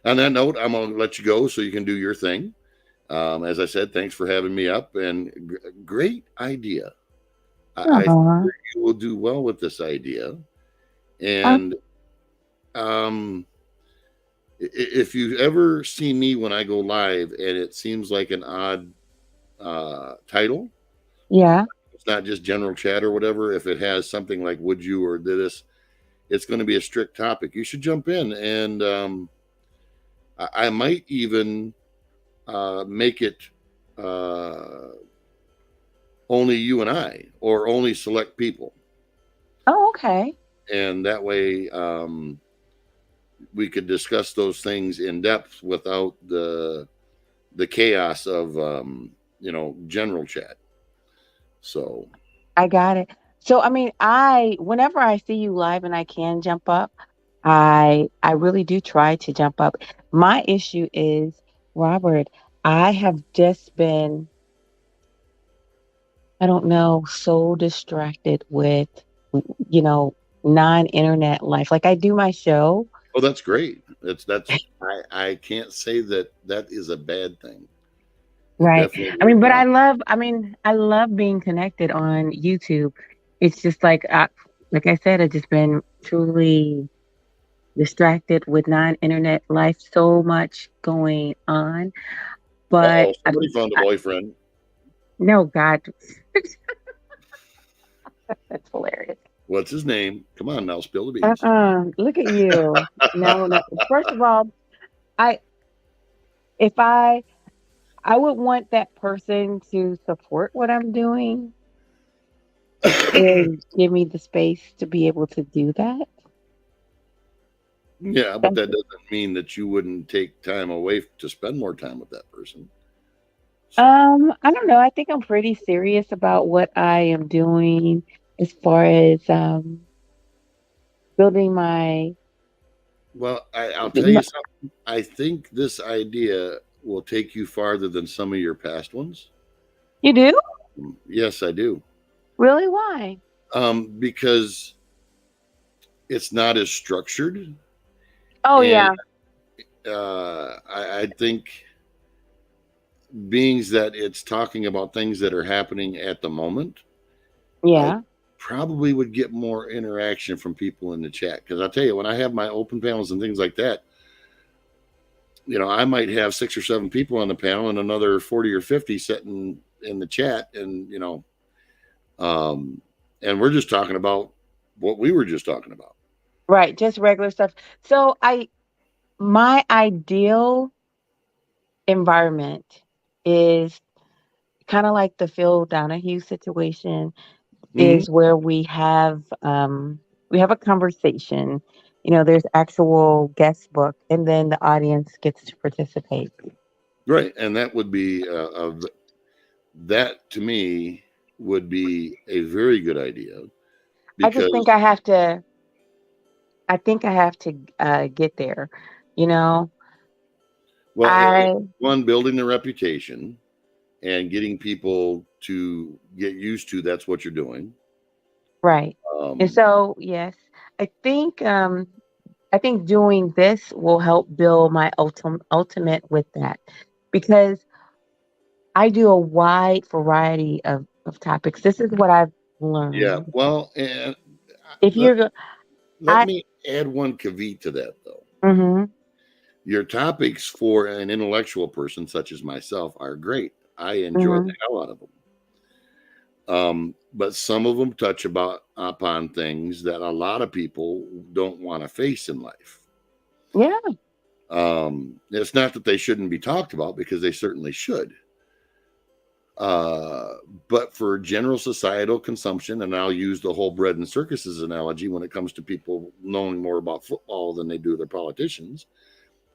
on that note, I'm going to let you go so you can do your thing. As I said, thanks for having me up, and great idea. I think you will do well with this idea. And if you ever see me when I go live and it seems like an odd title, it's not just general chat or whatever. If it has something like "would you" or "did this," it's going to be a strict topic, you should jump in. And I might even make it only you and I, or only select people. Oh, okay. And that way we could discuss those things in depth without the chaos of general chat. So I got it. So I mean, whenever I see you live and I can jump up, I really do try to jump up. My issue is, Robert, I have just been, I don't know, so distracted with, you know, non-internet life. Like I do my show. oh, that's great. I can't say that is a bad thing. It Right. definitely I mean, is but not. I love being connected on YouTube. It's just like I said, I've just been truly distracted with non-internet life, so much going on. But Uh-oh, somebody found a boyfriend. no, God, that's hilarious. What's his name? Come on now, spill the beans. Look at you. No, no. First of all, I if I would want that person to support what I'm doing and give me the space to be able to do that. Yeah, but that doesn't mean that you wouldn't take time away to spend more time with that person. I don't know. I think I'm pretty serious about what I am doing as far as building my. Well, I'll tell you something. I think this idea will take you farther than some of your past ones. You do? Yes, I do. Really? Why? Because it's not as structured. Oh, and, yeah. I think beings that it's talking about things that are happening at the moment. Yeah. I probably would get more interaction from people in the chat. Because I'll tell you, when I have my open panels and things like that, I might have 6 or 7 people on the panel and another 40 or 50 sitting in the chat. And, and we're just talking about what we were just talking about. Right. Just regular stuff. So my ideal environment is kind of like the Phil Donahue situation, is where we have a conversation. There's actual guest book, and then the audience gets to participate. Right, and that would be that to me would be a very good idea. I just think I have to. I think I have to get there. Well, one, building the reputation and getting people to get used to that's what you're doing. Right. And so, yes, I think doing this will help build my ultimate with that, because I do a wide variety of topics. This is what I've learned. Yeah. Well, and if you're let me add one caveat to that, though. Mm-hmm. Your topics for an intellectual person such as myself are great. I enjoy the hell out of them. But some of them touch upon things that a lot of people don't want to face in life. Yeah. It's not that they shouldn't be talked about, because they certainly should. But for general societal consumption, and I'll use the whole bread and circuses analogy when it comes to people knowing more about football than they do their politicians,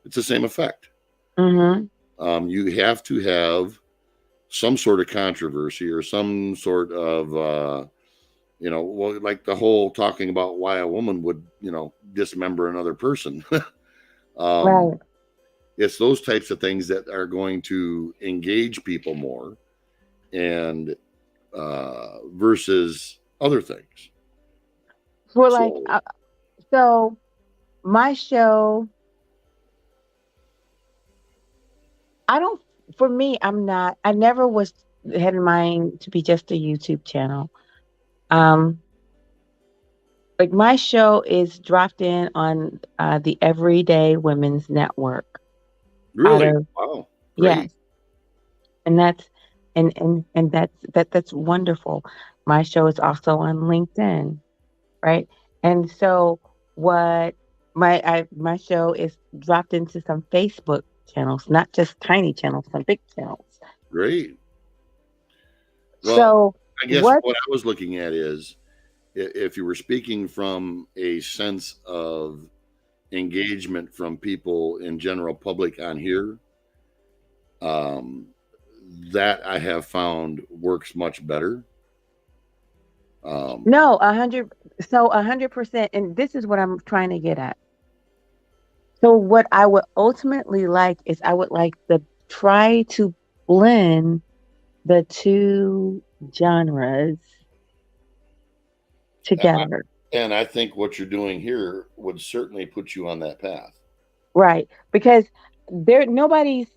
it's the same effect. Mm-hmm. You have to have some sort of controversy or some sort of, like the whole talking about why a woman would, dismember another person. Right. It's those types of things that are going to engage people more, and versus other things. Well, so my show, I never had in mind to be just a YouTube channel. Like my show is dropped in on the Everyday Women's Network. Really? Wow. Great. Yes. And that's wonderful. My show is also on LinkedIn, right? And so what my show is dropped into some Facebook channels, not just tiny channels, some big channels. Great. Well, So I guess what? what I was looking at is if you were speaking from a sense of engagement from people in general public on here, that I have found works much better. No, 100. So 100%, and this is what I'm trying to get at. So what I would ultimately like is I would like to try to blend the two genres together. And I think what you're doing here would certainly put you on that path. Right. Because nobody's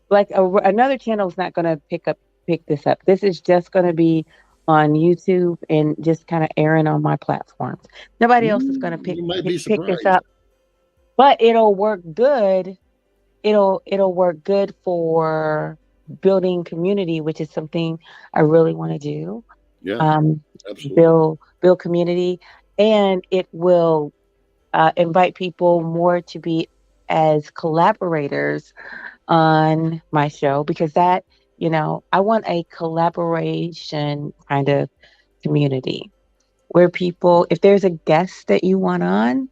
like another channel is not going to pick this up. This is just going to be on YouTube and just kind of airing on my platforms. Nobody else is going to pick this up. But it'll work good. It'll work good for building community, which is something I really want to do. Yeah. Absolutely. Build community, and it will invite people more to be as collaborators on my show, because that, I want a collaboration kind of community where people, if there's a guest that you want on,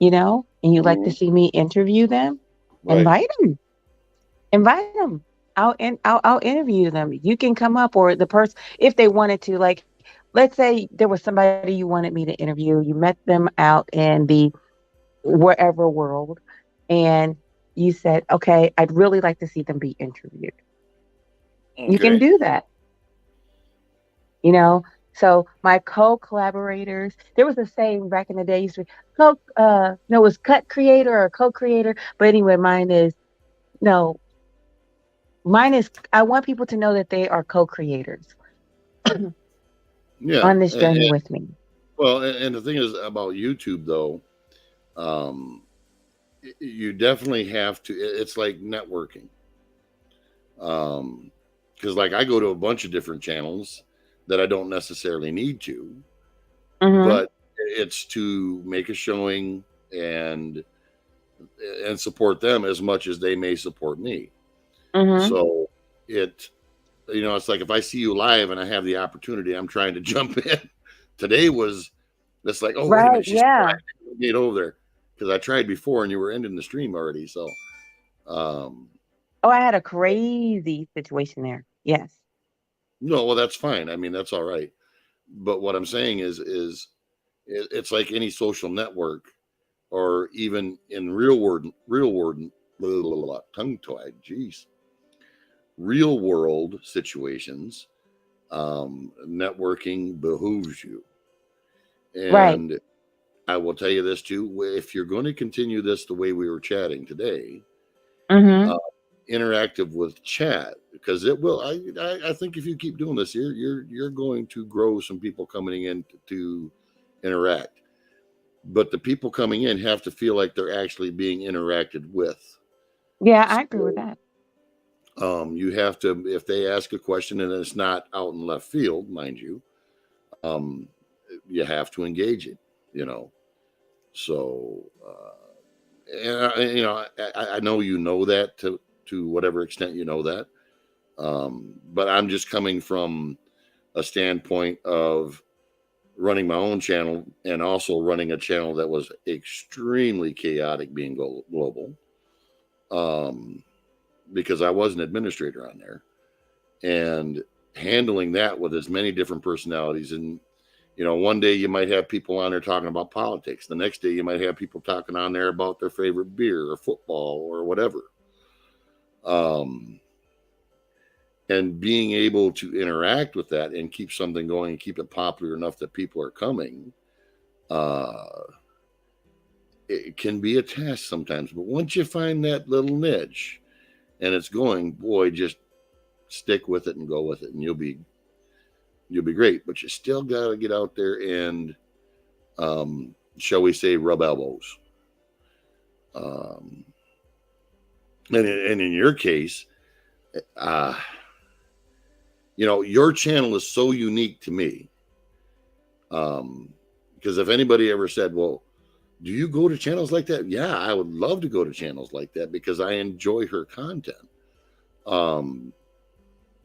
and you'd like to see me interview them, invite them. I'll interview them. You can come up, or the person, if they wanted to, like, let's say there was somebody you wanted me to interview. You met them out in the wherever world, and you said, okay, I'd really like to see them be interviewed. Okay. You can do that. So my co-collaborators, there was a saying back in the day, it was cut creator or co-creator. But anyway, mine is, I want people to know that they are co-creators on this journey with me. Well, and the thing is about YouTube, though, you definitely have to, it's like networking. Because like I go to a bunch of different channels that I don't necessarily need to, but it's to make a showing and support them as much as they may support me. So it's like if I see you live and I have the opportunity, I'm trying to jump in. Today it's like, oh, wait a minute, she's get over there, because I tried before and you were ending the stream already. So, I had a crazy situation there. Yes. No, well, that's fine. I mean, that's all right. But what I'm saying is it's like any social network, or even in real world, tongue-tied, geez. Real world situations, networking behooves you. And I will tell you this too: if you're going to continue this the way we were chatting today, interactive with chat, because it will. I think if you keep doing this, you're going to grow some people coming in to interact. But the people coming in have to feel like they're actually being interacted with. Yeah, I agree with that. You have to, if they ask a question and it's not out in left field, mind you, you have to engage it, So, and I know that to whatever extent you know that, but I'm just coming from a standpoint of running my own channel and also running a channel that was extremely chaotic, being global. Because I was an administrator on there, and handling that with as many different personalities. And, one day you might have people on there talking about politics. The next day you might have people talking on there about their favorite beer or football or whatever. And being able to interact with that and keep something going and keep it popular enough that people are coming, it can be a task sometimes. But once you find that little niche, and it's going, boy, just stick with it and go with it, and you'll be great. But you still got to get out there and, shall we say, rub elbows. And in your case, your channel is so unique to me, Because if anybody ever said, well, do you go to channels like that? Yeah, I would love to go to channels like that because I enjoy her content.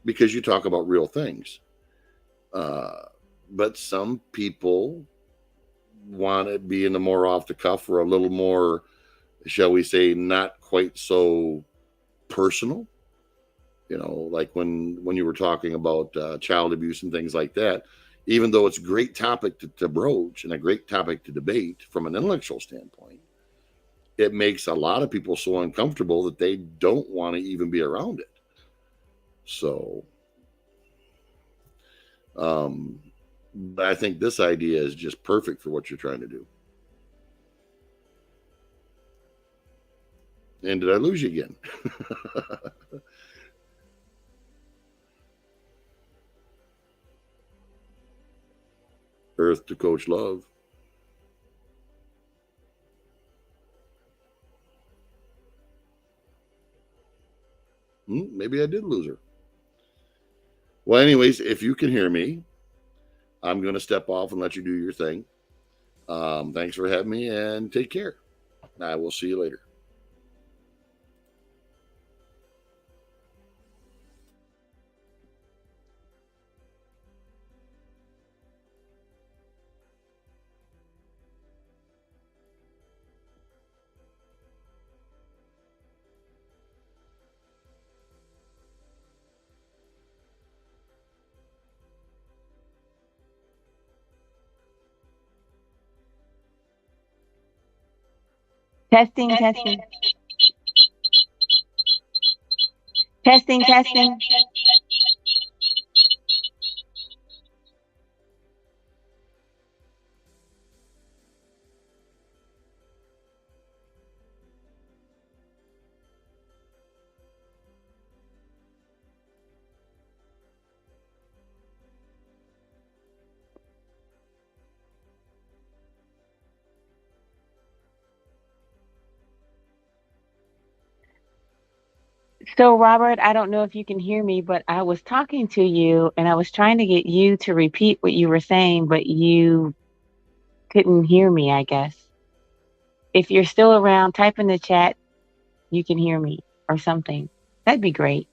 Because you talk about real things. But some people want to be in the more off the cuff or a little more, shall we say, not quite so personal. You know, like when you were talking about child abuse and things like that, even though it's a great topic to broach and a great topic to debate from an intellectual standpoint, it makes a lot of people so uncomfortable that they don't want to even be around it. So, but I think this idea is just perfect for what you're trying to do. And did I lose you again? Earth to Coach Love. Maybe I did lose her. Well, anyways, if you can hear me, I'm going to step off and let you do your thing. Thanks for having me and take care. I will see you later. Testing, testing. Testing, testing. So, Robert, I don't know if you can hear me, but I was talking to you and I was trying to get you to repeat what you were saying, but you couldn't hear me, I guess. If you're still around, type in the chat, you can hear me or something. That'd be great.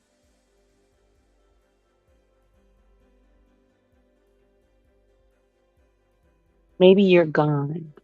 Maybe you're gone.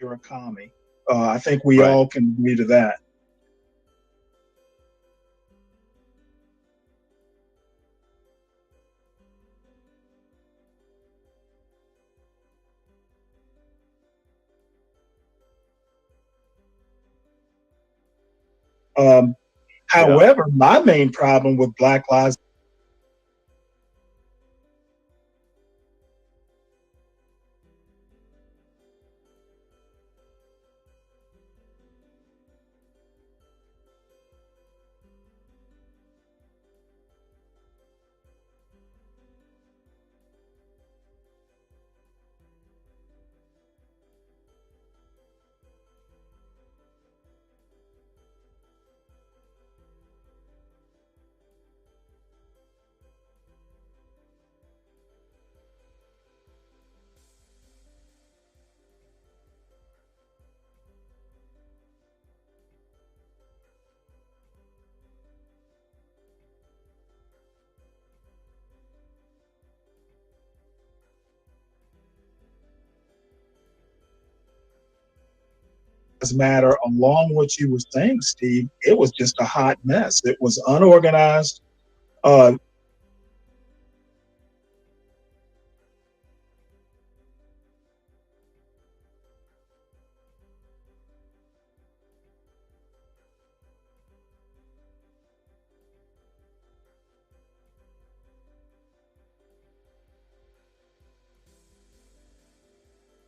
You're a commie. I think we all can agree to that. However, my main problem with Black Lives Matter, along what you were saying, Steve, it was just a hot mess. It was unorganized.